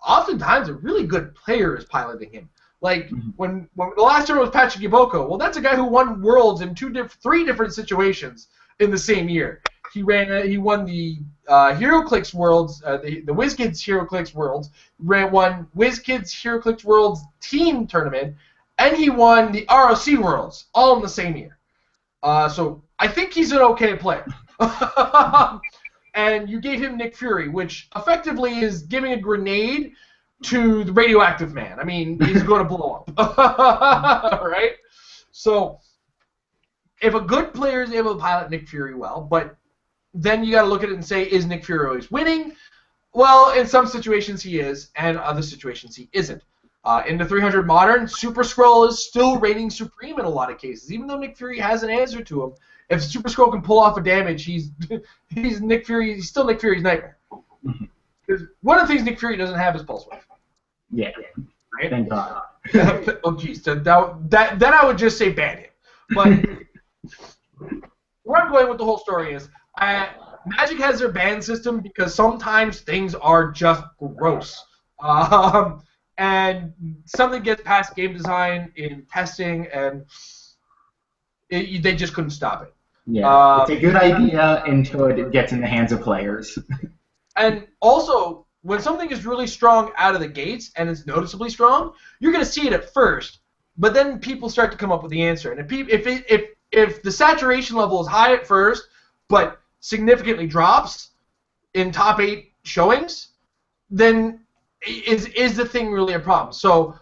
oftentimes a really good player is piloting him. Like when the last term was Patrick Iboko, well, that's a guy who won Worlds in three different situations in the same year. He won the HeroClix Worlds, the WizKids HeroClix Worlds, won WizKids HeroClix Worlds team tournament, and he won the ROC Worlds all in the same year. So I think he's an okay player. And you gave him Nick Fury, which effectively is giving a grenade to the radioactive man. I mean, he's going to blow up. Right? So if a good player is able to pilot Nick Fury well, but then you got to look at it and say, is Nick Fury always winning? Well, in some situations he is, and other situations he isn't. In the 300 Modern, Super Skrull is still reigning supreme in a lot of cases, even though Nick Fury has an answer to him. If Super Skrull can pull off a damage, he's Nick Fury. He's still Nick Fury's nightmare. Because one of the things Nick Fury doesn't have is Pulse Wave. Yeah. Right? Thank God. Oh, jeez. Then I would just say ban him. But where I'm going with the whole story is, Magic has their ban system because sometimes things are just gross. And something gets past game design in testing, and they just couldn't stop it. Yeah, it's a good idea until it gets in the hands of players. And also, when something is really strong out of the gates, and it's noticeably strong, you're going to see it at first, but then people start to come up with the answer. And if the saturation level is high at first, but significantly drops in top 8 showings, then is the thing really a problem? So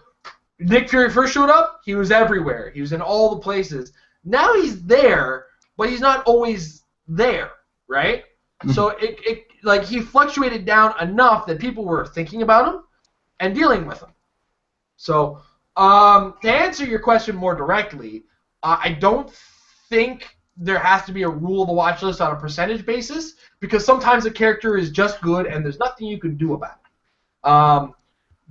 Nick Fury first showed up, he was everywhere. He was in all the places. Now he's there, but he's not always there, right? So like he fluctuated down enough that people were thinking about him and dealing with him. So to answer your question more directly, I don't think there has to be a rule of the watch list on a percentage basis, because sometimes a character is just good and there's nothing you can do about it.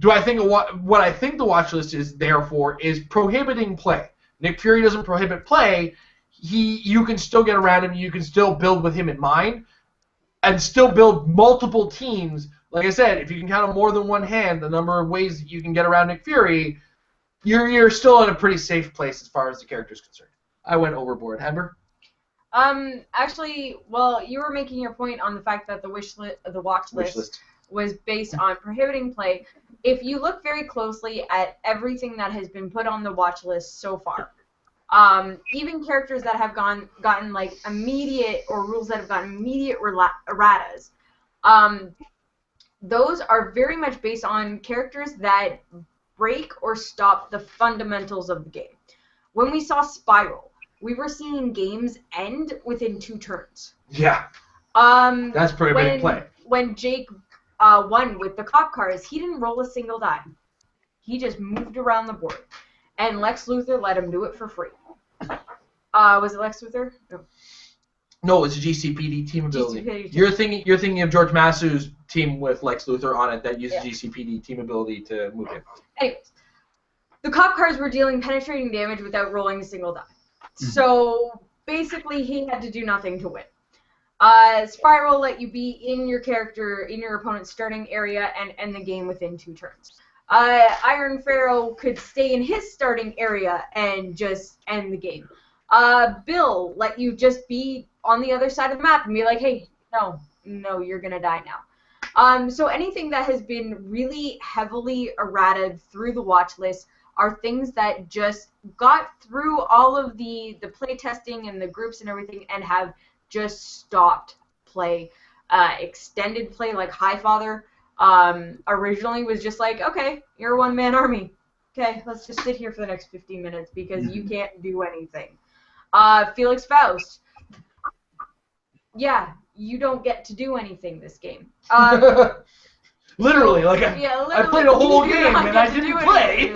Do I think what I think the watch list is there for is prohibiting play. Nick Fury doesn't prohibit play. You can still get around him. You can still build with him in mind, and still build multiple teams. Like I said, if you can count on more than one hand the number of ways that you can get around Nick Fury, you're still in a pretty safe place as far as the character is concerned. I went overboard. Amber? Actually, well, you were making your point on the fact that the watch list was based on prohibiting play. If you look very closely at everything that has been put on the watch list so far, even characters that have gotten like immediate, or rules that have gotten immediate erratas, those are very much based on characters that break or stop the fundamentals of the game. When we saw Spiral, we were seeing games end within 2 turns. Yeah. That's prohibiting play. When Jake won with the cop cars, he didn't roll a single die. He just moved around the board. And Lex Luthor let him do it for free. Was it Lex Luthor? No. No, it's a GCPD team ability. You're thinking of George Masu's team with Lex Luthor on it that uses GCPD team ability to move him. Anyways, the cop cars were dealing penetrating damage without rolling a single die. So basically, he had to do nothing to win. Spiral let you be in your opponent's starting area and end the game within 2 turns. Iron Pharaoh could stay in his starting area and just end the game. Bill let you just be on the other side of the map and be like, hey, no, you're gonna die now. So anything that has been really heavily errated through the watch list are things that just got through all of the play testing and the groups and everything and have just stopped play. Extended play like Highfather originally was just like, okay, you're a one-man army. Okay, let's just sit here for the next 15 minutes because you can't do anything. Felix Faust. Yeah, you don't get to do anything this game. Literally, like I played a whole game and I didn't play.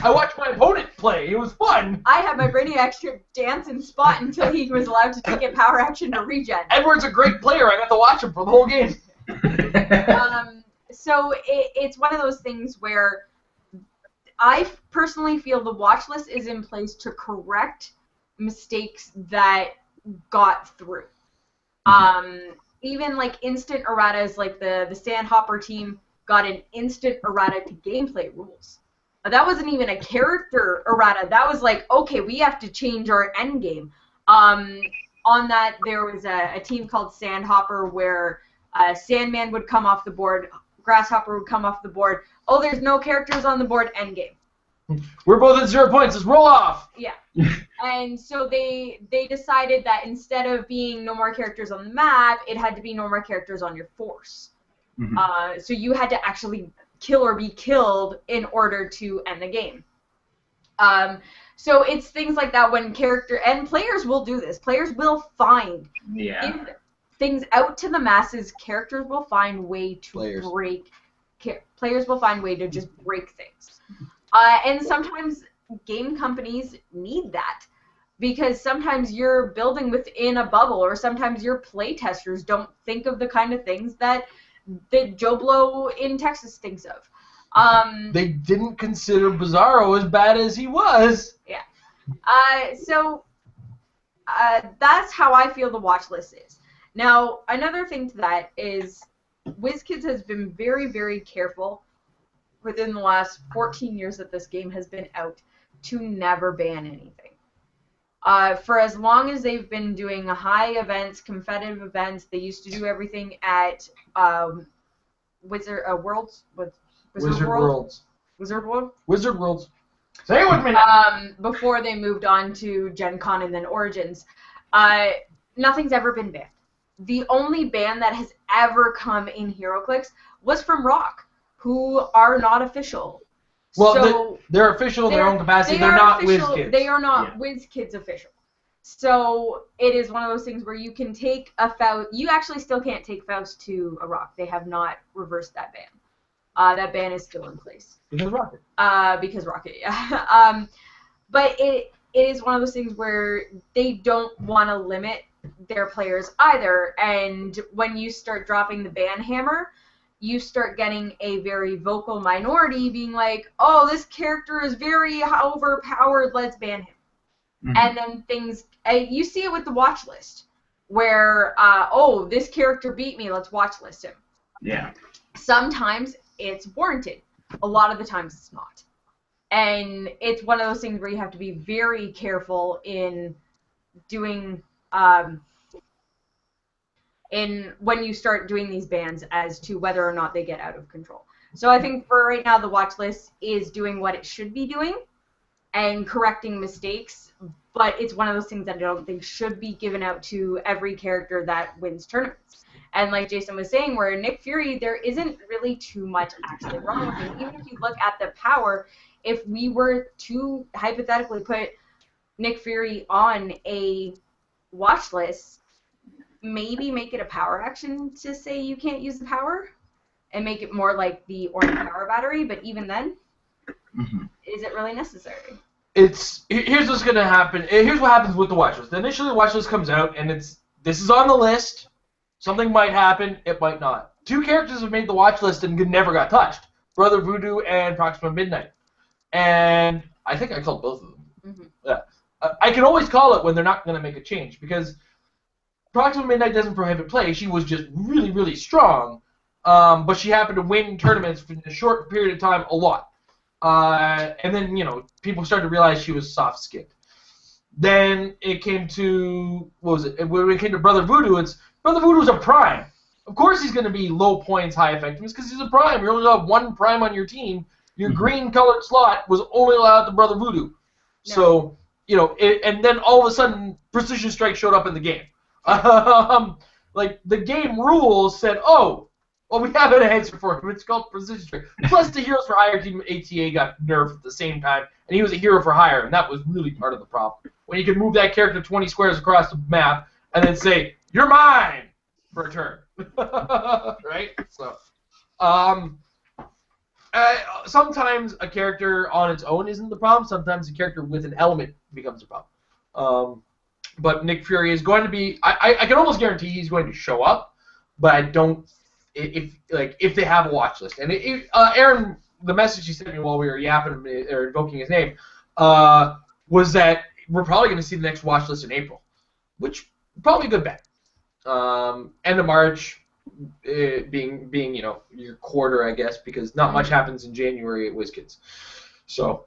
I watched my opponent play. It was fun. I had my Brainiac strip dance and spot until he was allowed to take a power action to regen. Edward's a great player. I got to watch him for the whole game. So it's one of those things where I personally feel the watch list is in place to correct mistakes that got through. Even like instant erratas, like the Sandhopper team got an instant errata to gameplay rules. That wasn't even a character errata. That was like, okay, we have to change our end game. On that, there was a team called Sandhopper where Sandman would come off the board, Grasshopper would come off the board. Oh, there's no characters on the board, end game. We're both at 0 points. Let's roll off. Yeah. And so they decided that instead of being no more characters on the map, it had to be no more characters on your force. So you had to actually kill or be killed in order to end the game. So it's things like that when players will do this. Players will find give things out to the masses. Characters will find way to break. Players will find way to just break things. And sometimes game companies need that because sometimes you're building within a bubble, or sometimes your playtesters don't think of the kind of things that Joe Blow in Texas thinks of. They didn't consider Bizarro as bad as he was. Yeah. So that's how I feel the watch list is. Now, another thing to that is WizKids has been very, very careful within the last 14 years that this game has been out to never ban anything. For as long as they've been doing high events, competitive events, they used to do everything at Wizard Worlds. Wizard Worlds. Wizard World? Wizard Worlds. Say it with me. Before they moved on to Gen Con and then Origins. Nothing's ever been banned. The only ban that has ever come in HeroClix was from Rock, who are not official. Well, so they're official in their own capacity. They're not WizKids. They are not WizKids official. So it is one of those things where you can take a Faust. You actually still can't take Faust to a Rock. They have not reversed that ban. That ban is still in place. Because Rocket. Because Rocket, yeah. But it is one of those things where they don't want to limit their players either. And when you start dropping the ban hammer, you start getting a very vocal minority being like, oh, this character is very overpowered, let's ban him. And then things, you see it with the watch list, where, oh, this character beat me, let's watch list him. Yeah. Sometimes it's warranted. A lot of the times it's not. And it's one of those things where you have to be very careful in doing, in when you start doing these bans as to whether or not they get out of control. So I think for right now the watch list is doing what it should be doing and correcting mistakes, but it's one of those things that I don't think should be given out to every character that wins tournaments. And like Jason was saying, where Nick Fury, there isn't really too much actually wrong with him. Even if you look at the power, if we were to hypothetically put Nick Fury on a watch list, maybe make it a power action to say you can't use the power and make it more like the orange power battery, but even then, is it really necessary? Here's what's going to happen. Here's what happens with the watch list. Initially, the watch list comes out, and this is on the list. Something might happen. It might not. 2 characters have made the watch list and never got touched. Brother Voodoo and Proxima Midnight. And I think I called both of them. Yeah. I can always call it when they're not going to make a change, because Proxima Midnight doesn't prohibit play. She was just really, really strong. But she happened to win tournaments for a short period of time a lot. And then, people started to realize she was soft-skinned. Then it came to, when it came to Brother Voodoo, Brother Voodoo's a prime. Of course he's going to be low points, high effectiveness, because he's a prime. You only have 1 prime on your team. Your green-colored slot was only allowed to Brother Voodoo. No. So, and then all of a sudden, Precision Strike showed up in the game. Like, the game rules said, oh, well, we have an answer for him. It's called Precision Strike. Plus, the Heroes for Hire team ATA got nerfed at the same time, and he was a hero for hire, and that was really part of the problem. When you could move that character 20 squares across the map and then say, you're mine, for a turn. Right? So, sometimes a character on its own isn't the problem. Sometimes a character with an element becomes a problem. But Nick Fury is going to be. I can almost guarantee he's going to show up, but I don't. If they have a watch list, and Aaron, the message he sent me while we were yapping or invoking his name, was that we're probably going to see the next watch list in April, which probably a good bet. End of March being your quarter, I guess, because not much happens in January at WizKids. So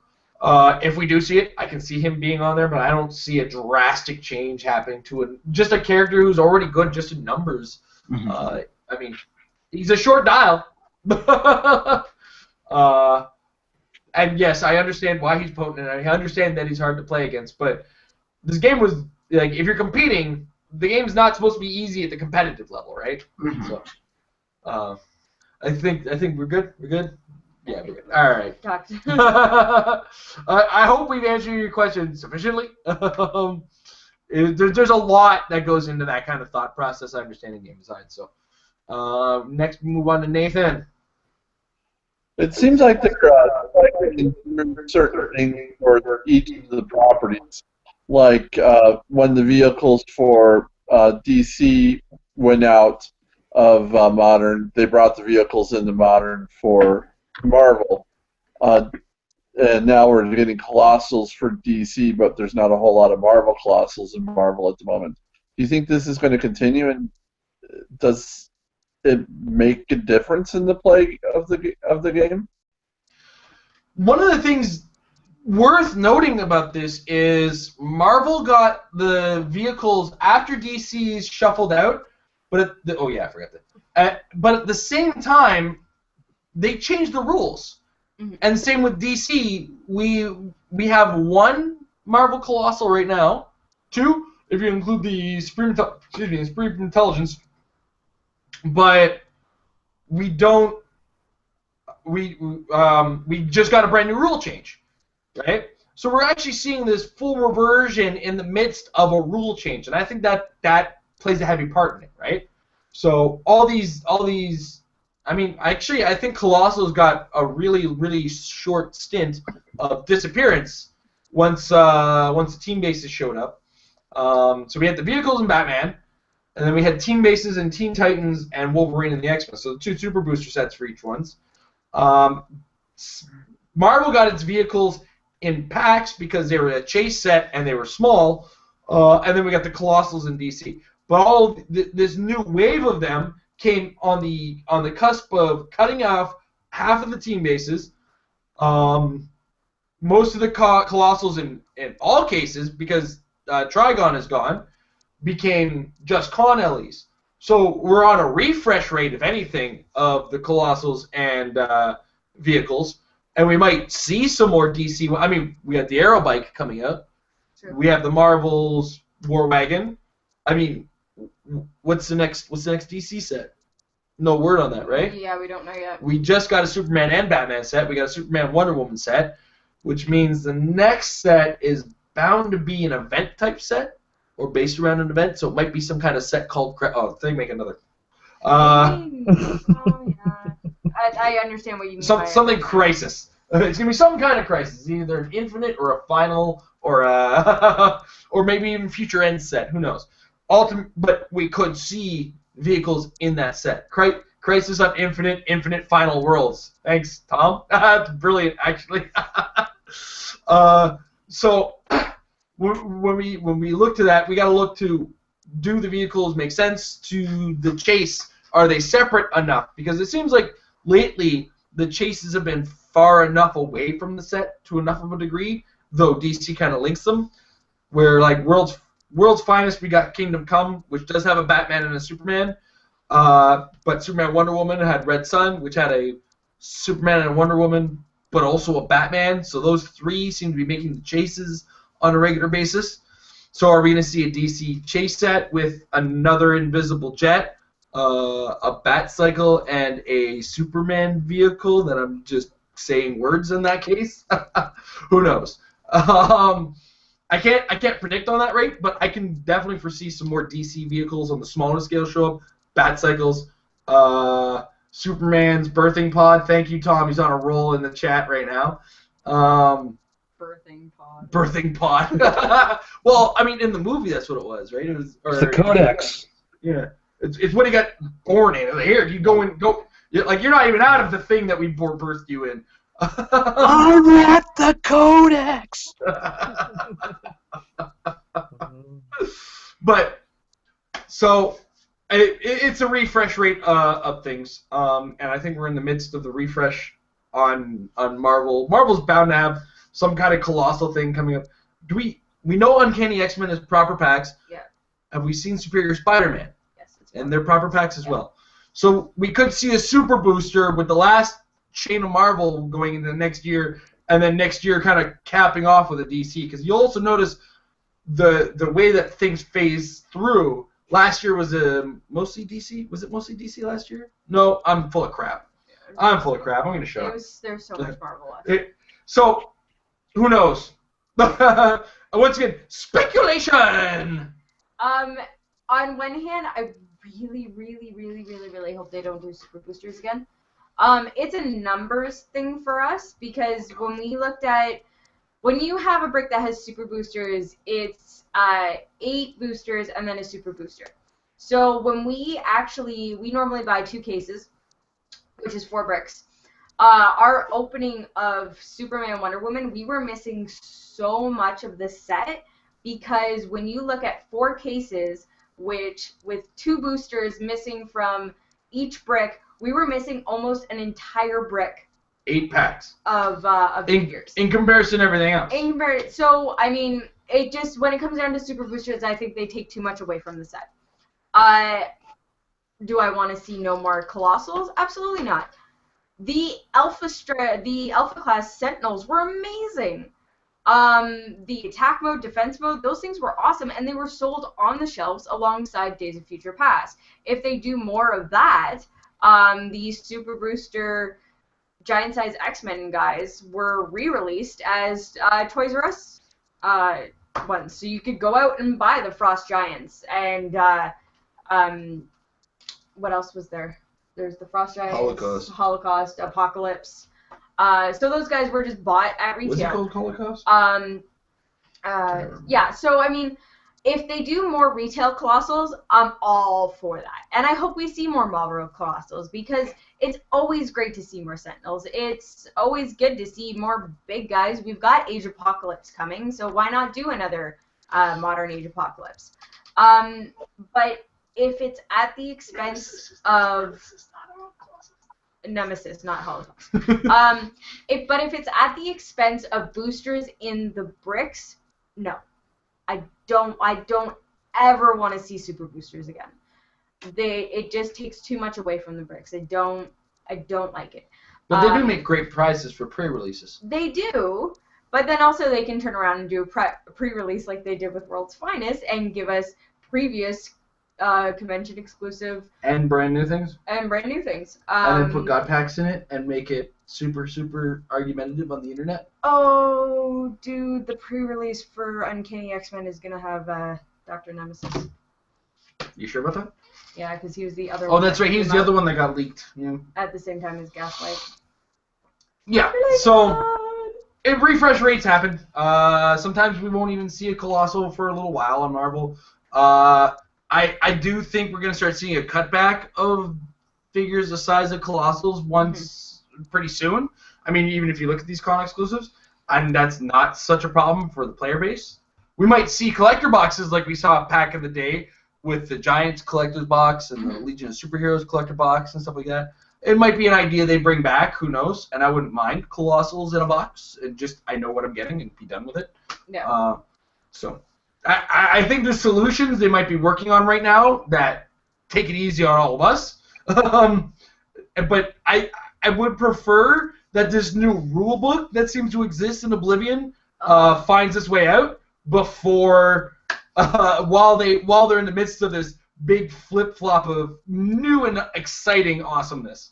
if we do see it, I can see him being on there, but I don't see a drastic change happening to just a character who's already good just in numbers. I mean, he's a short dial. And yes, I understand why he's potent, and I understand that he's hard to play against, but this game was, like, if you're competing, the game's not supposed to be easy at the competitive level, right? So, I think we're good. We're good. Yeah, we're good. All right. I hope we've answered your question sufficiently. There's a lot that goes into that kind of thought process. I understand the game design. So, next we move on to Nathan. It seems like they're cycling through certain things for each of the properties. Like when the vehicles for DC went out of Modern, they brought the vehicles into Modern for Marvel. And now we're getting Colossals for DC, but there's not a whole lot of Marvel Colossals in Marvel at the moment. Do you think this is going to continue, and does it make a difference in the play of the game? One of the things worth noting about this is Marvel got the vehicles after DC's shuffled out, but I forgot that. But at the same time, they changed the rules. And same with DC. We have 1 Marvel Colossal right now, 2 if you include the Supreme Intelligence. But we don't. We just got a brand new rule change, right? So we're actually seeing this full reversion in the midst of a rule change, and I think that plays a heavy part in it, right? So all these. I mean, actually, I think Colossal's got a really, really short stint of disappearance once the team bases showed up. So we had the vehicles and Batman, and then we had Team Bases and Teen Titans and Wolverine and the X-Men. So the 2 super booster sets for each ones. Marvel got its vehicles in packs because they were a chase set and they were small. And then we got the Colossals in DC. But all this new wave of them came on the cusp of cutting off half of the team bases. Most of the Colossals in all cases, because Trigon is gone, became just Con LEs. So we're on a refresh rate, if anything, of the Colossals and vehicles, and we might see some more DC. I mean, we got the Aerobike coming out. Sure. We have the Marvel's War Wagon. I mean, what's the next DC set? No word on that, right? Yeah, we don't know yet. We just got a Superman and Batman set. We got a Superman Wonder Woman set, which means the next set is bound to be an event type set or based around an event. So it might be some kind of set called they make another. I understand what you mean. Something crisis. It's gonna be some kind of crisis, either an infinite or a final or or maybe even future end set. Who knows? But we could see vehicles in that set. Crisis on Infinite Final Worlds. Thanks, Tom. That's brilliant, actually. So when we look to that, we got to look to, do the vehicles make sense to the chase? Are they separate enough? Because it seems like lately the chases have been far enough away from the set to enough of a degree, though DC kind of links them, where like World's Finest, we got Kingdom Come, which does have a Batman and a Superman, but Superman Wonder Woman had Red Sun, which had a Superman and a Wonder Woman, but also a Batman. So those 3 seem to be making the chases on a regular basis. So are we going to see a DC chase set with another Invisible Jet, a Bat Cycle, and a Superman vehicle? That I'm just saying words in that case. Who knows? I can't predict on that rate, but I can definitely foresee some more DC vehicles on the smaller scale show up. Bat Cycles, Superman's birthing pod. Thank you, Tom. He's on a roll in the chat right now. Birthing pod. Birthing pod. Well, I mean, in the movie, that's what it was, right? It's the Codex. Yeah, it's what he got born in. Here, you go. You're not even out of the thing that we birthed you in. I want the Codex. But so It's a refresh rate of things, and I think we're in the midst of the refresh on Marvel. Marvel's bound to have some kind of colossal thing coming up. We know Uncanny X-Men is proper packs. Yeah. Have we seen Superior Spider-Man? Yes. And they're proper packs as well. So we could see a super booster with the last chain of Marvel going into the next year, and then next year kind of capping off with a DC. Because you'll also notice the way that things phase through. Last year was mostly DC. Was it mostly DC last year? No, I'm full of crap. I'm full of crap. I'm going to shut up. There's so much Marvel left. So, who knows? Once again, speculation! On one hand, I really hope they don't do super boosters again. It's a numbers thing for us because when you have a brick that has super boosters, it's 8 boosters and then a super booster. So when we normally buy 2 cases, which is 4 bricks. Our opening of Superman Wonder Woman, we were missing so much of the set because when you look at 4 cases, which with 2 boosters missing from each brick, we were missing almost an entire brick. 8 packs of figures. In comparison to everything else. So, I mean, it just, when it comes down to super boosters, I think they take too much away from the set. Do I want to see no more Colossals? Absolutely not. The Alpha class Sentinels were amazing. The attack mode, defense mode, those things were awesome, and they were sold on the shelves alongside Days of Future Past. If they do more of that, the Super Booster Giant Size X-Men guys were re-released as Toys R Us ones. So you could go out and buy the Frost Giants. And what else was there? There's the Frost Giants, Holocaust, Apocalypse. So those guys were just bought at retail. Was it called Holocaust? Yeah, so I mean, if they do more retail Colossals, I'm all for that. And I hope we see more Marvel Colossals because it's always great to see more Sentinels. It's always good to see more big guys. We've got Age Apocalypse coming, so why not do another modern Age Apocalypse? But if it's at the expense of Nemesis, not Holocaust. But if it's at the expense of boosters in the bricks, no. I don't ever want to see super boosters again. It just takes too much away from the bricks. I don't like it. But they do make great prizes for pre-releases. They do, but then also they can turn around and do a pre-release like they did with World's Finest and give us previous convention exclusive and brand new things. And then put God packs in it and make it super argumentative on the internet. Oh, dude, the pre-release for Uncanny X-Men is gonna have Dr. Nemesis. You sure about that? Yeah, because he was the other one. Oh, that's right. He was the other one that got leaked. Yeah. At the same time as Gaslight. Yeah. So if refresh rates happen, sometimes we won't even see a Colossal for a little while on Marvel. I do think we're gonna start seeing a cutback of figures the size of Colossals once pretty soon. I mean, even if you look at these con exclusives, and that's not such a problem for the player base. We might see collector boxes like we saw back in the day with the Giants collector's box and the Legion of Superheroes collector box and stuff like that. It might be an idea they bring back, who knows, and I wouldn't mind Colossals in a box. And just, I know what I'm getting and be done with it. Yeah. So I think there's solutions they might be working on right now that take it easy on all of us. But I would prefer that this new rule book that seems to exist in Oblivion finds its way out before while they're in the midst of this big flip-flop of new and exciting awesomeness.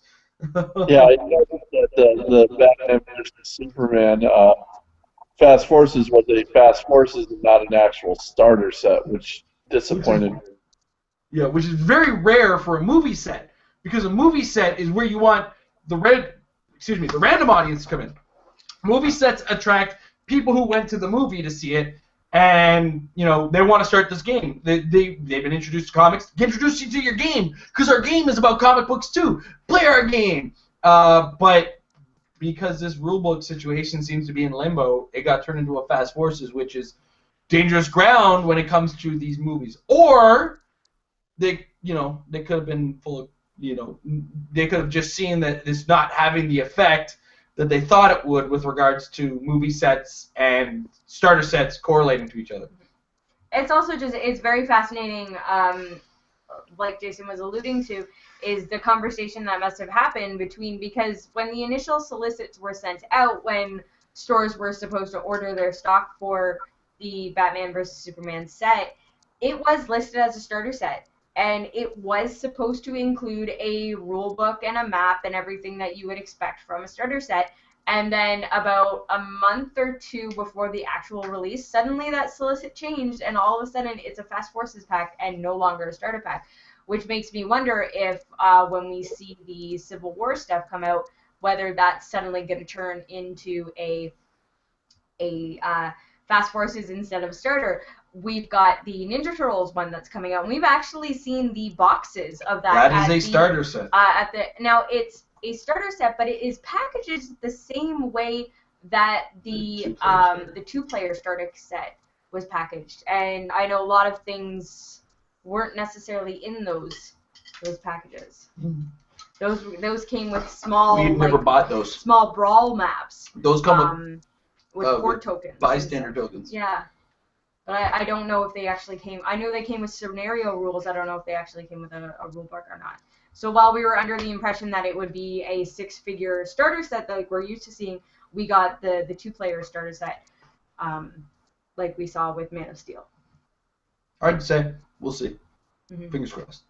Yeah, I know that the Batman vs. Superman Fast Forces was a Fast Forces and not an actual starter set, which disappointed me. Yeah, which is very rare for a movie set, because a movie set is where you want the random audience to come in. Movie sets attract people who went to the movie to see it, and they want to start this game. They've been introduced to comics. Introduce you to your game, because our game is about comic books too. Play our game. But because this rulebook situation seems to be in limbo, it got turned into a Fast Forces, which is dangerous ground when it comes to these movies. Or they they could have been full of, they could have just seen that it's not having the effect that they thought it would with regards to movie sets and starter sets correlating to each other. It's also it's very fascinating, like Jason was alluding to, is the conversation that must have happened because when the initial solicits were sent out, when stores were supposed to order their stock for the Batman vs. Superman set, it was listed as a starter set. And it was supposed to include a rule book and a map and everything that you would expect from a starter set. And then about a month or two before the actual release, suddenly that solicit changed, and all of a sudden it's a Fast Forces pack and no longer a starter pack, which makes me wonder if when we see the Civil War stuff come out, whether that's suddenly going to turn into a Fast Forces instead of starter. We've got the Ninja Turtles one that's coming out, and we've actually seen the boxes of that. That is a starter set. Now it's a starter set, but it is packaged the same way that the two-player starter set was packaged. And I know a lot of things weren't necessarily in those packages. Those came with small. We've never bought those. Small brawl maps. Those come with board tokens. Bystander tokens. Yeah. But I don't know if they actually came. I know they came with scenario rules. I don't know if they actually came with a rule book or not. So while we were under the impression that it would be a 6-figure starter set that we're used to seeing, we got the 2-player starter set, like we saw with Man of Steel. Hard to say. We'll see. Fingers crossed.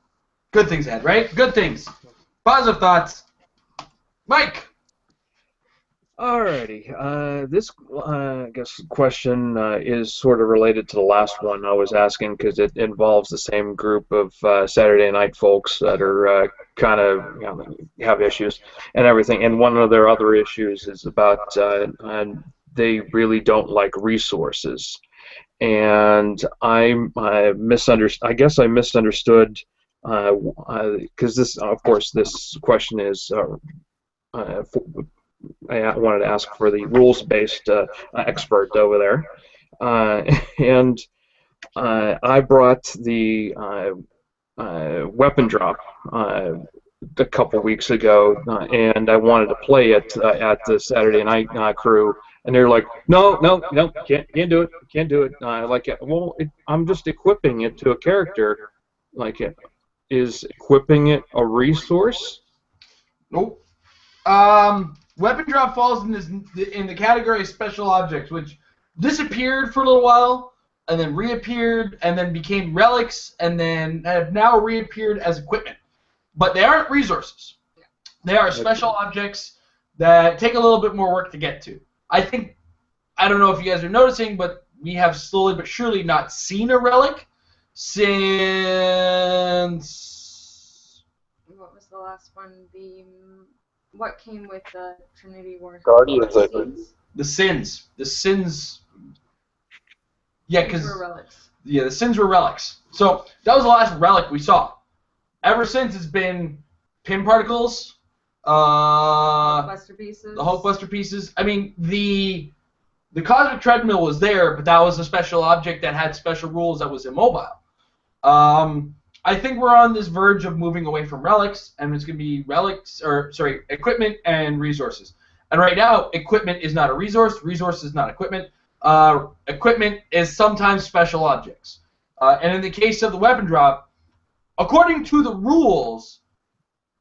Good things ahead, right? Good things. Positive thoughts. Mike. Alrighty, this I guess question is sort of related to the last one I was asking because it involves the same group of Saturday night folks that are kind of have issues and everything. And one of their other issues is about they really don't like resources. And I misunderstood. I guess I misunderstood because this, of course, this question is. I wanted to ask for the rules-based expert over there, and I brought the weapon drop a couple weeks ago, and I wanted to play it at the Saturday Night Crew, and they're like, no, can't do it. I'm just equipping it to a character. Is equipping it a resource? Nope. Weapon drop falls in the category of special objects, which disappeared for a little while, and then reappeared, and then became relics, and then have now reappeared as equipment. But they aren't resources. They are special objects that take a little bit more work to get to. I don't know if you guys are noticing, but we have slowly but surely not seen a relic since... What was the last one? What came with the Trinity War? Guardians, I think. The Sins. Yeah, because the Sins were relics. So that was the last relic we saw. Ever since, it's been pin particles, Hulkbuster pieces. The Hulkbuster pieces. I mean, the Cosmic Treadmill was there, but that was a special object that had special rules that was immobile. I think we're on this verge of moving away from relics, and it's going to be equipment and resources. And right now, equipment is not a resource. Resource is not equipment. Equipment is sometimes special objects. And in the case of the weapon drop, according to the rules,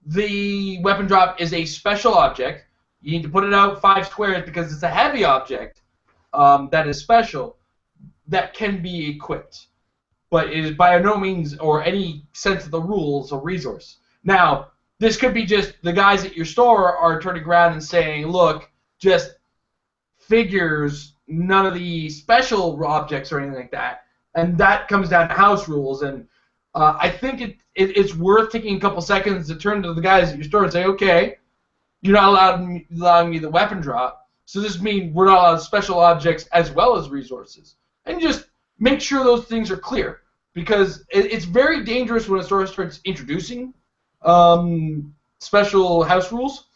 the weapon drop is a special object. You need to put it out 5 squares because it's a heavy object that is special that can be equipped. But it is by no means or any sense of the rules a resource. Now, this could be just the guys at your store are turning around and saying, look, just figures, none of the special objects or anything like that. And that comes down to house rules. And I think it's worth taking a couple seconds to turn to the guys at your store and say, okay, you're not allowing me the weapon drop. So this means we're not allowed special objects as well as resources. And just make sure those things are clear, because it's very dangerous when a store starts introducing special house rules,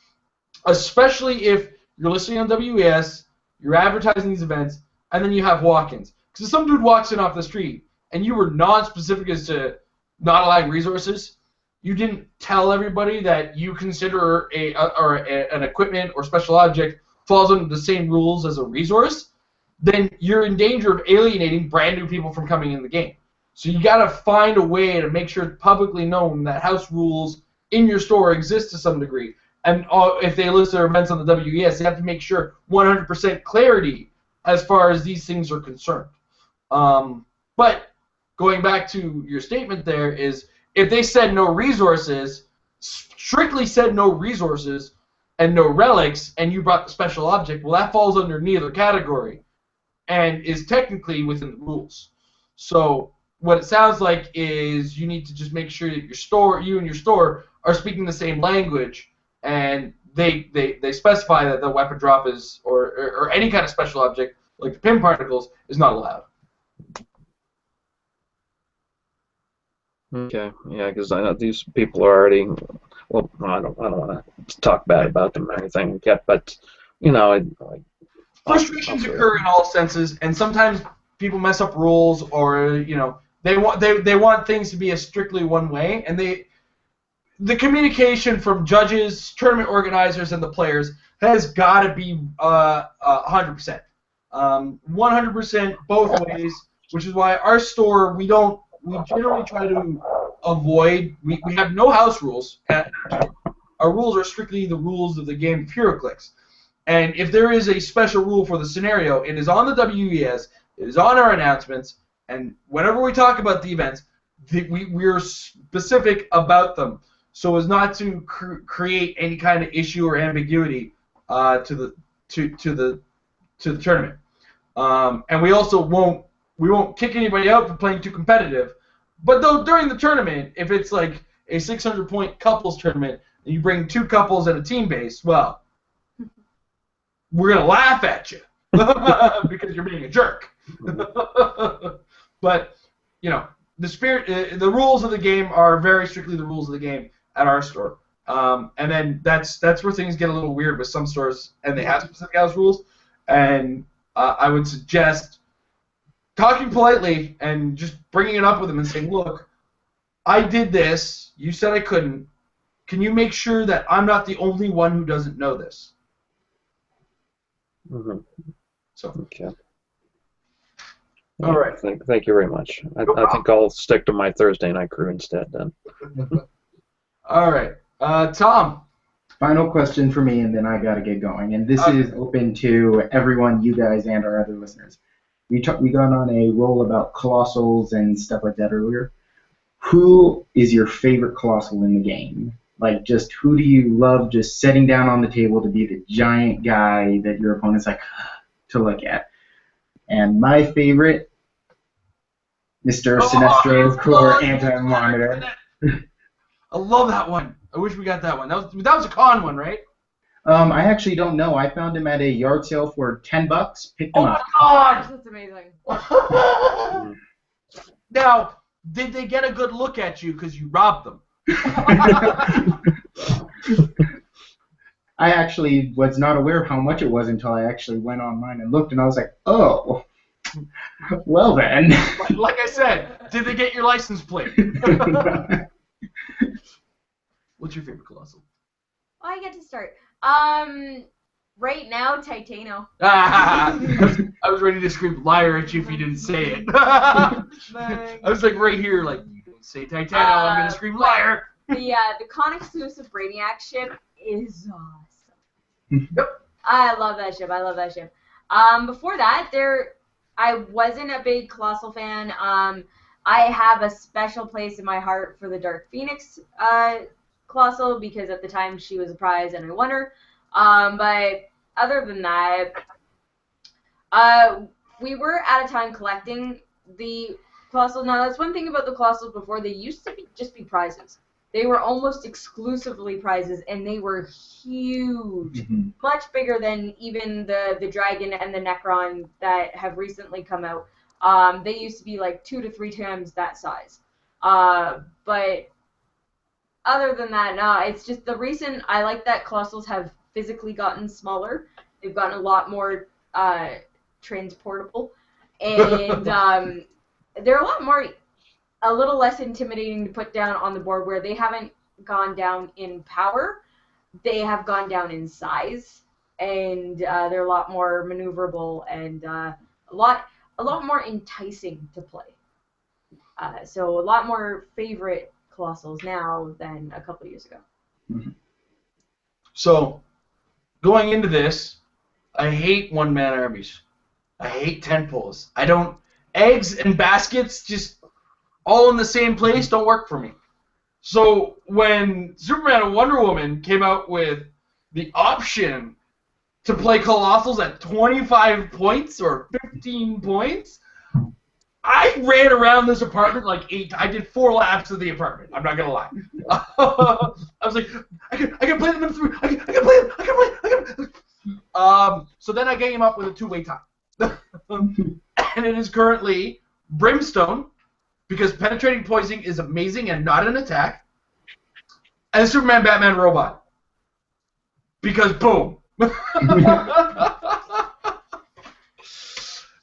especially if you're listening on WES, you're advertising these events, and then you have walk-ins. Because if some dude walks in off the street and you were non-specific as to not allowing resources, you didn't tell everybody that you consider an equipment or special object falls under the same rules as a resource, then you're in danger of alienating brand new people from coming in the game. So you got to find a way to make sure it's publicly known that house rules in your store exist to some degree. And if they list their events on the WES, they have to make sure 100% clarity as far as these things are concerned. But going back to your statement there is, if they said no resources, strictly said no resources and no relics, and you brought the special object, well, that falls under neither category and is technically within the rules. So what it sounds like is you need to just make sure that you and your store are speaking the same language, and they specify that the weapon drop is, or any kind of special object like the pin particles is not allowed. Okay, yeah, because I know these people are already. Well, I don't want to talk bad about them or anything yet, but you know, frustrations occur in all senses, and sometimes people mess up rules, or you know, they want things to be a strictly one way, and the communication from judges, tournament organizers, and the players has got to be 100%, 100% both ways. Which is why our store we generally try to avoid. We have no house rules. Our rules are strictly the rules of the game Clix. And if there is a special rule for the scenario, it is on the WES, it is on our announcements, and whenever we talk about the events, we're specific about them, so as not to create any kind of issue or ambiguity to the tournament. And we also won't kick anybody out for playing too competitive. But though during the tournament, if it's like a 600-point couples tournament and you bring 2 couples and a team base, well, we're gonna laugh at you because you're being a jerk. But you know, the rules of the game are very strictly the rules of the game at our store. And then that's where things get a little weird with some stores, and they have specific house rules. And I would suggest talking politely and just bringing it up with them and saying, look, I did this. You said I couldn't. Can you make sure that I'm not the only one who doesn't know this? Mm-hmm. So. Okay. All right. Thank you very much. I think I'll stick to my Thursday night crew instead then. All right. Tom. Final question for me, and then I got to get going. And this is open to everyone, you guys, and our other listeners. We got on a roll about colossals and stuff like that earlier. Who is your favorite colossal in the game? Like, just who do you love just sitting down on the table to be the giant guy that your opponent's like to look at? And my favorite, Mr. Sinestro Core Anti-Monitor. I love that one. I wish we got that one. That was a con one, right? I actually don't know. I found him at a yard sale for $10. Picked him up. Oh my That's amazing. God! Now, did they get a good look at you because you robbed them? I actually was not aware of how much it was until I actually went online and looked, and I was like, oh, well then. Like I said, did they get your license plate? What's your favorite colossal? I get to start. Right now, Titano. I was ready to scream liar at you if you didn't say it. I was like right here, like, you don't say Titano, I'm going to scream liar. The con exclusive Brainiac ship is awesome. Yep. I love that ship. Before that, I wasn't a big Colossal fan. I have a special place in my heart for the Dark Phoenix Colossal because at the time she was a prize and I won her. But other than that, we were at a time collecting the Colossal. Now, that's one thing about the Colossals before. They used to just be prizes. They were almost exclusively prizes, and they were huge, much bigger than even the Dragon and the Necron that have recently come out. They used to be like 2 to 3 times that size. But other than that, no, it's just the reason I like that Colossals have physically gotten smaller. They've gotten a lot more transportable, and they're a lot more a little less intimidating to put down on the board, where they haven't gone down in power, they have gone down in size, and they're a lot more maneuverable and a lot more enticing to play. So a lot more favorite Colossals now than a couple years ago. Mm-hmm. So, going into this, I hate one-man armies. I hate tent poles. I don't... Eggs and baskets just all in the same place don't work for me. So, when Superman and Wonder Woman came out with the option to play Colossals at 25 points or 15 points, I ran around this apartment like 8 times. I did 4 laps of the apartment. I'm not gonna lie. I was like, I can play them in 3. I can play them. I can play. So then I came up with a 2-way tie, and it is currently Brimstone, because penetrating poisoning is amazing and not an attack, and Superman, Batman, Robot, because boom.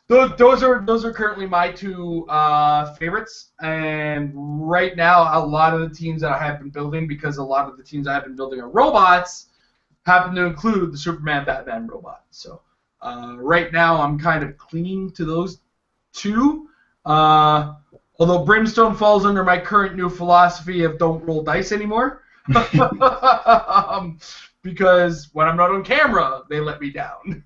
Those are currently my 2 favorites, and right now a lot of the teams that I have been building, because a lot of the teams I have been building are robots, happen to include the Superman, Batman, Robot. So right now I'm kind of clinging to those 2, although Brimstone falls under my current new philosophy of don't roll dice anymore, because when I'm not on camera they let me down.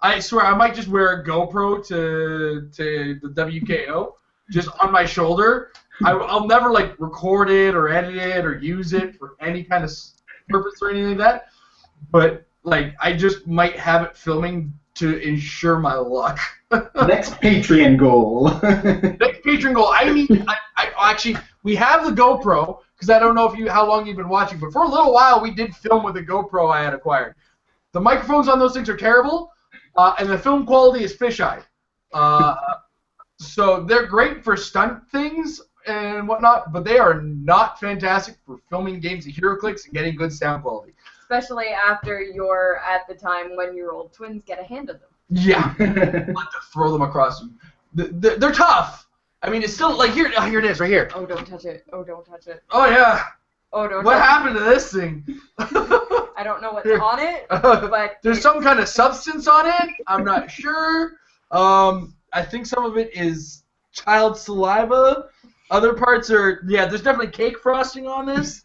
I swear, I might just wear a GoPro to the WKO, just on my shoulder. I'll never like record it or edit it or use it for any kind of purpose or anything like that. But like, I just might have it filming to ensure my luck. Next Patreon goal. Next Patreon goal. I actually, we have the GoPro, because I don't know how long you've been watching, but for a little while we did film with a GoPro I had acquired. The microphones on those things are terrible, and the film quality is fisheye. So they're great for stunt things and whatnot, but they are not fantastic for filming games of HeroClix and getting good sound quality. Especially after you're at the time when your old twins get a hand of them. Yeah, I like to throw them across them. They're tough. I mean, it's still like here it is, right here. Oh, don't touch it. Oh, don't touch it. Oh yeah. Oh, don't. What happened to this thing? I don't know what's on it, but there's some kind of substance on it. I'm not sure. I think some of it is child saliva. Other parts are, yeah, there's definitely cake frosting on this.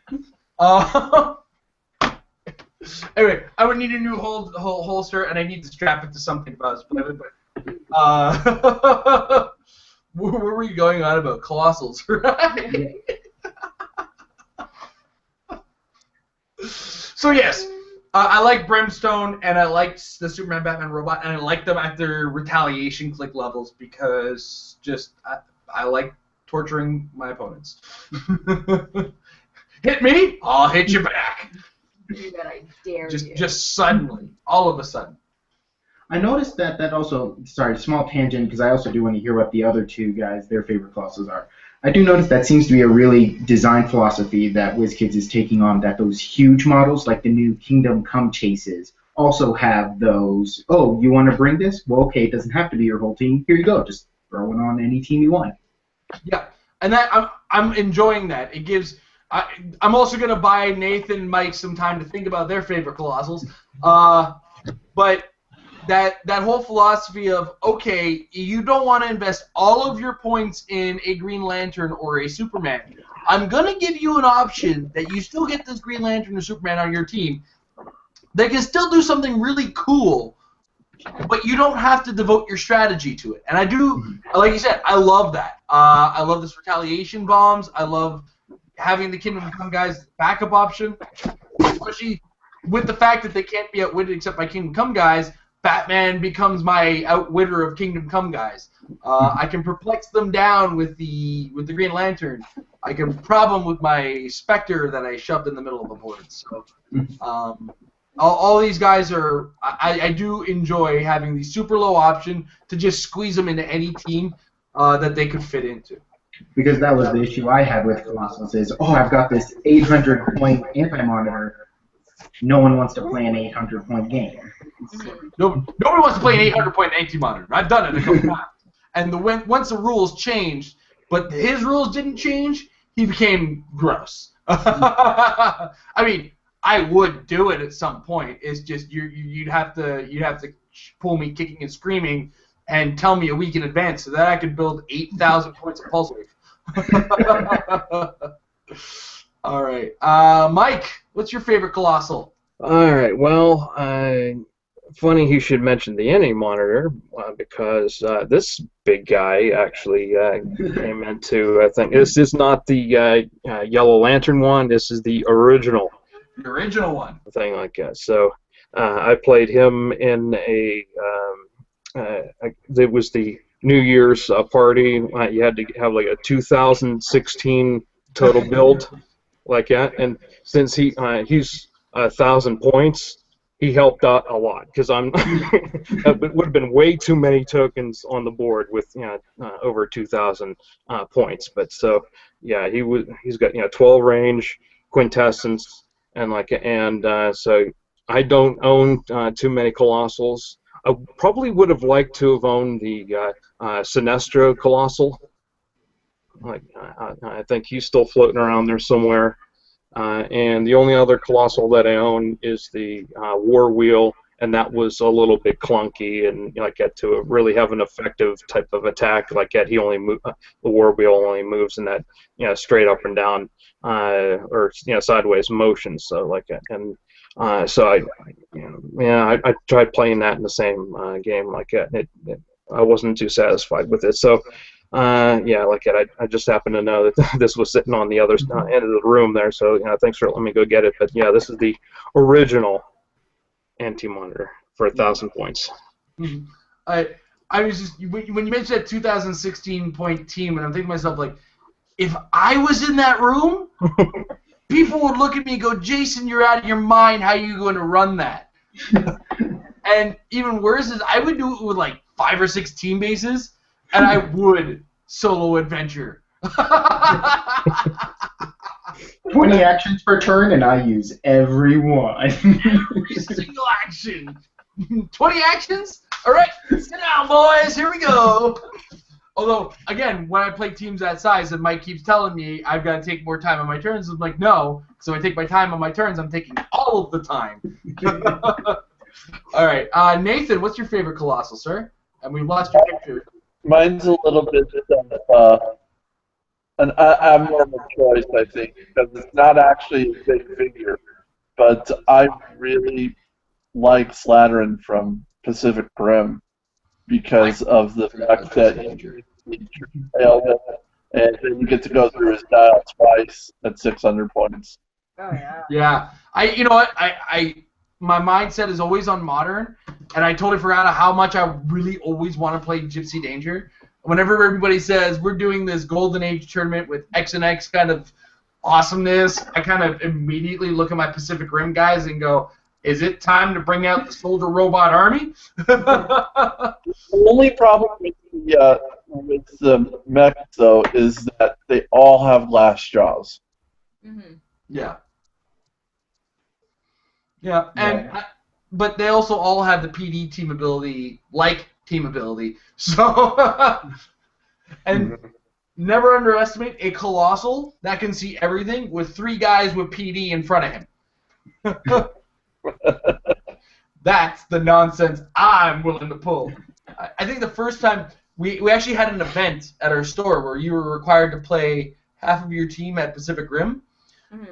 Anyway, I would need a new holster, and I need to strap it to something. But where were you going on about Colossals, right? So yes, I like Brimstone, and I liked the Superman, Batman, Robot, and I like them at their retaliation click levels, because just I like torturing my opponents. Hit me, I'll hit you back. You bet I dare you. Just suddenly, all of a sudden. I noticed that also, sorry, small tangent, because I also do want to hear what the other 2 guys, their favorite classes are. I do notice that seems to be a really design philosophy that WizKids is taking on, that those huge models, like the new Kingdom Come chases, also have those, oh, you want to bring this? Well, okay, it doesn't have to be your whole team. Here you go. Just throw it on any team you want. Yeah, and that I'm enjoying that. It gives... I'm also going to buy Nathan and Mike some time to think about their favorite Colossals. But that whole philosophy of, okay, you don't want to invest all of your points in a Green Lantern or a Superman. I'm going to give you an option that you still get this Green Lantern or Superman on your team that can still do something really cool, but you don't have to devote your strategy to it. And I do, like you said, I love that. I love this retaliation bombs. I love having the Kingdom Come guys backup option, especially with the fact that they can't be outwitted except by Kingdom Come guys. Batman becomes my outwitter of Kingdom Come guys. I can perplex them down with the Green Lantern. I can problem with my Spectre that I shoved in the middle of the board. So all these guys are. I do enjoy having the super low option to just squeeze them into any team that they could fit into. Because that was the issue I had with Colossals is, oh, I've got this 800-point anti-monitor. No one wants to play an 800-point game. Nobody wants to play an 800-point anti-monitor. I've done it a couple times. And once the rules changed, but his rules didn't change. He became gross. I mean, I would do it at some point. It's just you'd have to pull me kicking and screaming and tell me a week in advance so that I could build 8,000 points of pulse wave. All right, Mike, what's your favorite colossal? All right. Well, funny you should mention the Any monitor because this big guy actually came into. I think this is not the Yellow Lantern one. This is the original. The original one. Thing like that. So I played him in it was the New Year's party. You had to have like a 2016 total build like that, and since he's 1,000 points, he helped out a lot because it would have been way too many tokens on the board with over 2,000 points. But so yeah, he's got 12 range, quintessence, and so I don't own too many colossals. I probably would have liked to have owned the Sinestro Colossal. I think he's still floating around there somewhere. And the only other Colossal that I own is the War Wheel, and that was a little bit clunky, and to really have an effective type of attack like that, the War Wheel only moves in that straight up and down or sideways motion. So and so I tried playing that in the same game like that. I wasn't too satisfied with it. So I just happened to know that this was sitting on the other end of the room there. So thanks for letting me go get it. But yeah, this is the original anti-monitor for 1,000 points. Mm-hmm. I was just when you mentioned that 2016 point team, and I'm thinking to myself if I was in that room. People would look at me and go, Jason, you're out of your mind. How are you going to run that? And even worse is I would do it with 5 or 6 team bases, and I would solo adventure. 20 actions per turn, and I use every one. Every single action. 20 actions? All right, sit down, boys. Here we go. Although, again, when I play teams that size and Mike keeps telling me I've got to take more time on my turns, I'm like, no. So I take my time on my turns. I'm taking all of the time. All right. Nathan, what's your favorite Colossal, sir? And we've lost your picture. Mine's a little bit an abnormal choice, I think, because it's not actually a big figure. But I really like Slatterin from Pacific Rim because of the fact that you failed it, and then you get to go through his dial twice at 600 points. Oh yeah. Yeah. You know what? My mindset is always on Modern, and I totally forgot how much I really always want to play Gypsy Danger. Whenever everybody says we're doing this Golden Age tournament with X and X kind of awesomeness, I kind of immediately look at my Pacific Rim guys and go, is it time to bring out the Soldier Robot Army? The only problem with the mech, though, is that they all have glass jaws. Mm-hmm. Yeah. Yeah, but they also all have the PD team ability, So, and never underestimate a Colossal that can see everything with 3 guys with PD in front of him. That's the nonsense I'm willing to pull. I think the first time we actually had an event at our store where you were required to play half of your team at Pacific Rim,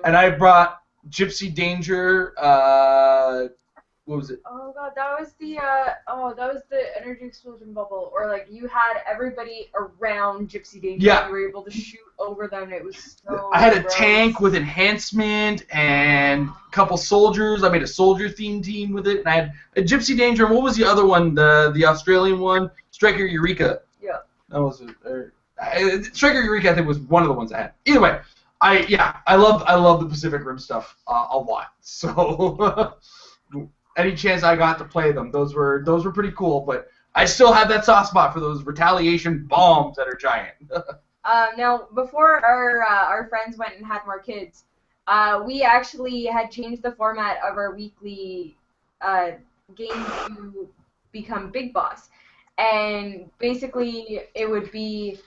and I brought Gypsy Danger. What was it? Oh god, that was the energy explosion bubble, or you had everybody around Gypsy Danger. Yeah. You were able to shoot over them. It was so. I had a gross. tank with enhancement and a couple soldiers. I made a soldier themed team with it, and I had a Gypsy Danger. And what was the other one? The Australian one, Striker Eureka. Yeah. That was it. Striker Eureka, I think, was one of the ones I had. Either way, I love the Pacific Rim stuff a lot. So any chance I got to play them, those were pretty cool. But I still have that soft spot for those retaliation bombs that are giant. Now, before our friends went and had more kids, we actually had changed the format of our weekly game to become Big Boss. And basically, it would be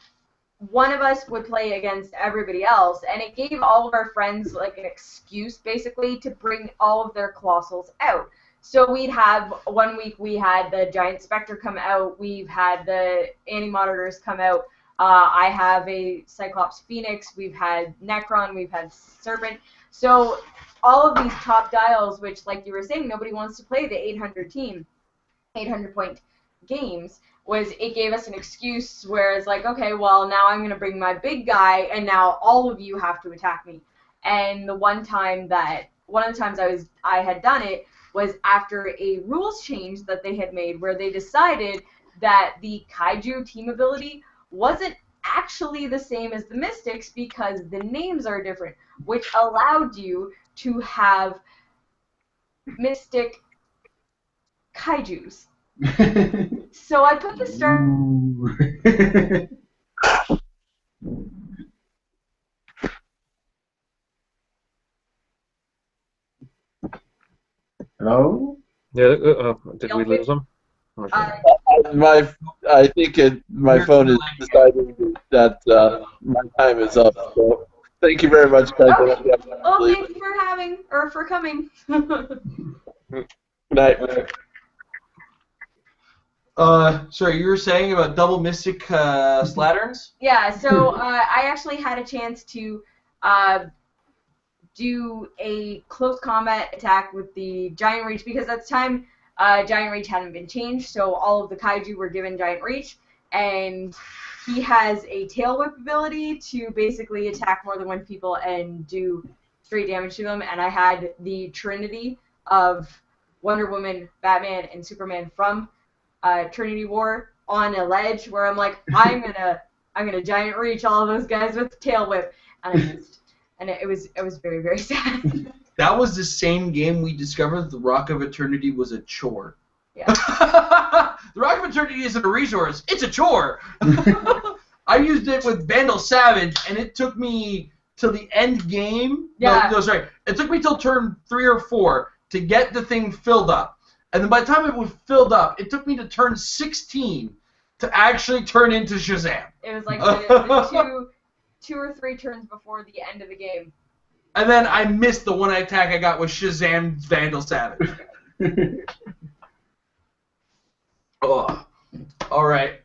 one of us would play against everybody else, and it gave all of our friends like an excuse basically to bring all of their colossals out. So we'd have 1 week we had the Giant Spectre come out, we've had the Anti-Monitors come out, I have a Cyclops Phoenix, we've had Necron, we've had Serpent. So all of these top dials, which like you were saying, nobody wants to play the 800 point games, was it gave us an excuse where it's like, okay, well now I'm gonna bring my big guy and now all of you have to attack me. And one of the times I had done it was after a rules change that they had made where they decided that the Kaiju team ability wasn't actually the same as the Mystics because the names are different, which allowed you to have Mystic Kaijus. So I put the start. Hello? Yeah. Did we lose them? Okay. I think my phone is deciding that my time is up. So thank you very much, guys. Okay. Well, thank you for coming. Good night. Sorry, you were saying about double Mystic Slatterns? Yeah, so I actually had a chance to do a close combat attack with the Giant Reach because at the time Giant Reach hadn't been changed, so all of the Kaiju were given Giant Reach, and he has a Tail Whip ability to basically attack more than one people and do straight damage to them, and I had the Trinity of Wonder Woman, Batman, and Superman from Trinity War on a ledge where I'm like, I'm gonna Giant Reach all of those guys with the Tail Whip, and I missed. And it was very, very sad. That was the same game we discovered the Rock of Eternity was a chore. Yeah. The Rock of Eternity isn't a resource, it's a chore. I used it with Vandal Savage, and it took me till the end game. Yeah. No, sorry. It took me till turn 3 or 4 to get the thing filled up. And then by the time it was filled up, it took me to turn 16 to actually turn into Shazam. It was like the two or three turns before the end of the game. And then I missed the one attack I got with Shazam's Vandal Savage. Oh. All right.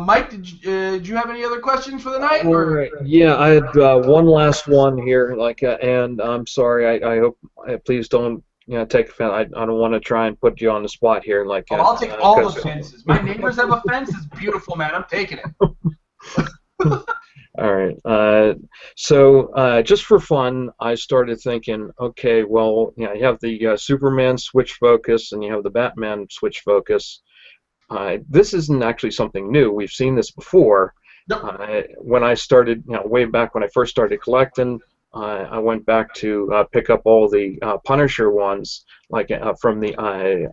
Mike, did you have any other questions for the night? All right. Yeah, I had one last one here, and I'm sorry. I hope please don't take offense. I don't want to try and put you on the spot here, I'll take all the fences. My neighbors have a fence. It's beautiful, man. I'm taking it. All right. So just for fun, I started thinking, okay, well, you have the Superman switch focus and you have the Batman switch focus. This isn't actually something new. We've seen this before. Nope. When I started, way back when I first started collecting, I went back to pick up all the Punisher ones, from the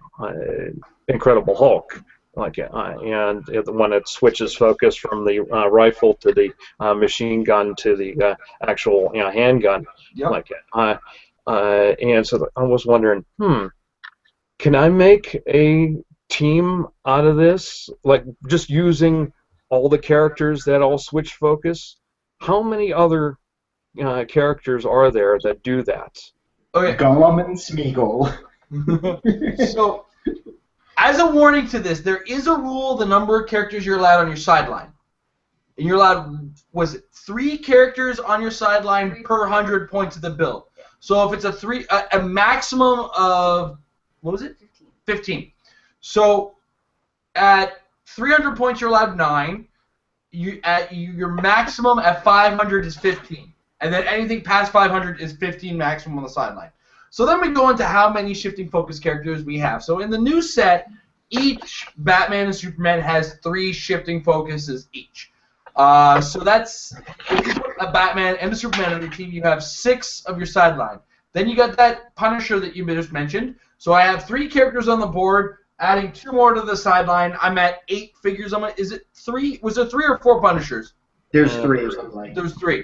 Incredible Hulk. And when it switches focus from the rifle to the machine gun to the actual handgun, Yep. And so I was wondering, can I make a team out of this, just using all the characters that all switch focus? How many other characters are there that do that? Okay. Gollum and Smeagol. So, as a warning to this, there is a rule the number of characters you're allowed on your sideline. And you're allowed, was it 3 characters on your sideline per 100 points of the build? So if it's a maximum of, what was it? 15. So at 300 points you're allowed 9. Your maximum at 500 is 15. And then anything past 500 is 15 maximum on the sideline. So then we go into how many shifting focus characters we have. So in the new set, each Batman and Superman has 3 shifting focuses each. So that's, if you put a Batman and a Superman on your team, you have 6 of your sideline. Then you got that Punisher that you just mentioned. So I have 3 characters on the board, adding 2 more to the sideline. I'm at 8 figures on my, is it 3? Was there 3 or 4 Punishers? There's 3 or something. There's 3.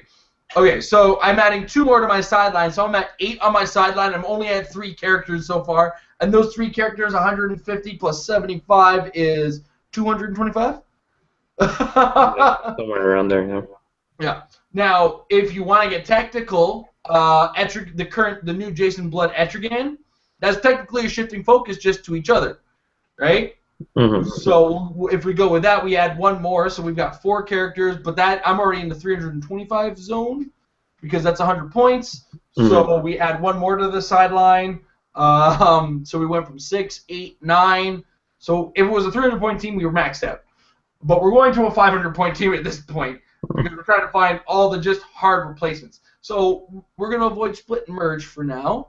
Okay, so I'm adding 2 more to my sideline, so I'm at 8 on my sideline. I'm only at 3 characters so far, and those 3 characters, 150 plus 75 is 225. Yeah, somewhere around there. Yeah. Yeah. Now, if you want to get technical, the new Jason Blood Etrigan, that's technically a shifting focus just to each other, right? Mm-hmm. So if we go with that, we add one more, so we've got 4 characters. But that I'm already in the 325 zone because that's 100 points. So we add one more to the sideline. So we went from 6, 8, 9. So if it was a 300-point team, we were maxed out. But we're going to a 500-point team at this point because we're trying to find all the just hard replacements. So we're going to avoid split and merge for now.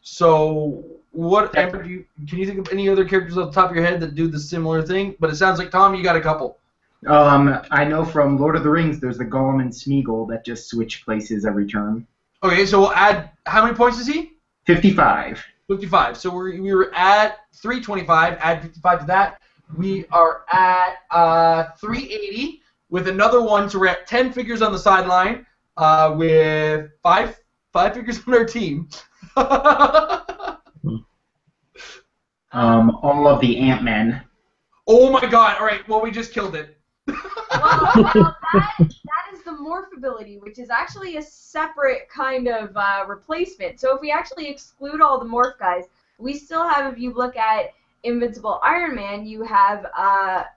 So what, Amber, can you think of any other characters off the top of your head that do the similar thing? But it sounds like, Tom, you got a couple. I know from Lord of the Rings, there's the Gollum and Smeagol that just switch places every turn. Okay, so we'll add, how many points is he? 55. 55. So we were at 325, add 55 to that. We are at 380 with another one, so we're at 10 figures on the sideline with five figures on our team. All of the Ant-Men. Oh my god, alright, well we just killed it. Well, that is the morph ability, which is actually a separate kind of replacement. So if we actually exclude all the morph guys, we still have, if you look at Invincible Iron Man, you have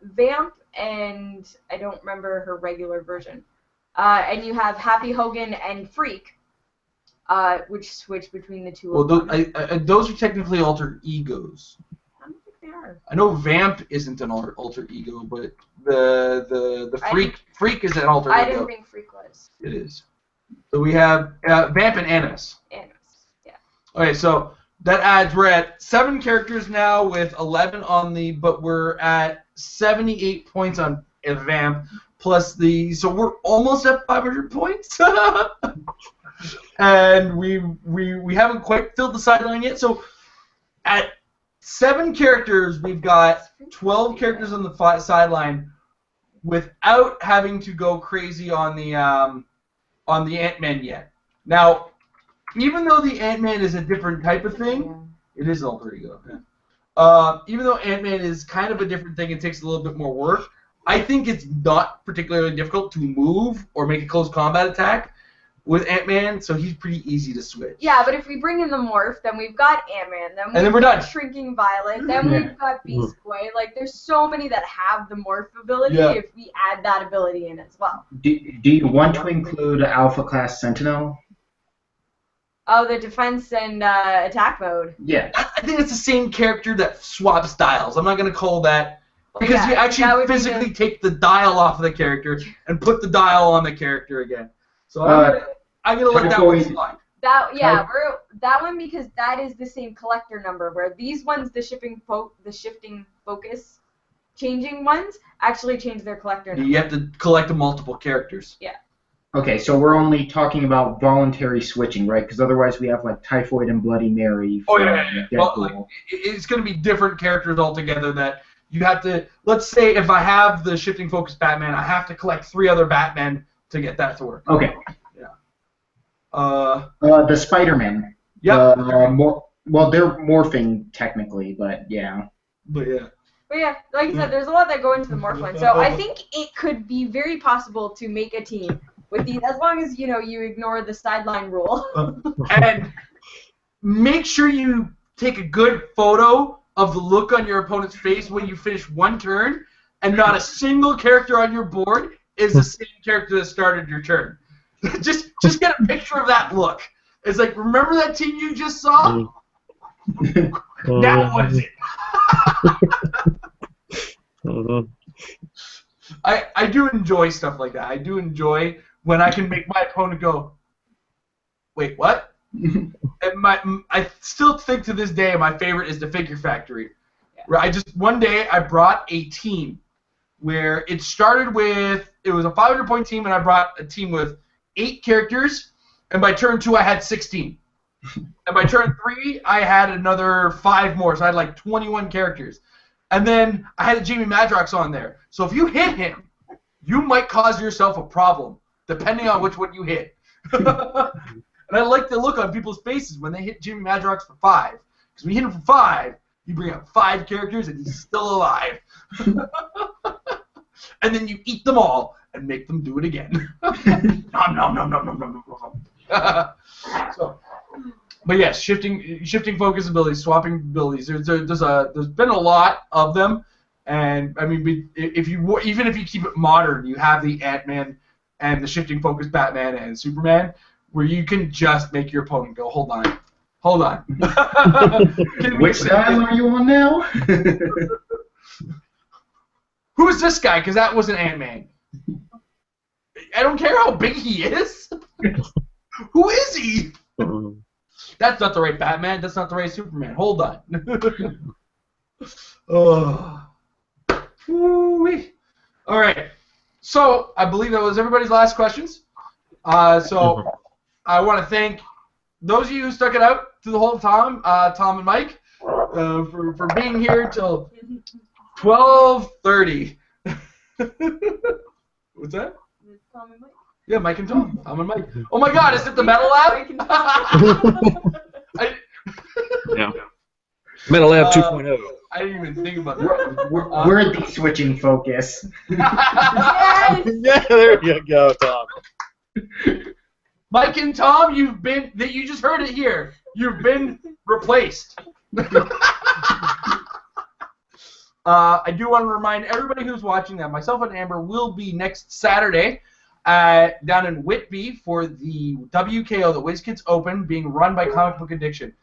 Vamp and I don't remember her regular version. And you have Happy Hogan and Freak, which switch between the two. Well, those are technically alter egos. I don't think they are. I know Vamp isn't an alter ego, but the Freak is an alter ego. I didn't think Freak was. It is. So we have Vamp and Annis. Annis, yeah. Okay, so that adds, we're at 7 characters now with 11 on but we're at 78 points on Vamp, plus so we're almost at 500 points. And we haven't quite filled the sideline yet, so at 7 characters, we've got 12 characters on the sideline without having to go crazy on the Ant-Man yet. Now, even though the Ant-Man is a different type of thing, it is alter ego. Yeah. Even though Ant-Man is kind of a different thing and takes a little bit more work, I think it's not particularly difficult to move or make a close combat attack with Ant-Man, so he's pretty easy to switch. Yeah, but if we bring in the morph, then we've got Ant-Man, then we're done. Shrinking Violet, then we've got Beast Boy. Like, there's so many that have the morph ability if we add that ability in as well. Do you want to include Alpha Class Sentinel? Oh, the defense and attack mode. Yeah. I think it's the same character that swaps dials. I'm not going to call that, because you actually physically take the dial off of the character and put the dial on the character again. So I'm gonna let that one slide. That one, because that is the same collector number, where these ones, the shifting focus changing ones, actually change their collector number. You have to collect multiple characters. Yeah. Okay, so we're only talking about voluntary switching, right? Because otherwise we have like Typhoid and Bloody Mary. Oh yeah. Well, like, it's going to be different characters altogether that you have to. Let's say if I have the shifting focus Batman, I have to collect 3 other Batmen to get that to work. Okay. Yeah. The Spider-Man. Yeah. Well, they're morphing technically, but yeah. But yeah. But yeah, like I said, there's a lot that go into the morph one. So I think it could be very possible to make a team with these, as long as you ignore the sideline rule. And make sure you take a good photo of the look on your opponent's face when you finish one turn, and not a single character on your board is the same character that started your turn. just get a picture of that look. It's like, remember that team you just saw? Now what is it? I do enjoy stuff like that. I do enjoy when I can make my opponent go, wait, what? And I still think to this day my favorite is the Figure Factory. Where one day I brought a team where it started with, it was a 500-point team, and I brought a team with 8 characters, and by turn 2 I had 16. And by turn 3 I had another 5 more, so I had like 21 characters. And then I had a Jamie Madrox on there. So if you hit him, you might cause yourself a problem, depending on which one you hit. And I like the look on people's faces when they hit Jamie Madrox for 5. Because when you hit him for 5, you bring up 5 characters and he's still alive. and then you eat them all and make them do it again. Nom nom nom nom nom nom nom. So, but yes, shifting focus abilities, swapping abilities. There's been a lot of them, and I mean, even if you keep it modern, you have the Ant-Man and the shifting focus Batman and Superman, where you can just make your opponent go, hold on. Which side are you on now? Who's this guy? Because that wasn't Ant-Man. I don't care how big he is. Who is he? That's not the right Batman. That's not the right Superman. Hold on. Oh. Woo-wee. All right. So I believe that was everybody's last questions. So I want to thank those of you who stuck it out through the whole time, Tom and Mike, for being here till 12:30. What's that? Tom and Mike. Yeah, Mike and Tom. Tom and Mike. Oh my God, is it the Metal Lab? Yeah. Metal Lab 2.0. I didn't even think about that. We're the switching focus. Yes! Yeah, there you go, Tom. Mike and Tom, you just heard it here. You've been replaced. I do want to remind everybody who's watching that myself and Amber will be next Saturday down in Whitby for the WKO, the WizKids Open, being run by Comic Book Addiction.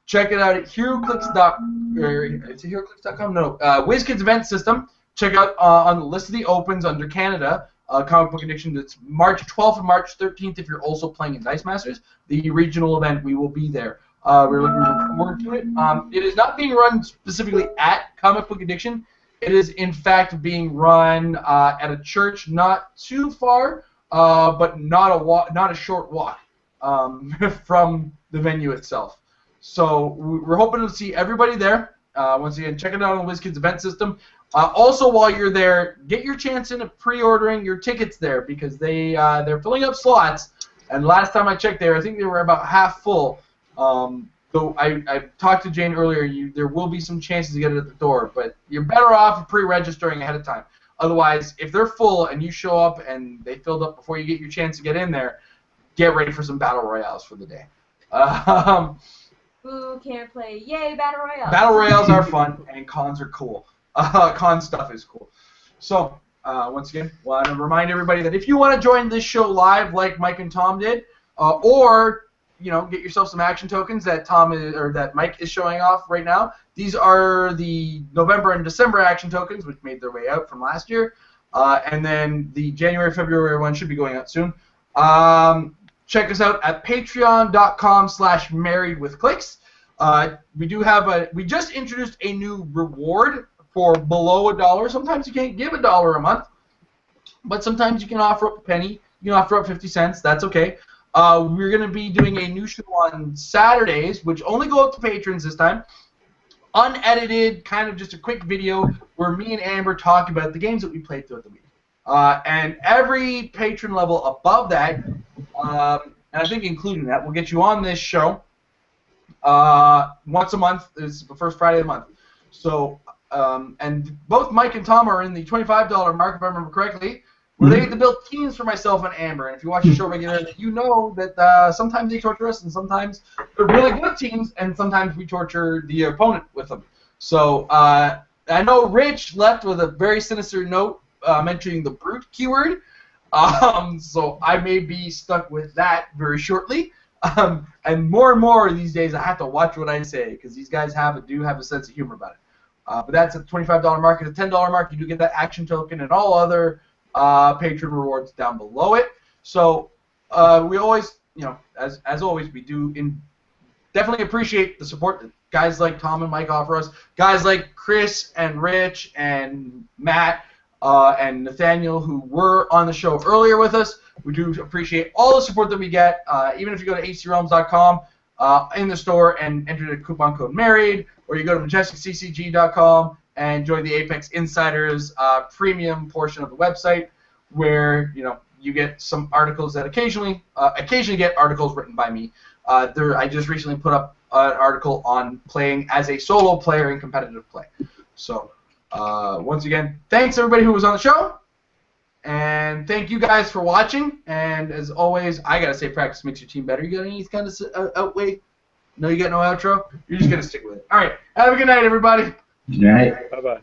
Check it out at HeroClix.com. No, WizKids Event System. Check out on the list of the opens under Canada, Comic Book Addiction. It's March 12th and March 13th if you're also playing in Dice Masters. The regional event, we will be there. We're looking forward to it. It is not being run specifically at Comic Book Addiction. It is, in fact, being run at a church not too far, but not a short walk from the venue itself. So we're hoping to see everybody there. Once again, check it out on the WizKids Event System. Also, while you're there, get your chance in pre-ordering your tickets there because they're filling up slots. And last time I checked there, I think they were about half full. So I talked to Jane earlier. There will be some chances to get it at the door, but you're better off pre-registering ahead of time. Otherwise, if they're full and you show up and they filled up before you get your chance to get in there, get ready for some battle royales for the day. Ooh, can't play. Yay, Battle Royale. Battle royales are fun, and cons are cool. Con stuff is cool. So, once again, I want to remind everybody that if you want to join this show live like Mike and Tom did, or get yourself some action tokens that that Mike is showing off right now. These are the November and December action tokens, which made their way out from last year. And then the January, February one should be going out soon. Check us out at patreon.com/marriedwithclicks. We just introduced a new reward for below $1. Sometimes you can't give $1 a month, but sometimes you can offer up a penny. You can offer up 50 cents. That's okay. We're going to be doing a new show on Saturdays, which only go up to patrons this time. Unedited, kind of just a quick video where me and Amber talk about the games that we played throughout the week. And every patron level above that, and I think including that, will get you on this show once a month. It's the first Friday of the month. So, and both Mike and Tom are in the $25 mark, if I remember correctly, where they get to build teams for myself and Amber. And if you watch the show regularly, you know that sometimes they torture us, and sometimes they're really good teams, and sometimes we torture the opponent with them. So I know Rich left with a very sinister note mentioning the brute keyword. So I may be stuck with that very shortly. And more these days, I have to watch what I say because these guys do have a sense of humor about it. But that's at the $25 mark. At the $10 mark, you do get that action token and all other patron rewards down below it. So we always, as always, we do definitely appreciate the support that guys like Tom and Mike offer us. Guys like Chris and Rich and Matt and Nathaniel, who were on the show earlier with us. We do appreciate all the support that we get. Even if you go to hcrealms.com in the store and enter the coupon code MARRIED, or you go to majesticccg.com and join the Apex Insiders premium portion of the website, where you get some articles that occasionally get articles written by me. I just recently put up an article on playing as a solo player in competitive play. So once again, thanks everybody who was on the show. And thank you guys for watching. And as always, I gotta say, practice makes your team better. You got any kind of outweigh? No, you got no outro. You're just gonna stick with it. All right. Have a good night, everybody. Good night. Bye-bye.